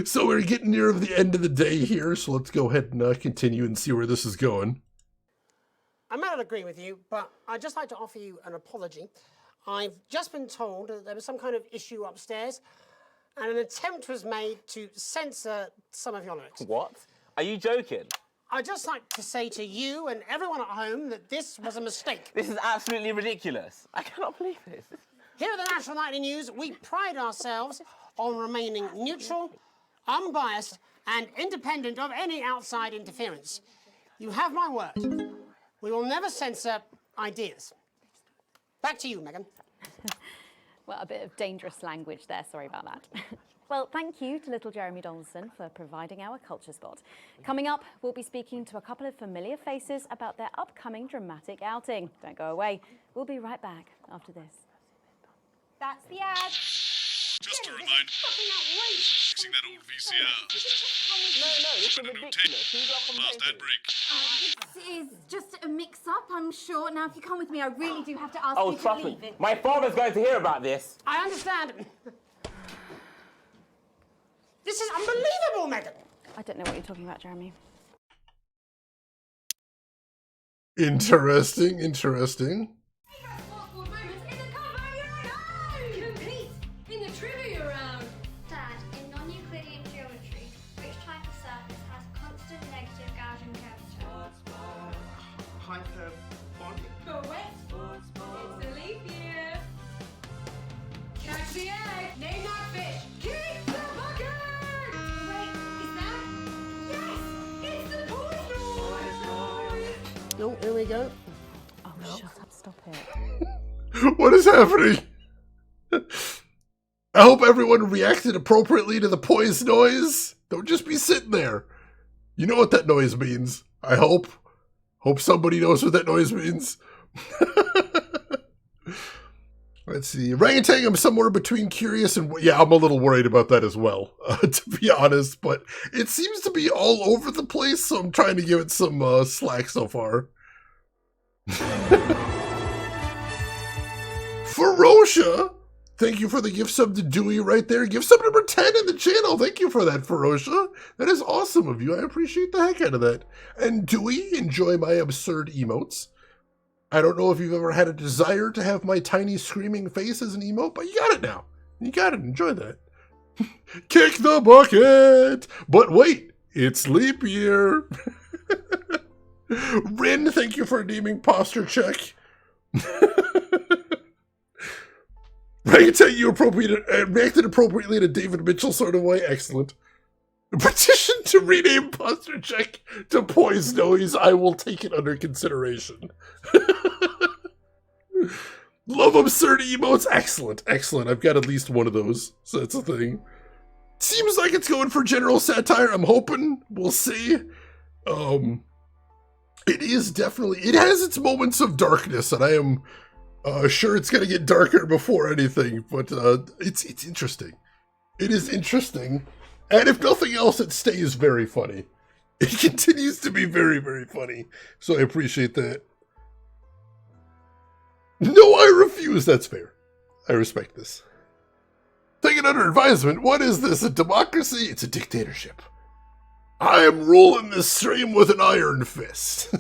So we're getting near the end of the day here, so let's go ahead and continue and see where this is going. I may not agree with you, but I'd just like to offer you an apology. I've just been told that there was some kind of issue upstairs, and an attempt was made to censor some of your lyrics. What? Are you joking? I'd just like to say to you and everyone at home that this was a mistake. This is absolutely ridiculous. I cannot believe this. Here at the National Nightly News, we pride ourselves on remaining neutral, unbiased, and independent of any outside interference. You have my word. We will never censor ideas. Back to you, Megan. Well, a bit of dangerous language there. Sorry about that. Well, thank you to little Jeremy Donaldson for providing our culture spot. Coming up, we'll be speaking to a couple of familiar faces about their upcoming dramatic outing. Don't go away. We'll be right back after this. That's the ad. Just a reminder, fixing that old VCR. No, this is Put a new tape. ridiculous. Who got from Last ad break. This is just a mix-up, I'm sure. Now, if you come with me, I really do have to ask Oh, you to trust leave me. it. My father's going to hear about this. I understand. This is unbelievable, Megan. I don't know what you're talking about, Jeremy. Interesting, interesting. Compete in the trivia round. Dad, in non-Euclidean geometry, which type of surface has constant negative Gaussian curvature? Hyperbolic? Correct. It's a leap year. Catch the egg. Name that fish. Kick the bucket. Wait, is that? Yes, it's the poison. Oh, here we go. Oh, shut up, stop it. What is happening? I hope everyone reacted appropriately to the poise noise. Don't just be sitting there. You know what that noise means. I hope. Hope somebody knows what that noise means. Let's see. Orangutan, I'm somewhere between curious and... Yeah, I'm a little worried about that as well, to be honest. But it seems to be all over the place, so I'm trying to give it some slack so far. Ferocia, thank you for the gift sub to Dewey right there. Gift sub number 10 in the channel. Thank you for that, Ferocia. That is awesome of you. I appreciate the heck out of that. And Dewey, enjoy my absurd emotes. I don't know if you've ever had a desire to have my tiny screaming face as an emote, but you got it now. You got it. Enjoy that. Kick the bucket! But wait, it's leap year. Rin, thank you for redeeming posture check. Orangutan, you reacted appropriately in a David Mitchell sort of way. Excellent. Petition to rename posture check to poise noise. I will take it under consideration. Love absurd emotes. Excellent, excellent. I've got at least one of those, so that's a thing. Seems like it's going for general satire. I'm hoping. We'll see. It is definitely... It has its moments of darkness, and I am sure it's going to get darker before anything, but it's interesting. It is interesting. And if nothing else, it stays very funny. It continues to be very, very funny. So I appreciate that. No, I refuse. That's fair. I respect this. Take it under advisement. What is this? A democracy? It's a dictatorship. I am ruling this stream with an iron fist.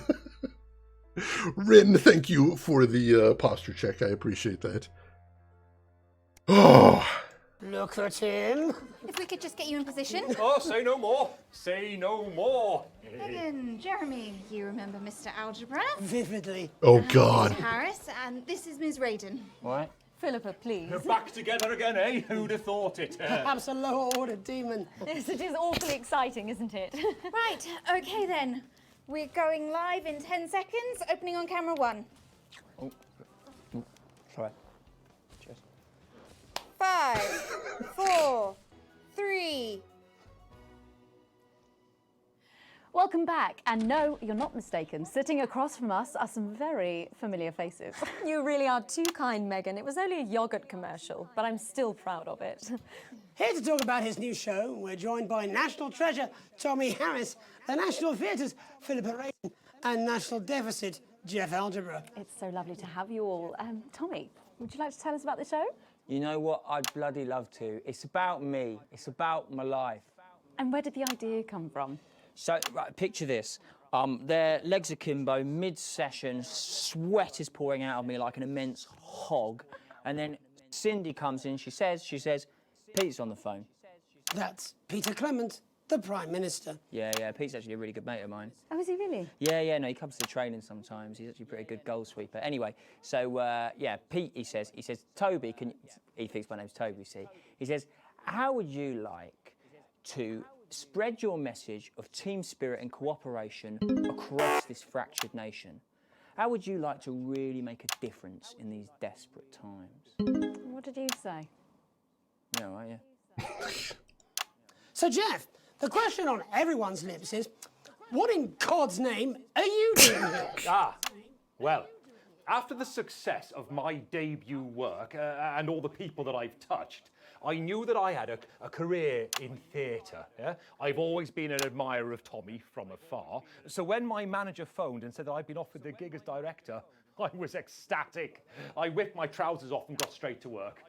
Rin, thank you for the posture check. I appreciate that. Oh... Look at him. If we could just get you in position. Oh, say no more. Say no more. Megan, Jeremy, you remember Mr. Algebra? Vividly. Oh, God. Ms. Harris, and this is Ms. Raiden. What? Philippa, please. You're back together again, eh? Who'd have thought it? Perhaps a lower order demon. Yes, it is awfully exciting, isn't it? Right, okay then. We're going live in 10 seconds, opening on camera 1. Sorry. 5, 4, 3. Welcome back, and no, you're not mistaken. Sitting across from us are some very familiar faces. You really are too kind, Megan. It was only a yogurt commercial, but I'm still proud of it. Here to talk about his new show, we're joined by National Treasure Tommy Harris, the National Theatre's Philippa Raiden, and National Deficit Jeff Algebra. It's so lovely to have you all. Tommy, would you like to tell us about the show? You know what? I'd bloody love to. It's about me. It's about my life. And where did the idea come from? So, right, picture this. Their legs akimbo, mid-session, sweat is pouring out of me like an immense hog. And then Cindy comes in, she says, Pete's on the phone. That's Peter Clement, the Prime Minister. Yeah, Pete's actually a really good mate of mine. Oh, is he really? Yeah, no, he comes to training sometimes. He's actually a pretty good goal sweeper. Anyway, so, Pete, he says, Toby, he thinks my name's Toby, see? He says, how would you like to spread your message of team spirit and cooperation across this fractured nation? How would you like to really make a difference in these desperate times? What did you say? Yeah, right, yeah. So, Jeff, the question on everyone's lips is, what in God's name are you doing here? Well, after the success of my debut work and all the people that I've touched, I knew that I had a career in theatre. Yeah? I've always been an admirer of Tommy from afar. So when my manager phoned and said that I'd been offered the gig as director, I was ecstatic. I whipped my trousers off and got straight to work.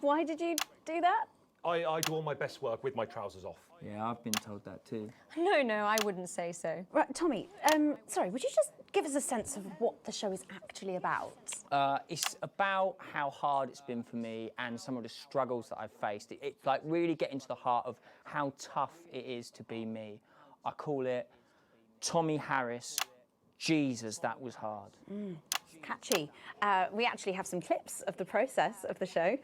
Why did you do that? I do all my best work with my trousers off. Yeah, I've been told that too. No, I wouldn't say so. Right, Tommy, sorry, would you just give us a sense of what the show is actually about? It's about how hard it's been for me and some of the struggles that I've faced. It's like really getting to the heart of how tough it is to be me. I call it Tommy Harris, Jesus, that was hard. Catchy. We actually have some clips of the process of the show.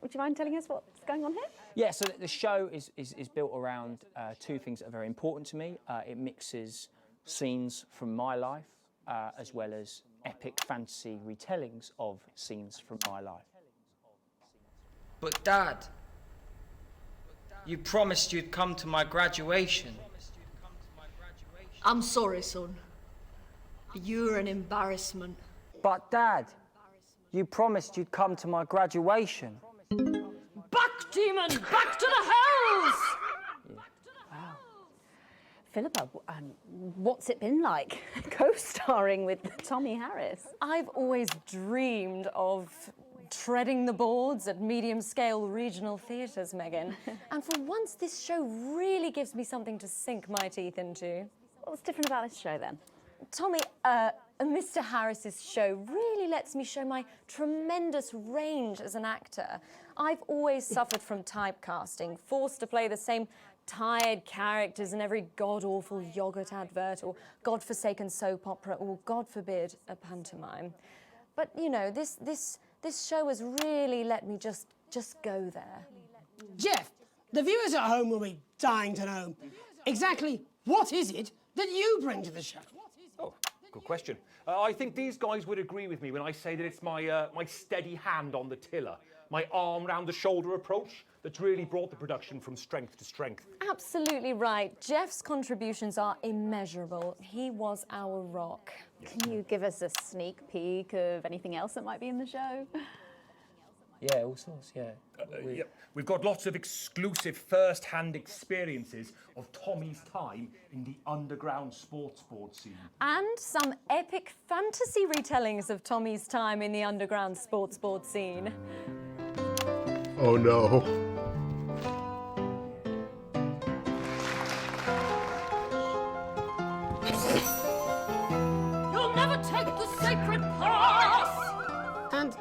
Would you mind telling us what's going on here? Yeah, so the show is built around two things that are very important to me. It mixes scenes from my life as well as epic fantasy retellings of scenes from my life. But Dad, you promised you'd come to my graduation. I'm sorry, son. You're an embarrassment. But Dad, you promised you'd come to my graduation. Back, demon! Back to the hells! Wow. Philippa, what's it been like co-starring with Tommy Harris? I've always dreamed of treading the boards at medium-scale regional theatres, Megan. And for once, this show really gives me something to sink my teeth into. What's different about this show, then? Tommy, Mr. Harris's show really lets me show my tremendous range as an actor. I've always suffered from typecasting, forced to play the same tired characters in every god-awful yogurt advert or godforsaken soap opera or, God forbid, a pantomime. But, you know, this show has really let me just go there. Jeff, the viewers at home will be dying to know exactly what is it that you bring to the show. Oh, good question. I think these guys would agree with me when I say that it's my steady hand on the tiller, my arm round the shoulder approach that's really brought the production from strength to strength. Absolutely right. Jeff's contributions are immeasurable. He was our rock. Can you give us a sneak peek of anything else that might be in the show? Yeah, all sorts, yeah. We've got lots of exclusive first-hand experiences of Tommy's time in the underground sports board scene. And some epic fantasy retellings of Tommy's time in the underground sports board scene. Oh no. You'll never take the sacred pass! And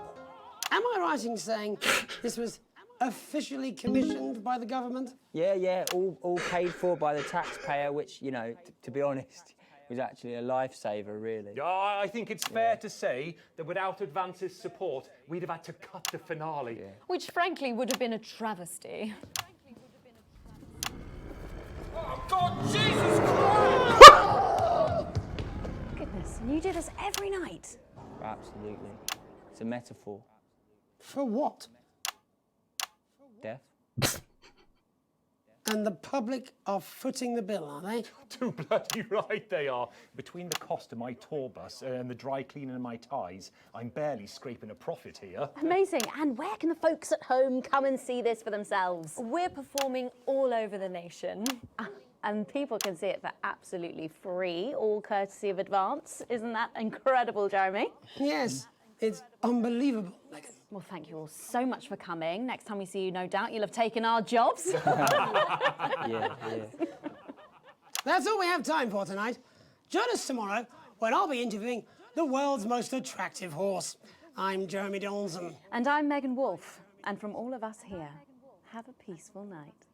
am I right in saying this was officially commissioned by the government? Yeah, all paid for by the taxpayer, which, you know, to be honest, was actually a lifesaver, really. I think it's fair to say that without Advance's support, we'd have had to cut the finale. Which, frankly, would have been a travesty. Oh, God, Jesus Christ! Goodness, and you do this every night? Absolutely. It's a metaphor. For what? Death. And the public are footing the bill, are they? Too bloody right they are. Between the cost of my tour bus and the dry cleaning of my ties, I'm barely scraping a profit here. Amazing. And where can the folks at home come and see this for themselves? We're performing all over the nation. And people can see it for absolutely free, all courtesy of Advance. Isn't that incredible, Jeremy? Yes, it's unbelievable, Megan. Well, thank you all so much for coming. Next time we see you, no doubt you'll have taken our jobs. Yeah. That's all we have time for tonight. Join us tomorrow when I'll be interviewing the world's most attractive horse. I'm Jeremy Donaldson. And I'm Megan Wolf. And from all of us here, have a peaceful night.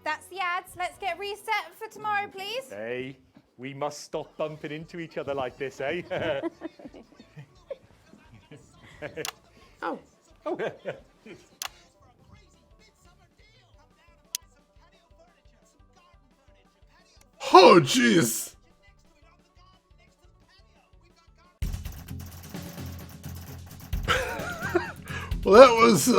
That's the ads. Let's get reset for tomorrow, please. Hey, we must stop bumping into each other like this, eh? Oh. Oh, jeez. Well, that was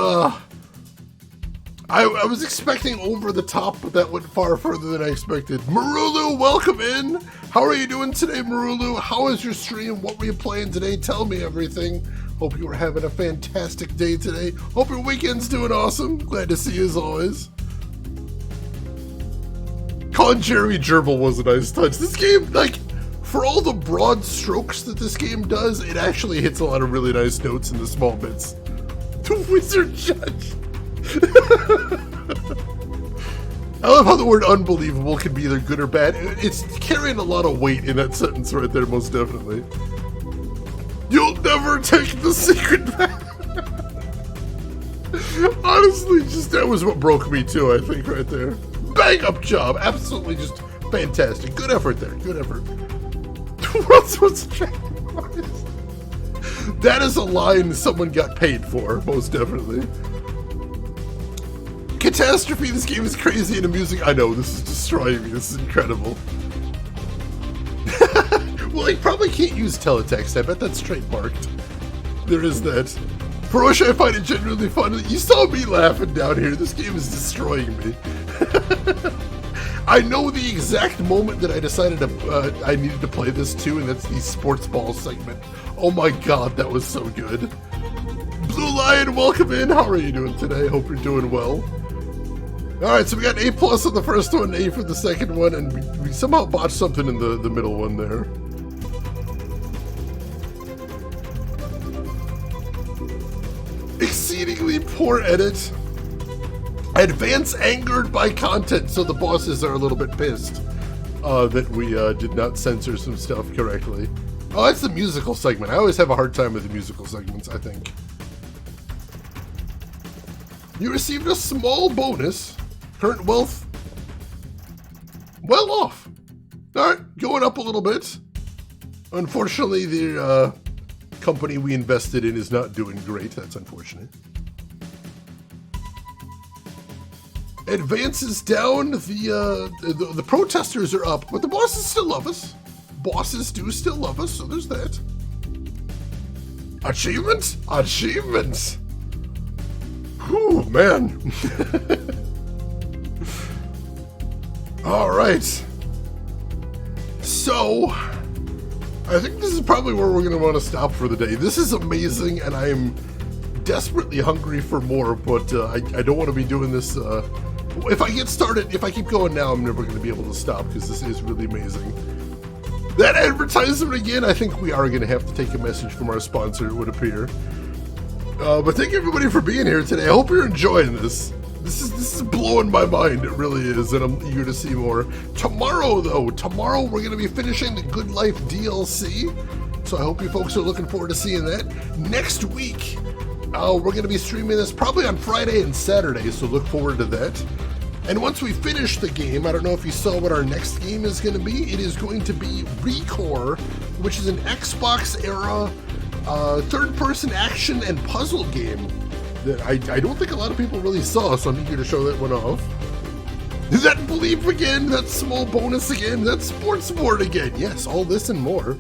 I was expecting over the top, but that went far further than I expected. Marulu, welcome in. How are you doing today, Marulu? How was your stream? What were you playing today? Tell me everything. Hope you were having a fantastic day today. Hope your weekend's doing awesome. Glad to see you as always. Calling Jeremy Gerbil was a nice touch. This game, like, for all the broad strokes that this game does, it actually hits a lot of really nice notes in the small bits. The Wizard Judge. I love how the word unbelievable can be either good or bad. It's carrying a lot of weight in that sentence right there, most definitely. You'll never take the secret back. Honestly, just that was what broke me too, I think, right there. Bang up job. Absolutely just fantastic. Good effort there. Good effort. World's most attractive artist. That is a line someone got paid for, most definitely. Catastrophe, this game is crazy and amusing. I know, this is destroying me. This is incredible. Well, I probably can't use teletext. I bet that's trademarked. There is that. For which I find it genuinely fun. You saw me laughing down here. This game is destroying me. I know the exact moment that I decided to, I needed to play this too, and that's the sports ball segment. Oh my god, that was so good. Blue Lion, welcome in. How are you doing today? Hope you're doing well. Alright, so we got an A+ on the first one, A for the second one, and we somehow botched something in the middle one there. Exceedingly poor edit. Advance angered by content, so the bosses are a little bit pissed that we did not censor some stuff correctly. Oh, that's the musical segment. I always have a hard time with the musical segments, I think. You received a small bonus. Current wealth, well off. All right, going up a little bit. Unfortunately, the company we invested in is not doing great. That's unfortunate. Advances down. The protesters are up, but the bosses still love us. Bosses do still love us, so there's that. Achievement? Achievements. Whew, man. All right. So, I think this is probably where we're going to want to stop for the day. This is amazing, and I am desperately hungry for more, but I don't want to be doing this. If I get started, if I keep going now, I'm never going to be able to stop, because this is really amazing. That advertisement again, I think we are going to have to take a message from our sponsor, it would appear. But thank you everybody for being here today. I hope you're enjoying this. This is blowing my mind, it really is, and I'm eager to see more. Tomorrow, though, we're going to be finishing the Good Life DLC, so I hope you folks are looking forward to seeing that. Next week, we're going to be streaming this probably on Friday and Saturday, so look forward to that. And once we finish the game, I don't know if you saw what our next game is going to be. It is going to be Recore, which is an Xbox-era third-person action and puzzle game that I don't think a lot of people really saw, so I'm eager to show that one off. That Believe again, that small bonus again, that sports board again. Yes, all this and more.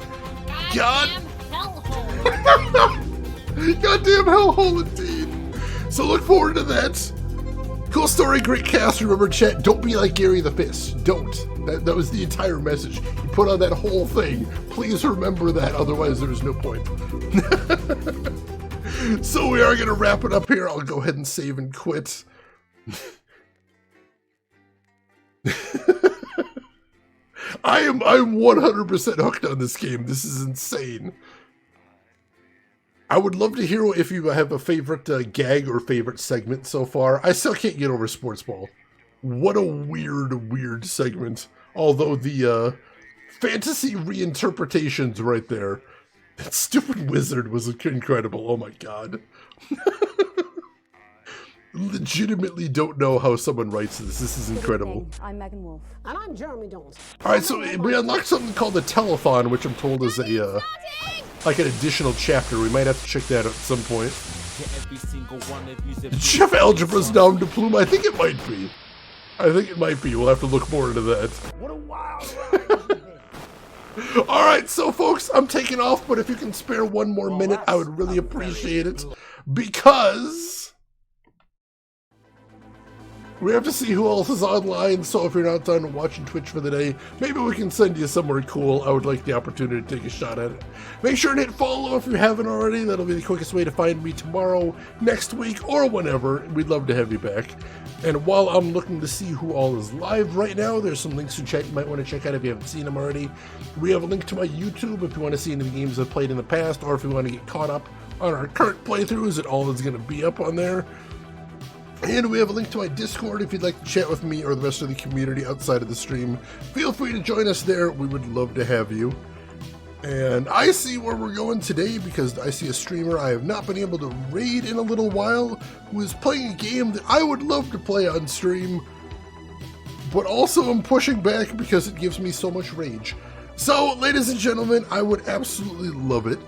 Goddamn hellhole indeed. So look forward to that. Cool story, great cast. Remember, chat, don't be like Gary the Fist. Don't. That was the entire message. You put on that whole thing. Please remember that, otherwise there's no point. So we are going to wrap it up here. I'll go ahead and save and quit. I'm 100% hooked on this game. This is insane. I would love to hear if you have a favorite gag or favorite segment so far. I still can't get over Sports Ball. What a weird segment. Although the fantasy reinterpretations right there. That stupid wizard was incredible. Oh my god. Legitimately don't know how someone writes this. This is incredible. I'm Megan Wolf. And I'm Jeremy Dawes. Alright, so we unlocked something called the Telethon, which I'm told is a like an additional chapter. We might have to check that out at some point. Chef Algebra's down to Plume. I think it might be. We'll have to look more into that. What a wild ride. Alright, so folks, I'm taking off, but if you can spare one more minute, I would really appreciate it. Because We have to see who else is online, so if you're not done watching Twitch for the day, maybe we can send you somewhere cool. I would like the opportunity to take a shot at it. Make sure to hit follow if you haven't already. That'll be the quickest way to find me tomorrow, next week, or whenever. We'd love to have you back. And while I'm looking to see who all is live right now, there's some links to chat you might want to check out if you haven't seen them already. We have a link to my YouTube if you want to see any of the games I've played in the past, or if you want to get caught up on our current playthroughs, it all is going to be up on there. And we have a link to my Discord if you'd like to chat with me or the rest of the community outside of the stream. Feel free to join us there. We would love to have you. And I see where we're going today because I see a streamer I have not been able to raid in a little while who is playing a game that I would love to play on stream, but also I'm pushing back because it gives me so much rage. So, ladies and gentlemen, I would absolutely love it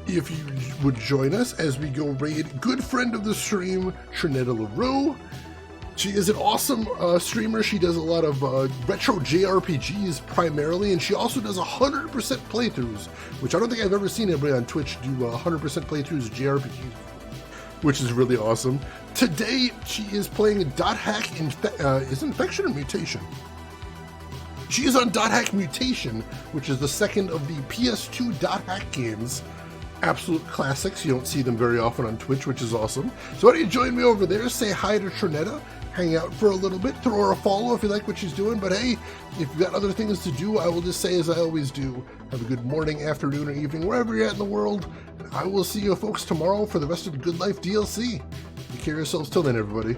if you would join us as we go raid good friend of the stream, Trinetta LaRue. She is an awesome streamer. She does a lot of retro JRPGs primarily, and she also does 100% playthroughs, which I don't think I've ever seen anybody on Twitch do 100% playthroughs of JRPGs, which is really awesome. Today, she is playing Dot Hack is Infection or Mutation? She is on Dot Hack Mutation, which is the second of the PS2 Dot Hack games. Absolute classics. You don't see them very often on Twitch, which is awesome. So why don't you join me over there, say hi to Trinetta, hang out for a little bit, throw her a follow if you like what she's doing. But hey, if you've got other things to do, I will just say as I always do, have a good morning, afternoon, or evening, wherever you're at in the world. And I will see you folks tomorrow for the rest of the Good Life DLC. Take care of yourselves till then, everybody.